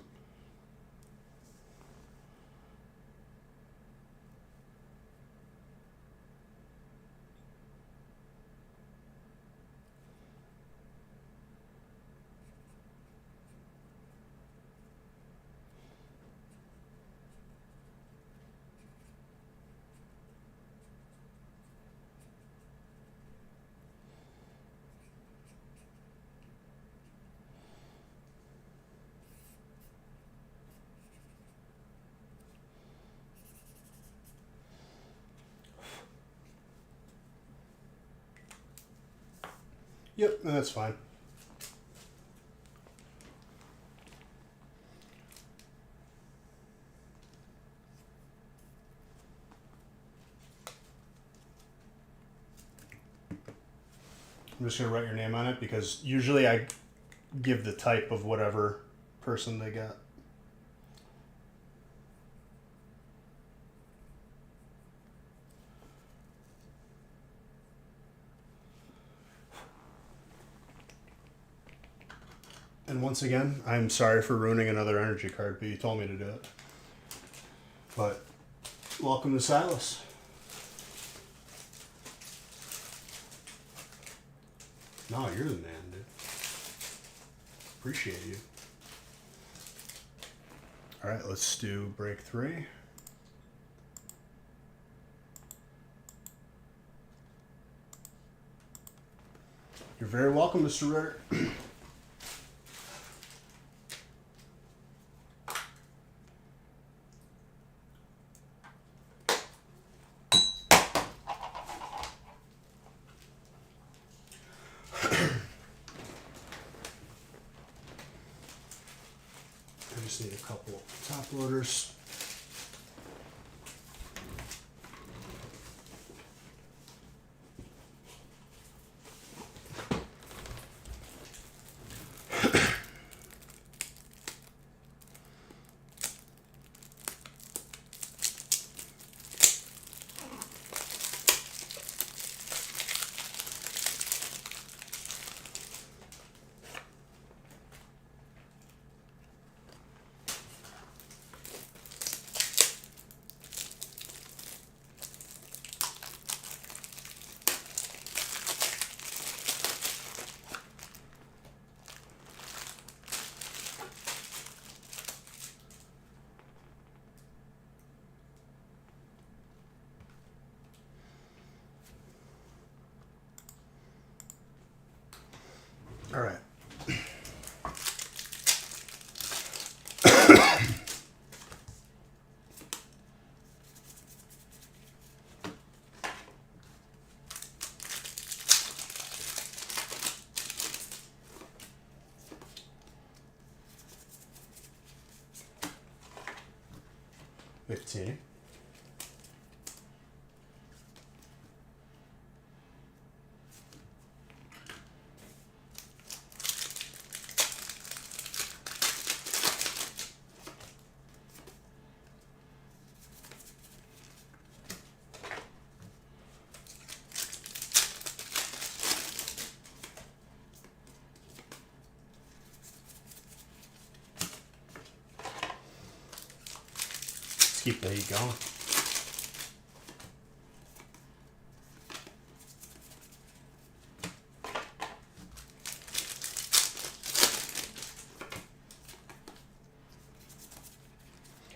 Yep, that's fine. I'm just going to write your name on it because usually I give the type of whatever person they got. And once again, I'm sorry for ruining another energy card, but you told me to do it. But welcome to Silas. No, you're the man, dude. Appreciate you. All right, let's do break 3. You're very welcome, Mr. Ritter. I just need a couple top loaders. 15. Let's keep the heat going.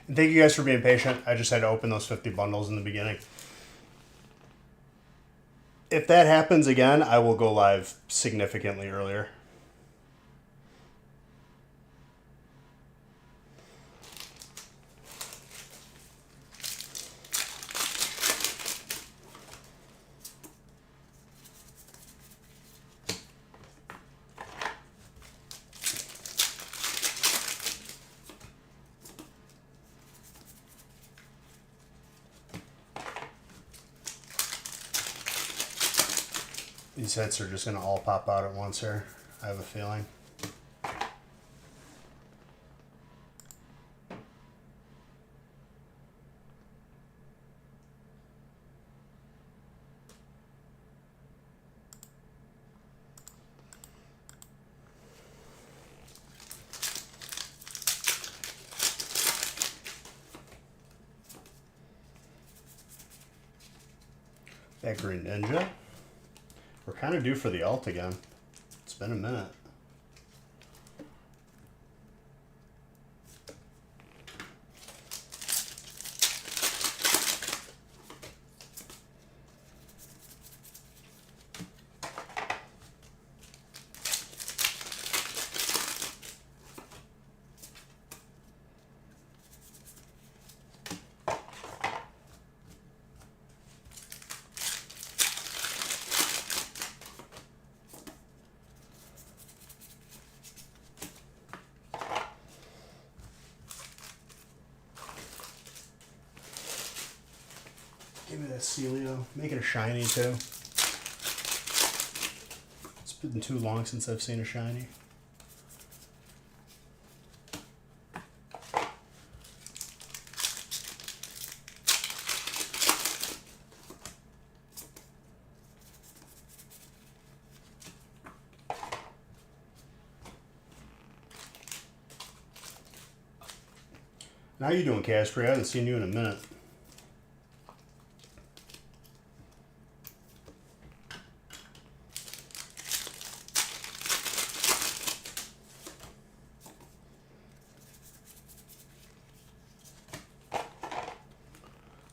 And thank you guys for being patient. I just had to open those 50 bundles in the beginning. If that happens again, I will go live significantly earlier. These hits are just going to all pop out at once here, I have a feeling. That Green Ninja. We're kind of due for the alt again. It's been a minute. Give me that Celio. Make it a shiny too. It's been too long since I've seen a shiny. How you doing, Casper? I haven't seen you in a minute.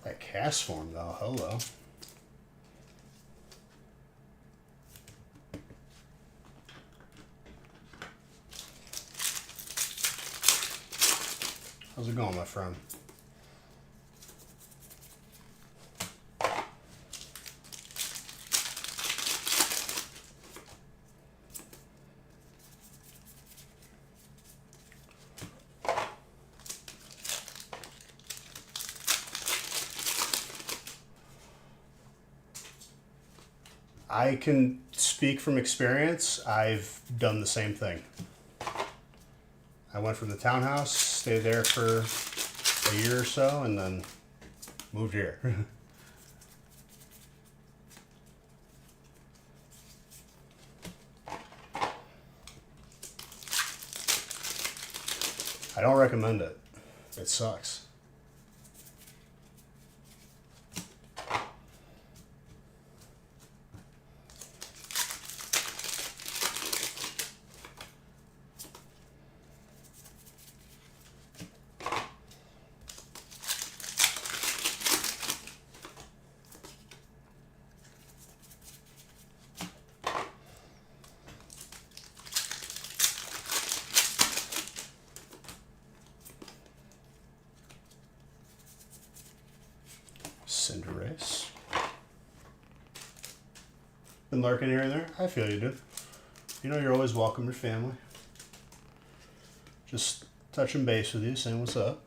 That cast form, though. Hello. How's it going, my friend? I can speak from experience. I've done the same thing. I went from the townhouse, stayed there for a year or so, and then moved here. I don't recommend it. It sucks. Cinderace. Been lurking here and there? I feel you, dude. You know you're always welcome to family. Just touching base with you, saying what's up.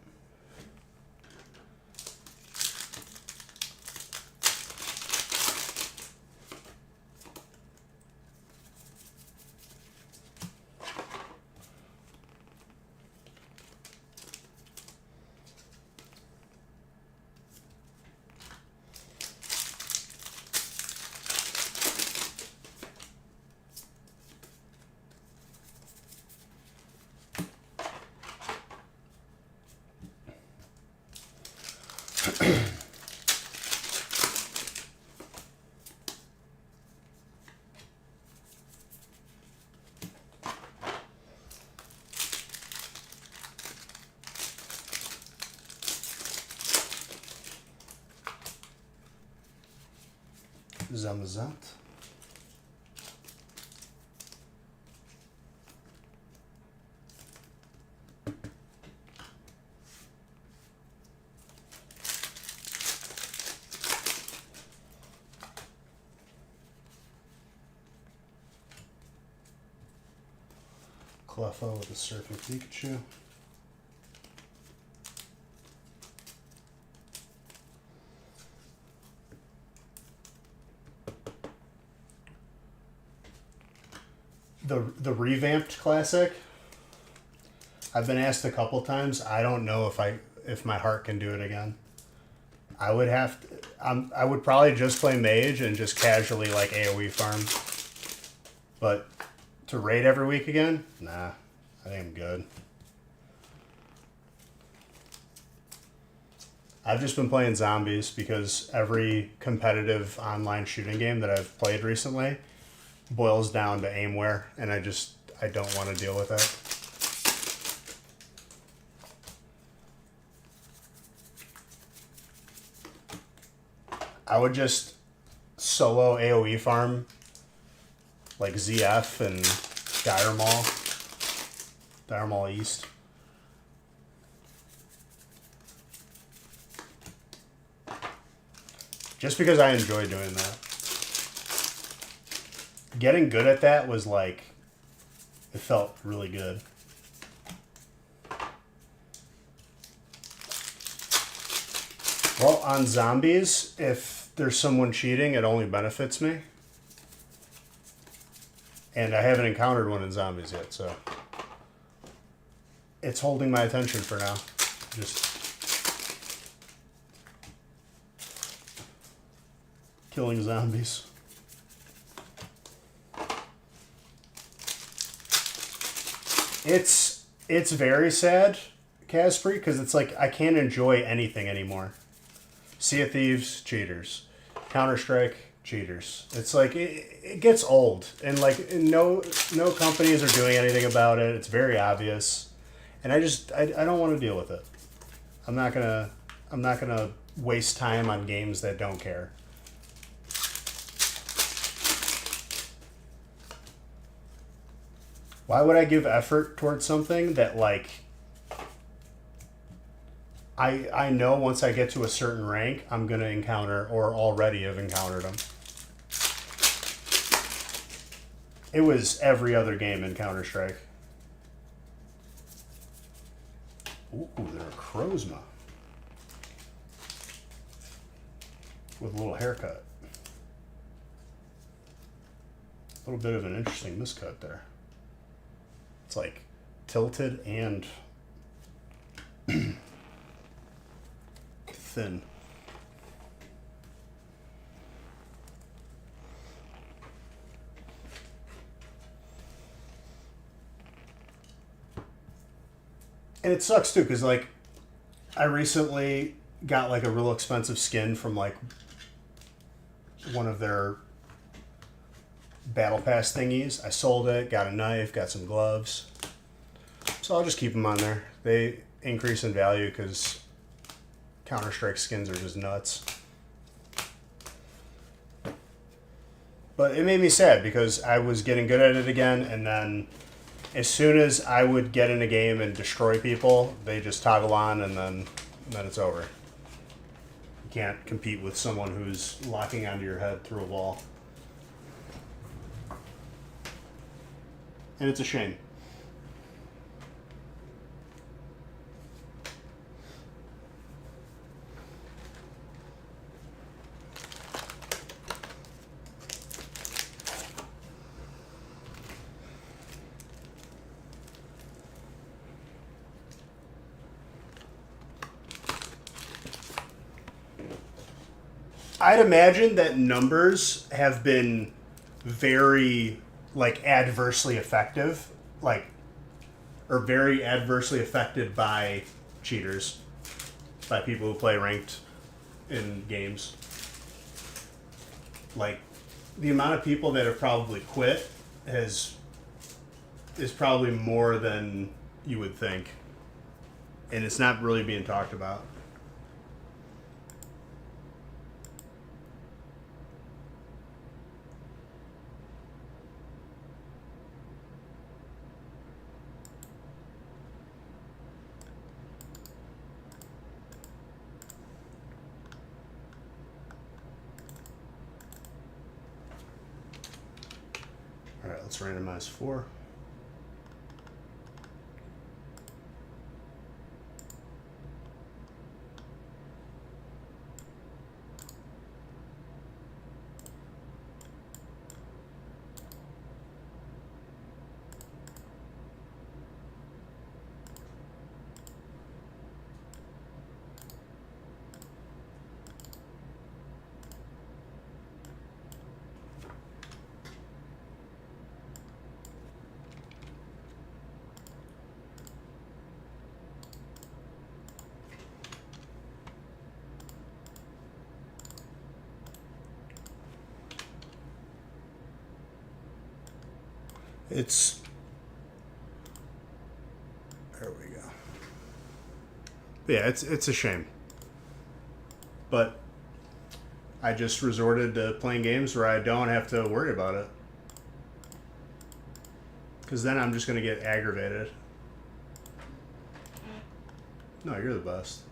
Zamazant. Cleffa with a Surfing Pikachu. The revamped classic. I've been asked a couple times. I don't know if my heart can do it again. I would have to, I would probably just play mage and just casually like AoE farm. But to raid every week again? Nah, I think I'm good. I've just been playing zombies because every competitive online shooting game that I've played recently boils down to aimware, and I don't want to deal with it. I would just solo AoE farm like ZF and Dire Maul East. Just because I enjoy doing that. Getting good at that was like, it felt really good. Well, on zombies, if there's someone cheating, it only benefits me. And I haven't encountered one in zombies yet, so it's holding my attention for now. Just killing zombies. It's very sad, Caspree, because it's like I can't enjoy anything anymore. Sea of Thieves, cheaters. Counter-Strike, cheaters. It's like it gets old, and like no companies are doing anything about it. It's very obvious, and I don't want to deal with it. I'm not gonna waste time on games that don't care. Why would I give effort towards something that, like, I know once I get to a certain rank, I'm going to encounter, or already have encountered them. It was every other game in Counter-Strike. Ooh, they're a Crozma. With a little haircut. A little bit of an interesting miscut there. It's like tilted and thin. And it sucks too, because like I recently got like a real expensive skin from like one of their battle pass thingies. I sold it, got a knife, got some gloves. So I'll just keep them on there. They increase in value because Counter-Strike skins are just nuts. But it made me sad because I was getting good at it again, and then as soon as I would get in a game and destroy people, they just toggle on, and then it's over. You can't compete with someone who's locking onto your head through a wall. And it's a shame. I'd imagine that numbers have been very, like, adversely effective, like, or very adversely affected by cheaters, by people who play ranked in games. Like, the amount of people that have probably quit is probably more than you would think. And it's not really being talked about. Alright, let's randomize 4. It's... There we go. But yeah, it's a shame. But I just resorted to playing games where I don't have to worry about it. Because then I'm just going to get aggravated. No, you're the best.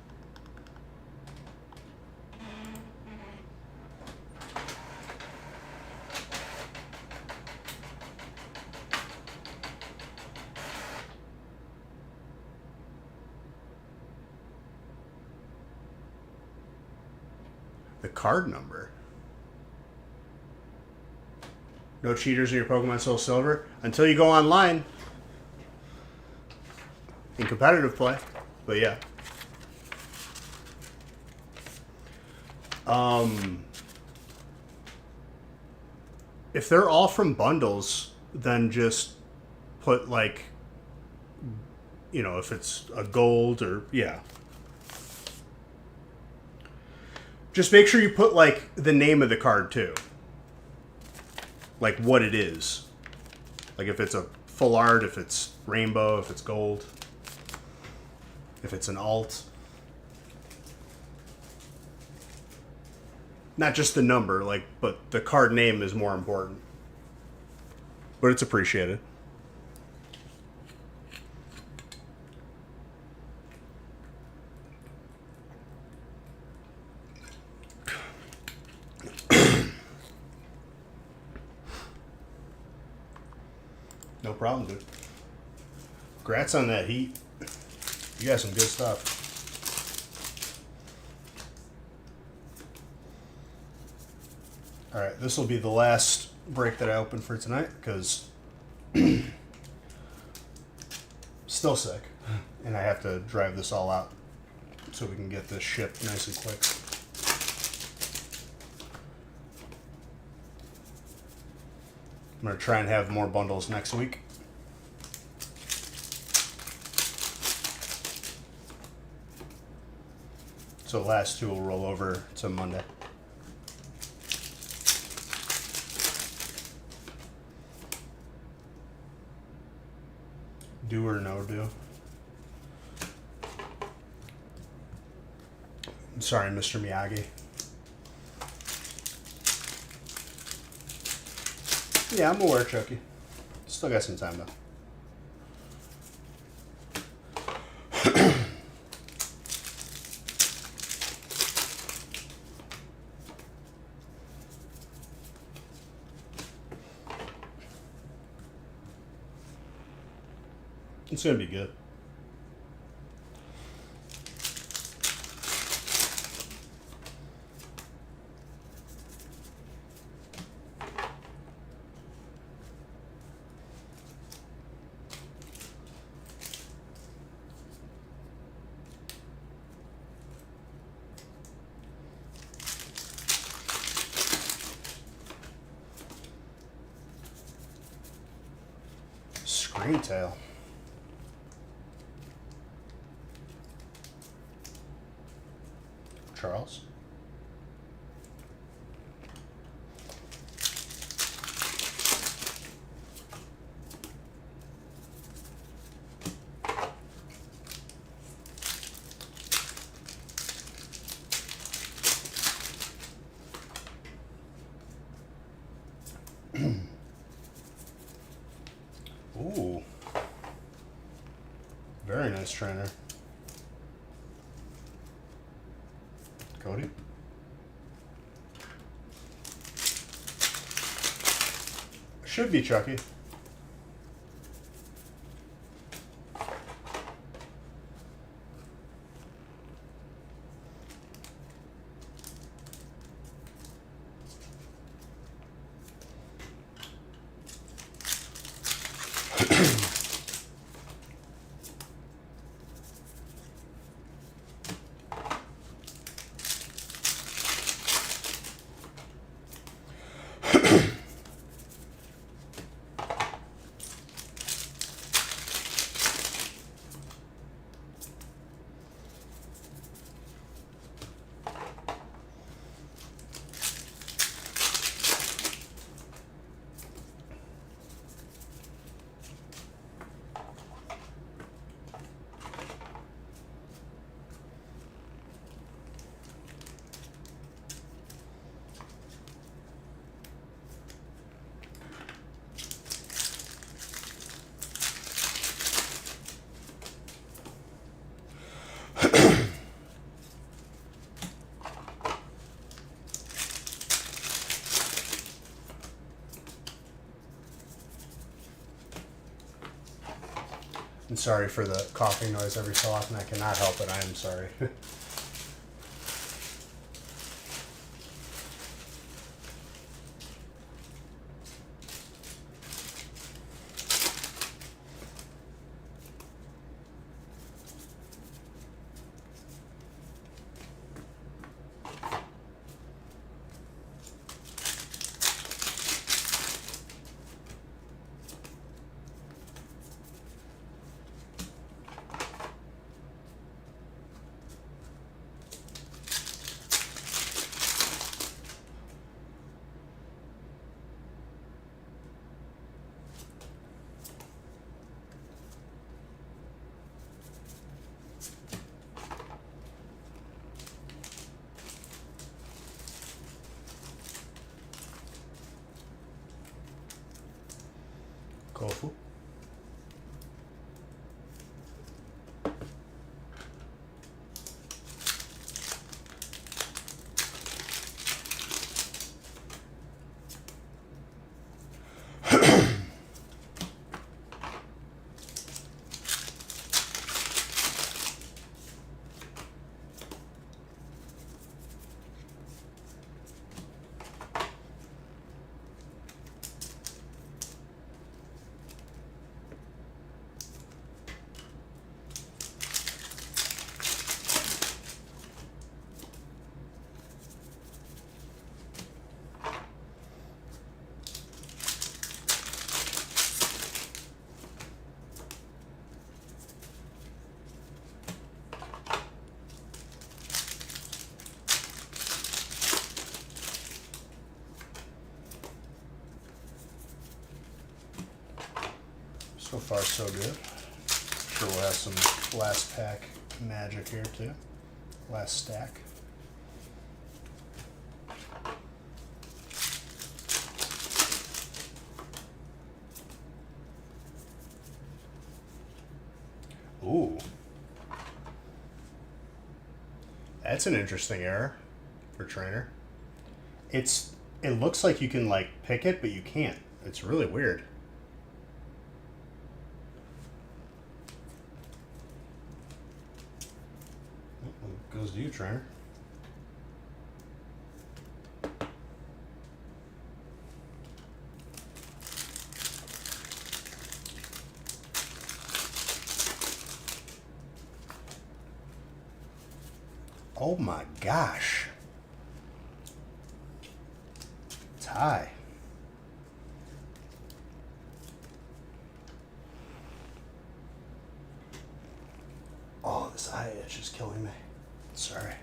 The card number. No cheaters in your Pokemon Soul Silver until you go online in competitive play. But yeah. If they're all from bundles, then just put like, you know, if it's a gold or yeah. Just make sure you put like the name of the card too. Like what it is. Like if it's a full art, if it's rainbow, if it's gold, if it's an alt. Not just the number, like, but the card name is more important. But it's appreciated. No problem, dude. Congrats on that heat. You got some good stuff. Alright, this will be the last break that I open for tonight because still sick. And I have to drive this all out so we can get this shipped nice and quick. I'm going to try and have more bundles next week. So the last 2 will roll over to Monday. Do or no do? I'm sorry, Mr. Miyagi. Yeah, I'm aware, Chucky. Still got some time, though. It's going to be good. Screen tail. Charles? Ooh. Very nice trainer. Cody? Should be Chucky. I'm sorry for the coughing noise every so often. I cannot help it. I am sorry. Kofu. So far, so good. Sure, we'll have some last pack magic here too. Last stack. Ooh. That's an interesting error for trainer. It looks like you can like pick it, but you can't. It's really weird. Goes to you, trainer. Oh my gosh. Tie. Oh, this eye itch is killing me. Sorry.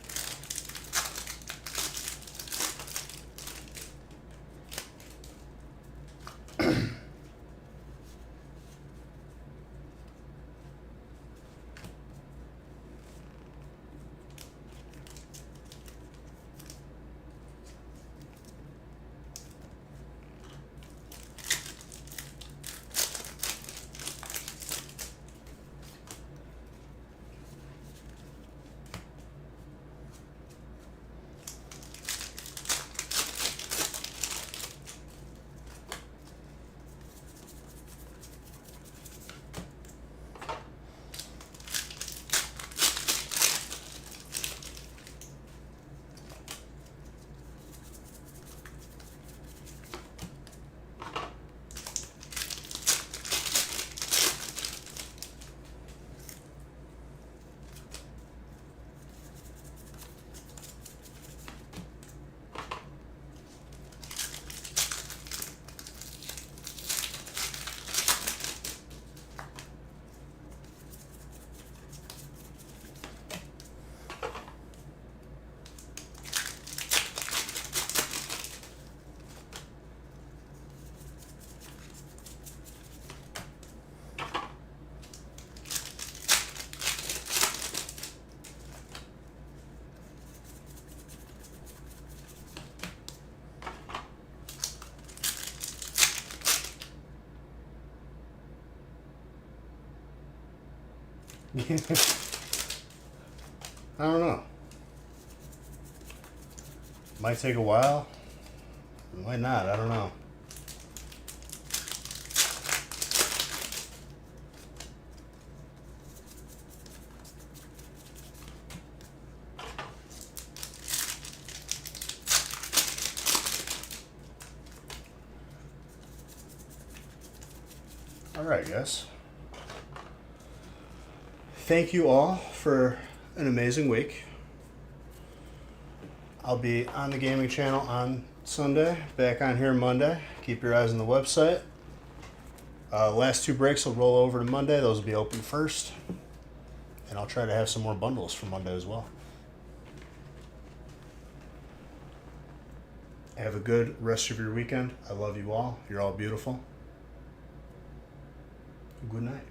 I don't know. Might take a while. Might not. I don't know. All right, guys. Thank you all for an amazing week. I'll be on the gaming channel on Sunday, back on here Monday. Keep your eyes on the website. Last two breaks will roll over to Monday. Those will be open first. And I'll try to have some more bundles for Monday as well. Have a good rest of your weekend. I love you all. You're all beautiful. Good night.